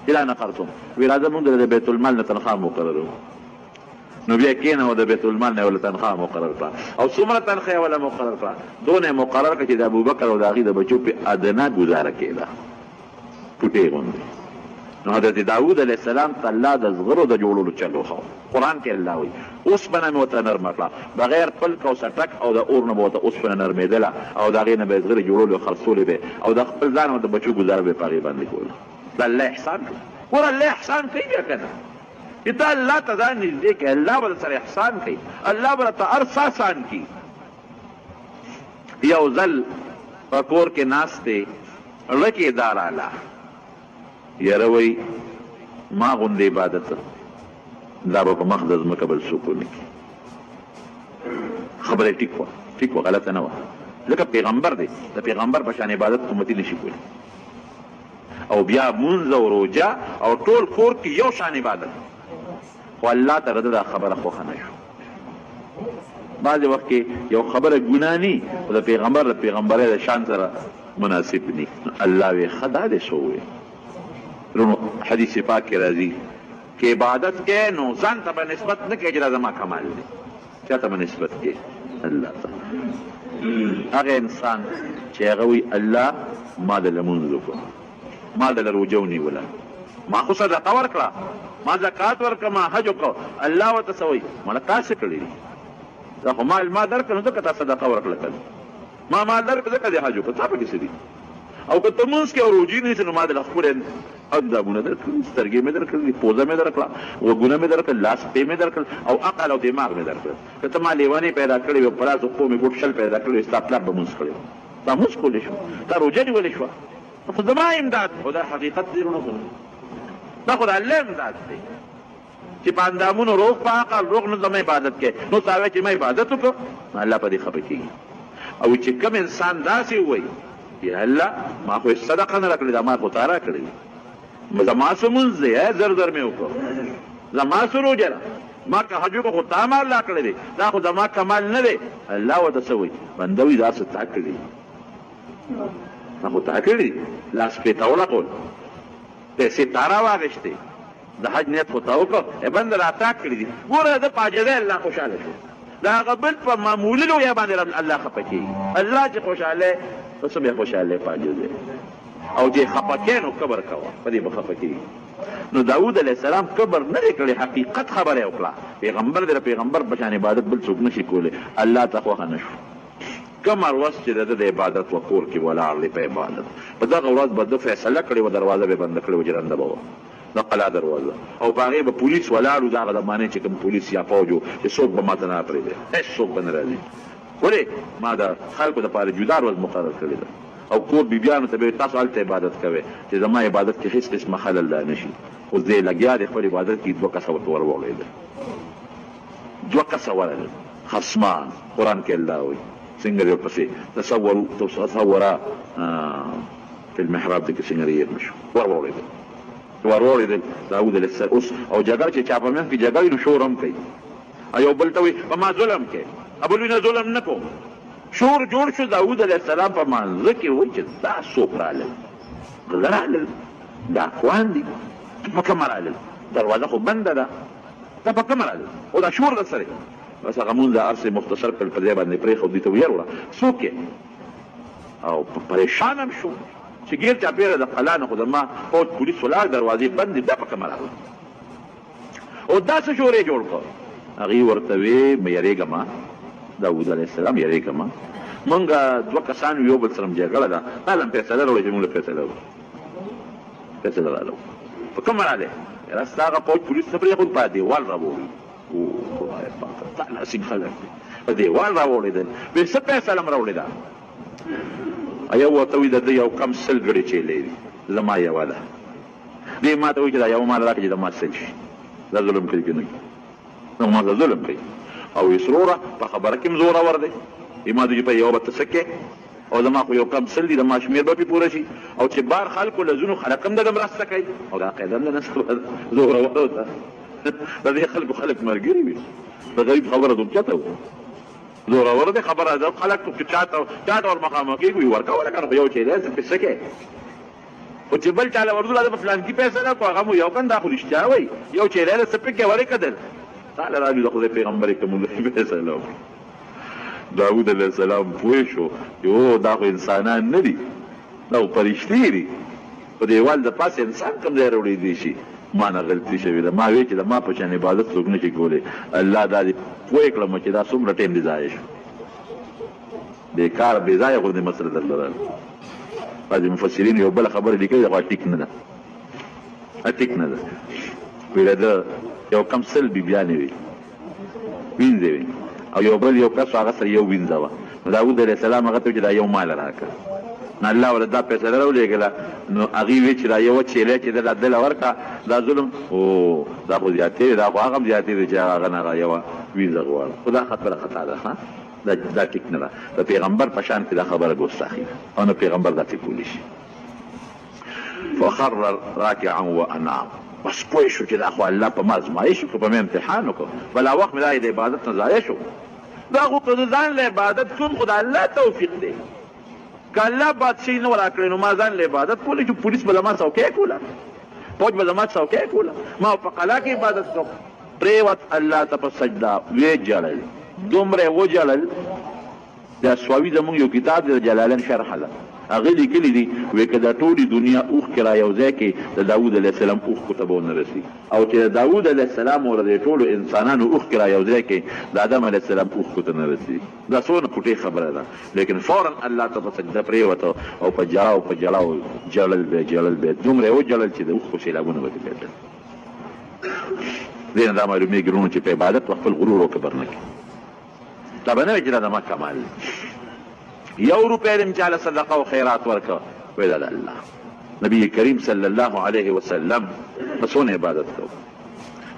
الا نه خرڅوم وی راځه مونږ د بیت المال نه تنخواه مقررو نو بیا کېنه و د بیت المال نه ولا تنخواه مقرر کړه او څومره تنخواه ولا مقرر کړه دونه مقرر کړه چې د ابوبکر او د هغې د بچو په ادنا ګزاره کېده ټوټې غوندې نو حضرت داود علیه السلام ته الله د زغرو د جوړولو چل وښود قرآن کې الله وایي اوسپنه مې ورته نرمه کړه بغیر پلک او سټک او د اور نه به ورته اوسپنه نرمېدله او د هغې نه به یې زغرې جوړولې او خرڅولې به او د خپل ځان او د بچو ګزاره به یې په هغې باندې کوله د الله احسان کوي ور الله احسان کوي بیا که نه چې ته الله ته ځان نږدې کړې الله به سره احسان کوي الله به ته هر څه آسان کړي یو ځل په کور کې ناست دی لکې دا راله یاره وی ما غوندې عبادت دا به په مخ د ځمکه بل څوک ونه کړي خبره ټیک وه غلطه نه وه ځکه پیغمبر دی د پیغمبر په شان عبادت امتي نشي کولی او بیا مونځ او روجه او ټول کور کې یو شان عبادت خو الله ته رده دا خبره خوښه نه شو بعضې وخت کې یو خبره ګناه ني خو د پیغمبرۍ د شان سره مناسب ني الله وی ښه دا دې څه وویل حدیث پاک کې راځي چې عبادت کې نو ځان ته به نسبت نه کوي چې دا زما کمال دی چا ته به نسبت کوي الله ته هغه انسان چې هغه وي الله ما د لمونځ وکړو ما د روژه ونیوله ما خو صدقه ورکړه ما زکات ورکړه ما حج وکړه الله ورته څه وایي مړه تا څه کړي دي دا خو ما درکړه نو ځکه تا صدقه ورکړه که ما مال درکړه ځکه دې حج وکړه تا پکې څه دي او که ته مونځ کې او روژې نه نیسې نو ما د خپل اندامونه درکړل سترګې مې درکړلې پوزه مې درکړه غوږونه مې درکړل لاس پې مې درکړل او عقل او دماغ مې درکړل که ته ما لیونۍ پیدا کړې وې په لاس پښو مې ګوټ شل پیدا کړی وې ستا پلار به مونځ کړی و تا مونځ کولی شو تا روژه نیولې شوه خو زما امداد خو دا حقیقت دی دا خو د الله امداد دی چې په اندامونو روغ په عقل روغ نه زما عبادت کې نو تا وایې چې ما عبادت وکړو الله په دې خفه کېږي او چې کوم انسان داسې ووایي یا الله ما خو صدقه نه راکړې دا ما خو تا راکړې زما څه مونځ دی زر زر مې وکړو زما څه روژه ده ما که حج وکړو خو تا ما الله کړی دی دا خو زما کمال نه دی الله ورته څه وایي بنده وایي دا څه تا کړي ما خو تا کړي لاس پې تا ولګول پیسې تا راواخېستې د حج نیت خو تا وکړو بنده را تا کړي دي ګوره ده پاجدی الله خوشحاله شو د هغه بل په معمولي رویه باندې الله خفه کېږي الله چې خوشحاله نو څه بیا خوشحالی پاجدی او چې خفه کې نو کبر کوه په دې به خفه کېږي نو داود علیه السلام کبر نه دی کړی حقیقت خبره یې وکړه پیغمبر دی د پیغمبر په شان عبادت بل څوک نشي کولی الله ته خوښه نه شو کوم ورځ چې د ده د عبادت و کور کې ولاړ دی په عبادت په دغه ورځ به ده فیصله کړې وه دروازه به یې بنده کړې وه جرنده به وه د قلا دروازه او په هغې به پولیس ولاړ و د هغه زمانې چې کوم پولیس یا فوج و چې څوک به ما ته نه پرېږدي هېڅ څوک به نه راځي ولې ما د خلکو دپاره جدا ورځ مقرر کړې ده او کور بیبیانو ته به تاسو هلته عبادت کوئ چې زما عبادت کې هېڅ قسمه خلل لا نه شي اوس دی لګیا دی خپل عبادت کې دوه کسه ورته ورولېدل دوه کسه ورغلل خصمان قرآن کې الله وایي څنګه دی ورپسې تصورا په المحراب دی کې څنګه ریېر نه شو ورولېدل داود علیه السلام اوس او جګړه چې چا په منځ کې جګړه وي نو شور هم کوي یو بل ته وایي په ما ظلم کوي ابل نه ظلم نه کوم شور جوړ شو داود علیه السلام په مانځه کې وایي چې دا څوک رالل غله رالل ډاکوان دي په کومه رالل دروازه خو بنده ده دا په کومه راځي او دا شور در سره بس هغه مونږ د ارسې مختصر کړ په دې باندې پرېښود دي ته ویې وړه څوک او پریشان هم شو چې ګیر چاپېره د قلا نه خو زما فوج پولیس ولاړ دروازې بندې دا په کومه راغله او دا څه شورې جوړ کړ هغې ورته وې مه یېرېږه داود علیه السلام یېرېږه مه مونږ دوه کسان یو بل سره جګړه ده تا له فیصله راوړې چې مونږ له فیصله وکړو فیصله راوړو په کومه راغلی یاره ستا هغه فوج پولیس نه پرېښود په دیوال راوړي او خدای پاکه تا ناسین خلک دي په دیوال راوړېدل وایي څه فیصله م راوړې ده یو ورته وایي د ده یو کم سل ګړې چیلې دي زما یوه ده دې ما ته وایي چې دا یوه ماله راکړه چې د ما سل شي دا ظلم کوي که نه کوي ما ته ظلم کوي او وایي سروره په خبره کې هم زورور دی ما ته چې په یوه به ته څه کې او زما خو یو کم سل دي د ما شمېر به پرې پوره شي او چې بار خلکو له ځینو خلک هم دغه مرسته کوي او دا قاعده هم ده نسته زورورو ته د دې خلکو خلک ملګري وي د غریب خبره دوم چاته وو زورور دی خبره ده خلک چې چاته ور مخامخ کېږي ورکوله که نه خو یو چې دی پې څه کې خو چې بل چاله ورځو دا د فلانکي پیسه ده خو هغه مو یو کن دا خو رښتیا وایي یو چې دی څه پکې ورې کدل تعالی راجو د خدای پیغمبر یې که مونږ فیصله وکړو داود علیه السلام پوه شو یو دا خو انسانان نه دي دا خو فرشتې دي په دیوال د پاسه انسان کوم ځای راوړېدی شي ما نه غلطي شوې ده ما وی چې د ما په شان عبادت څوک نه شي کولی الله دا دې پوه کړم چې دا څومره ټایم دې ضایع شو بېکاره بې ځایه غوندې مسله درته راغله بعضې مفسرین یو بله خبره لیکلې ده خو ټیک نه ده ټیک نه ده ویله ده یو کم سل بیبیانې وي وینځې وي او یو بل یو کس هغه سره یو وینځه وه نو داود علیه السلام هغه ته وایي چې دا یو ماله راکړه نو الله وله دا فیصله راولېږله نو هغې وی چې دا یوه چیلی چې ده دله ورکړه دا ظلم او دا خو زیاتې دی دا خو هغه هم زیاتې دی چې هغه نه هغه یوه وینځه غواړه خو دا خبره خطا ده دا ټیک نه ده د پیغمبر په شان کې دا خبره ګستاخي ده او نه پیغمبر دا ټیکولی شي فخر راکعا وانام بس پوه شو چې دا خو الله په ما ازمایش وکړو په مې امتحان وکړو بلا وخت مې دا د عبادت نه ضایع شو دا خو که زه ځان له عبادت کوم خو د الله توفیق دی که الله بادشاهي نه ولا کړې نو ما ځان له عبادت کولی چې پولیس به زما څوکۍ کوله فوج به زما څوکۍ کوله ما په قلا کې عبادت کوم پرېوت الله ته په سجده ویې ژړل دومره یې وژړل دا سواوي زمونږ یو کتاب دی د جلالین شرحه ده هغې لیکلي دي وایي که دا ټولې دنیا اوښکې را یو ځای کې د داود علیه السلام اوښکو ته به ونه رسي او چې د داود علیه السلام او د ټولو انسانانو اوښکې را یو ځای کې د آدم علیه السلام اوښکو ته نه رسي دا څونه پټې خبره ده لیکن فورا الله ته په سجده پرېوته او په جړاو په جړاو جړل به دومره یې وجړل چې د اوښکو سیلابونه به ترې پیدا دې نه دا معلومېږي وروڼو چې په عبادت و خپل غرور وکبر نه کړي دا به نه وي چې دا زما کمال یو روپۍ دې چاله صدقه او خیرات ورکړه وایي دا د الله نبی کریم صلی الله علیه وسلم په څونه عبادت کوو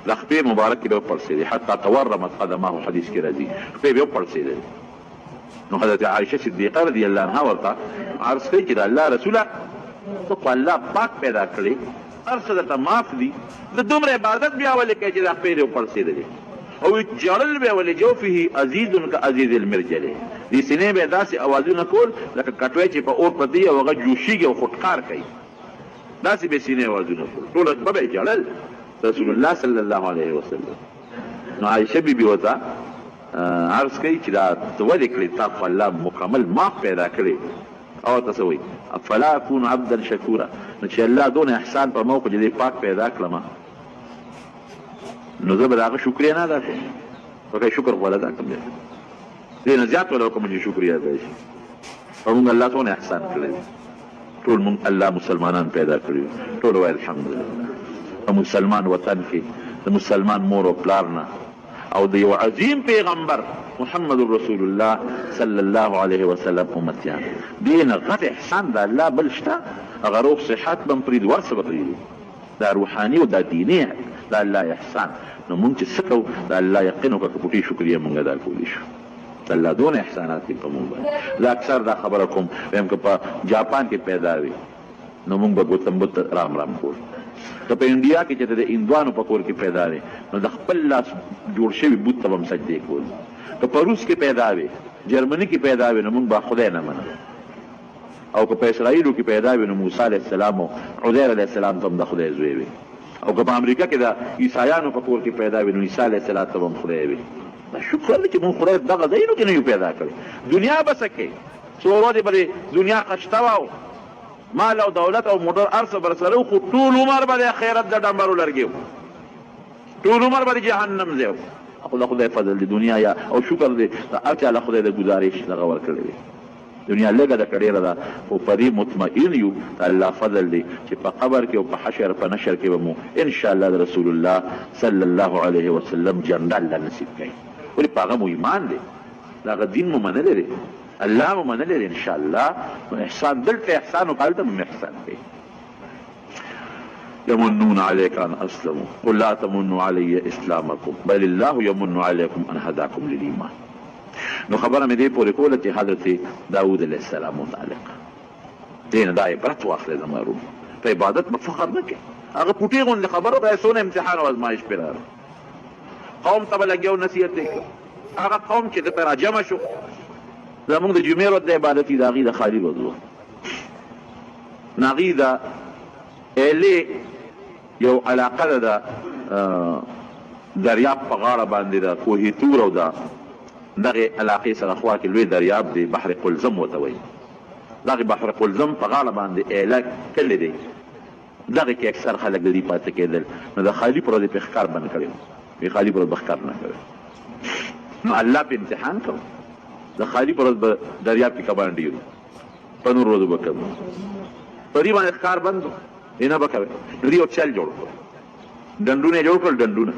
د خپې مبارکې به وپړسېدې حتی تورمت قدماه حدیث کې راځي خپې به وپړسېدې نو حضرت عایشه صدیقه رضی الله عنها ورته عرض کوي چې د الله رسوله ته خو الله پاک پیدا کړې هر څه درته معاف دي د دومره عبادت بیا ولې کوې چې دا خپې دې وپړسېدلې او جړل به ولې جوفه عزیز کعزیز المرجل دې سینې به داسې اوازونه کول لکه کټوی چې په اور پرتي او هغه جوشیږي او خودکار کوي داسې به سینې اوازونه کول ټول به به جړل رسول الله صلی الله علیه وسلم نو عایشه بیبي ورته عرض کوي چې دا ته ولې کړې تا خو الله مکمل معاف پیدا کړې او ته څه وایي افلا اکون عبدا شکورا نو چې الله دونه احسان په ما وکړو چې دې پاک پیدا کړم نو زه به د هغه شکریه نه ادا کړم وکړئ شکر خو ادا کړم دې نه زیات ولا وکړم چې شکریه ادا شي او موږ الله څونه احسان کړی ټول موږ الله مسلمانان پیدا کړي ټول وایي الحمدلله په مسلمان وطن کې د مسلمان مور او پلار نه او د یو عظیم پیغمبر محمد رسول الله صلی الله علیه وسلم امتیان دې نه غټ احسان د الله بل شته هغه روغ صحت به هم پرېږدي ور څه به پرېږدي دا روحاني او دا دیني دا الله احسان نو مونږ چې څه کوو دا الله یقین وکړه که پټې شکریه مونږ ادا کولی شو د الله دونه احسانات دي په مونږ باندې زه اکثر دا خبره کوم وایم که په جاپان کې پیدا وي نو مونږ به ګوتم بت رام رام کول که په انډیا کې چې د هندوانو په کور کې پیدا وي نو د خپل لاس جوړ شوي بت ته به هم سجدې کول که په روس کې پیدا وي جرمني کې پیدا وي نو مونږ به خدای نه منو او که په اسرائیلو کې پیدا وي نو موسی علیه السلام او عزیر علیه السلام ته هم د خدای زوی وي او که په امریکا کې د عیسایانو په کور کې پیدا وي نو عیسی علیه السلام ته هم خدای وي دا شکر دی چې مونږ خدای دغه ځایونو کې نه یو پیدا کړی دنیا به څه کوي څو ورځې به دنیا قشته وه مال او دولت او موټر هر څه به سره خو ټول عمر به د خیرت د ډمبرو لرګي ټول عمر به د جهنم ځای خو د خدای فضل دی دنیا یا او شکر دی د هر چا له خدای د ګزارش دغه ورکړی دی دنیا لږه ده که ډېره ده خو په دې مطمئن یو د الله فضل دی چې په قبر کې او په حشر په نشر کې به مو انشاءالله د رسول الله صلی الله علیه وسلم جنت الله نصیب کوي ولې په هغه مو ایمان دی د هغه دین مو منلی دی الله مو منلی دی انشاءالله نو احسان دلته احسان وکړه هلته مو احسان کوي يمنون عليك أن أسلموا قل لا تمنوا علي إسلامكم بل الله يمن عليكم أن هداكم للإيمان نو خبره مې دې پورې کوله چې حضرت داود علیه السلام متعلق دې نه دا عبرت واخلې زما ورور په عبادت مه فخر نه کوې هغه پوټې غوندې خبره ده څونه امتحان او ازمایش پرې راغی قوم ته به لګیا او نصیحت یې کړه هغه قوم چې دلته راجمع شو زمونږ د جمعې ورځ د عبادت د هغې د خالي ورځ وه نو هغې د ایلې یو علاقه ده د دریاب په غاړه باندې د کوهي تور او د دغه علاقې سره خوا کې لوی دریاب دی بحر قلزم ورته وایي دغه بحر قلزم په غاړه باندې ایله کلی دی دغه کې اکثر خلک د دې پاتې کېدل نو د خالي پر ورځې پې ښکار بند کړی وي خالي پر ورځ به ښکار نه کوي نو الله په امتحان کوي د خالي پر ورځ به دریاب کې کبان ډېر په نور ورځو به کوي په دې باندې ښکار بند دی نه به کوي نو دې یو چل جوړ کړو ډنډونه یې جوړ کړل ډنډونه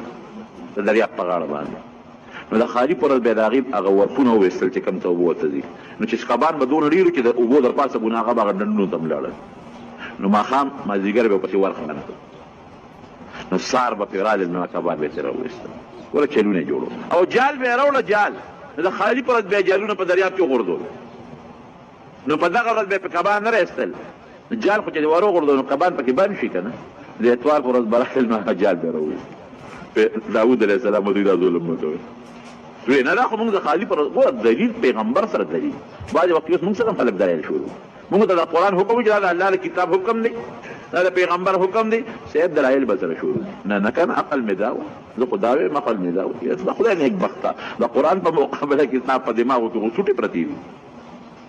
د دریاب په غاړه باندې نو د خالي پر ورځ به د هغې هغه ورپونه وویستل چې کوم ته اوبه ورته ځي نو چې کبان به دونه ډېر چې د اوبو در پاسه بونه هغه به هغه ډنډونو ته هم لاړل نو ماښام مازدیګر به پسې ورخنه نو سار به پرې رالل نو کبان به یې ترې راوویستل وله چلونه یې جوړو او جال به یې راوړه جال نو د خالي پر ورځ به یې جالونه په دریاب کې وغورځول نو په دغه ورځ به یې په کبان نه راایستل جال خو چې دې ور وغورځول نو کبان پکې بند شي که نه د اتوار په ورځ به راغلل نو هغه جال به یې راوویست داود علیه السلام دوی دا ظلم نه کوي وی نه دا خو موږ د خالي پر ګوره دلیل پیغمبر سره دلیل بعضې وخت اوس موږ سره هم خلک دلیل شروع موږ ته د قرآن حکم چې دا د الله د کتاب حکم دی دا د پیغمبر حکم دی صاحب دلایل به سره شروع نه نه کنه عقل مې دا و زه خو دا وایم عقل مې دا و د خدای نیک بخته د قرآن په مقابله کې ستا په دماغو کې خو سوټې پرتې دي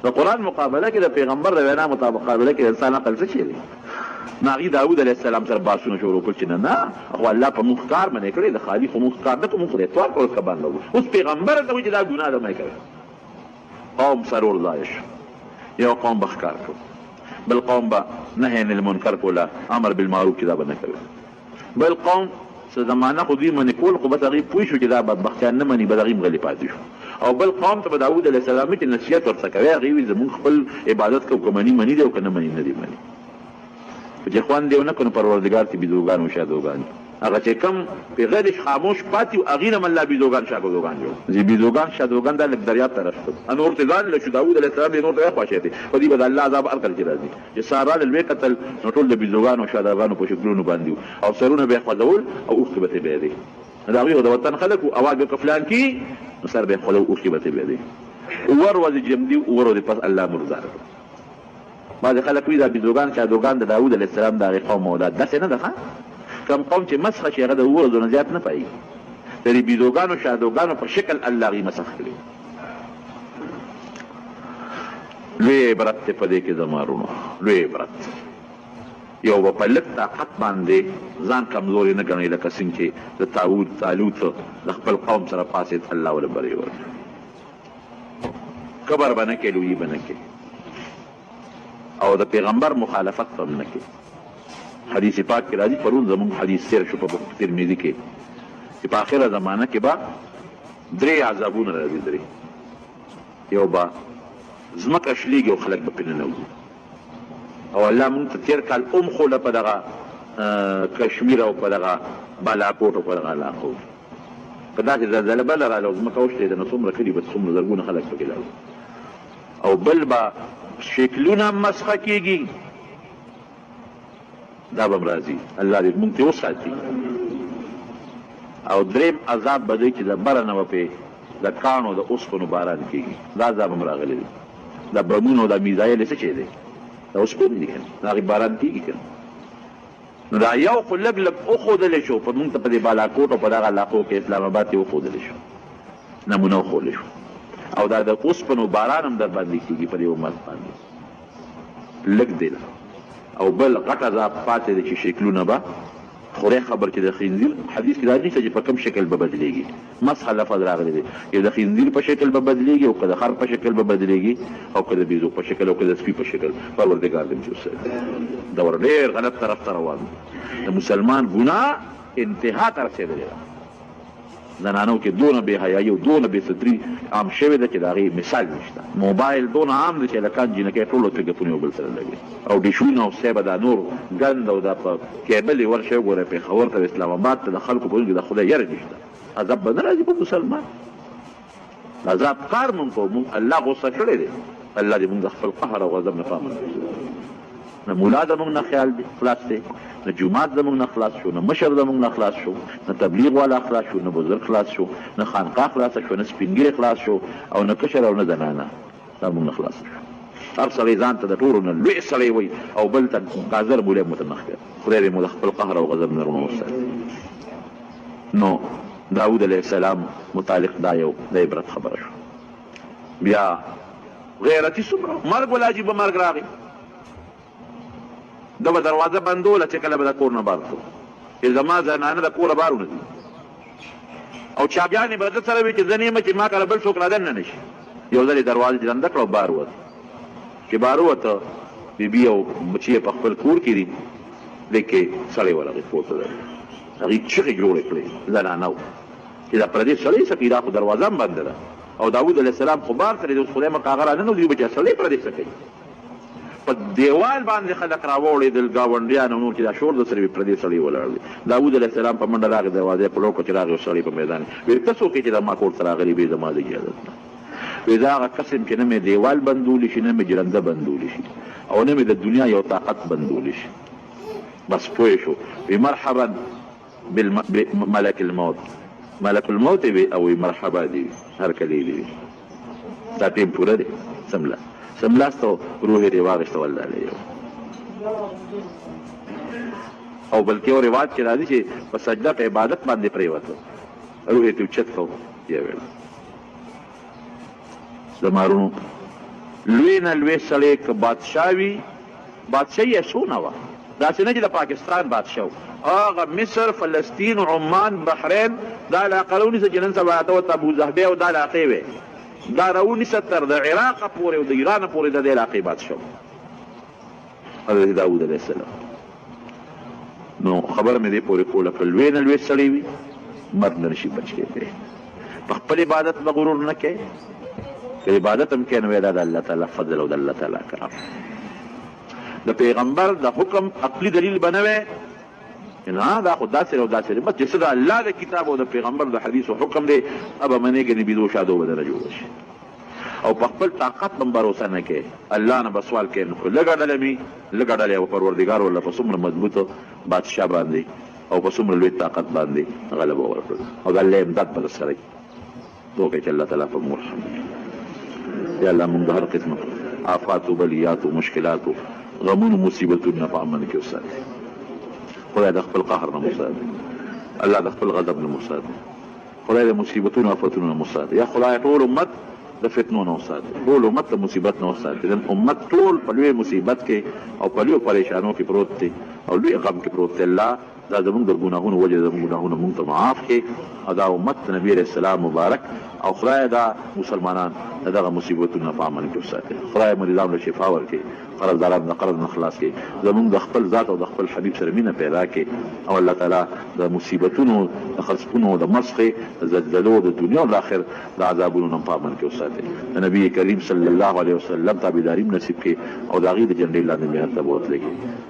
د قرآن مقابله کې د پیغمبر د وینا مقابله کې د انسان عقل څه شی دی نو هغې داود علیه السلام سره بحثونه شروع کړل چې نه نه خو الله په موږ کار منې کړی د خالي خو موږ کار نه کوو موږ خو د اتوار په ورځ کبان لرو اوس پیغمبر ته وایي چې دا ګناه ده مه یې کوئ قوم سرور ځای شو یو قوم به ښکار کړو بل قوم به نهی عن المنکر کوله امر بالمعروف چې دا به نه کوي بل قوم څه زمانه خو دوی منې کول خو بس هغې پوه شو چې دا بدبختیان نه مني بس هغې غلي پاتې شو او بل قوم ته به داود علیه السلام چې نصیحت ورته کوي هغې وایي زموږ خپل عبادت کوو که مني دی او که نه مني نه دی مني چې خوند یې ونه کړو پروردګار ته بیزوګان و شادوګان هغه چې کم په غیر خاموش پاتې و هغې نه هم الله بیزوګان شادوګان جوړ چې بیزوګان شادوګان دا لږ دریاب ته راشول نور ته ځان له شو داود علیه السلام یې نور ته وخواشېدې په دې به د الله عذاب هر کله چې راځي چې سار راغلل ویې کتل نو ټول د بیزوګانو او شادوګانو په شکلونو باندې وو او سرونه به یې خوځول او اوښکې به ترې بهېدې د هغوی خو د وطن خلک وو اواز به که فلان کي نو سر به یې خوځول اوښکې به ترې بهېدې اووه ورځې جمدي اووه ورځې پس الله مردار کړ بعضې خلک وایي دا بیزوګان شادوګان د داود علیه السلام د هغې قوم او دا داسې نه ده ښه کم قوم چې مسخه شي هغه د اووه ورځو نه زیات نه پایي د دې بیزوګانو شادوګانو په شکل الله هغې مسخ کړي لوی عبرت دی په دې کې زما وروڼو لوی عبرت یو به په لږ طاقت باندې ځان کمزوري نه ګڼئ لکه څنګه چې د طالوت د خپل قوم سره پاسېد الله ورله بری ورکړي کبر به نه کوې لویي به نه کوې او د پیغمبر مخالفت هم نه کوي حدیث پاک کې راځي پرون زموږ حدیث تېر شو په ترمذي کې چې په آخره زمانه کې به درې عذابونه راځي درې یو به ځمکه شلېږي او خلک به پرې ننوځي او الله مونږ ته تېر کال خوله په دغه کشمیر او په دغه بالاکوټ او په دغه علاقو که داسې زلزله بله راغله او ځمکه وشلېده نو څومره کلي به څومره زرګونه خلک پکې لاړل او بل به شکلونه مسخه کېږي دا به هم راځي الله دې مونږ ترې وساتي او درېیم عذاب به دی چې د بره نه به پرې د کاڼو د اوسپنو باران کېږي دا عذاب هم راغلی دی د بمونو او د میزایل څه شی دی دا اوسپنې دي که نه د هغې باران کېږي که نه نو دا یو خو لږ لږ وښودلی شو په مونږ ته په دې بالاکوټ او په دغه علاقو کې اسلام آباد کې وښودلی شو نمونه وښودلی شو او دا د اوسپنو باران هم در باندې کېږي په دې امت باندې لږ دی او بل غټه ذات پاتې دی چې شکلونه به خدای خبر چې د خنزیر حدیث کې دا نشته چې په کوم شکل به بدلېږي مسح لفظ راغلی دی یو د خنزیر په شکل به بدلېږي او که د خر په شکل به بدلېږي او که د بیزو په شکل او که د سپي په شکل پروردګار دې موږ سره دور ډېر غلط طرف ته روان د مسلمان ګناه انتها ته رسېدلې ده زنانو کې دونه بې حیایي او دونه بې ستري عام شوې ده چې د هغې مثال نشته موبایل دونه عام دی چې لکان جینکۍ ټولو ټلیفون یو بل سره لګوي او ډیشونه او سیبه دا نور ګند او دا په کیبل یې ورشئ وګورئ پېښور ته اسلام آباد ته د خلکو په کې د خدای یره نشته عذاب به نه راځي په مسلمان عذاب کار مونږ کوو مونږ الله غصه کړی دی الله دې مونږ د خپل قهر او غضب نه پام نه مولا زمونږ نه خیال دی خلاص دی نه جومات زمونږ نه خلاص شو نه مشر زمونږ نه خلاص شو نه تبلیغ والا خلاص شو نه بزرګ خلاص شو نه خانقاه خلاصه شو نه سپینګیری خلاص شو او نه کشر او نه زنانه دا مونږ نه خلاص شو هر سړی ځان ته د ټولو نه لوی سړی وایي او بل ته قاذر مولی مو ته مخ کړي خدای دې مو د خپل قهر او غضب نه رونه وساتي نو داود علیه السلام متعلق دا یو د عبرت خبره شو بیا غیرتي څومره مرګ ولا عجیبه مرګ راغی دا به دروازه بندوله چې کله به د کور نه بار کړو چې زما زنانه د کوره بار ونه ځي او چاګیانې به ده سره وي چې زه نه یم چې ما کله بل څوک رادننه نه شي یو ځل یې دروازه ډنده کړه او بار ووت چې بار ووته بیبي او بچي یې په خپل کور کې دي لیکې سړی ورغی پورته دی هغې چغې جوړې کړې زنانه چې دا پردې سړی څه دا خو دروازه هم بنده ده او داود علیه السلام خو بار سره دی اوس خدای مکه هغه راننوځي بچا سړی پردې څه کوي په دیوال باندې خلک راوړېدل ګاونډیان او نور چې دا شور د سره وي پردې سړی ولاړ دی داود علیه السلام په منډه راغی دروازې په لوکو چې راغی یو سړی په میدان ویل ته څوک یې چې دا ما کور ته راغلی بې زما د اجازت نه وی دا هغه قسم چې نه مې دیوال بندولی شي نه مې جرنده بندولی شي او نه مې د دنیا یو طاقت بندولی شي بس پوه شو وی مرحبا بملک الموت ملک الموت وی او وی مرحبا دی هر کلی دی دا ټیم پوره دی سملاستو روح یې واغېسته والله علیه او بلکې یو رواج چې راځي چې په سجده په عبادت باندې پرېوته روح یې اوچت کړو یې ویل زمارونو لوی نه لوی سړی که بادشاه وي بادشاهي یې څونه وه داسې نه چې د پاکستان بادشاه و هغه مصر فلسطین عمان بحرین دا علاقه راونیسه چې نن سبا ته ورته ابوظهبي او دا علاقې وې دا راونیسه تر د عراق پورې او د ایران پورې د دې علاقې بادشاه حضرت داود علیه السلام نو خبره مې دې پورې کوله که لوی نه لوی سړی وي مرګ نه نشي بچ کېدی په خپل عبادت به غرور نه کوې که عبادت هم کوې نو دا د الله تعالی فضل او د الله تعالی کرم د پیغمبر د حکم عقلي دلیل به نه وی نه دا خو داسې او داسې بس چې څه د الله د کتاب او د پیغمبر د حدیث او حکم دی ابه منې ګنې بیدو شادو به درنه جوړه شي او په خپل طاقت هم بروسه نه کوې الله نه به سوال کوې نو خو لږه ډله مې لږه ډله او پروردګار والله په څومره مضبوطو بادشاه باندې او په څومره لوی طاقت باندې غلبه ورکړل او د الله امداد به درسره وي توکې چې الله تعالی په موږ یا الله موږ د هر قسمه آفاتو بلیاتو مشکلاتو غمونو مصیبتونو نه په امن کې وساتي خدای د خپل قهر نه مساتي الله د خپل غضب نه مساتي خدای د مصیبتونو آفتونو نه مساتي یا خدای ټول امت د فتنو نه وساتي ټول امت د مصیبت نه وساتي د امت ټول په لوی مصیبت کې او په لوی پریشانو کې پروت دی او لوی غم کې پروت دی الله دا زمونږ د ګناهونو وجه زمونږ ګناهونه مونږ ته معاف کړي او دا امت نبی علیه السلام مبارک او خدای دا مسلمانان دغه مصیبتونو په امن کې وساتي خدای مریضانو له شفا ورکړي قرضداران د قرض نه خلاص کړي زمونږ د خپل ذات او د خپل حبیب سره مینه پیدا کړي او الله تعالی د مصیبتونو د خرڅپونو د مسخې د زلزلو د دنیا او د آخر د عذابونو نه په امن کې وساتي د نبی کریم صلی الله علیه وسلم تابعداري نصیب کړي او د هغې د جنډې لاندې مهر ته بوتلې کړي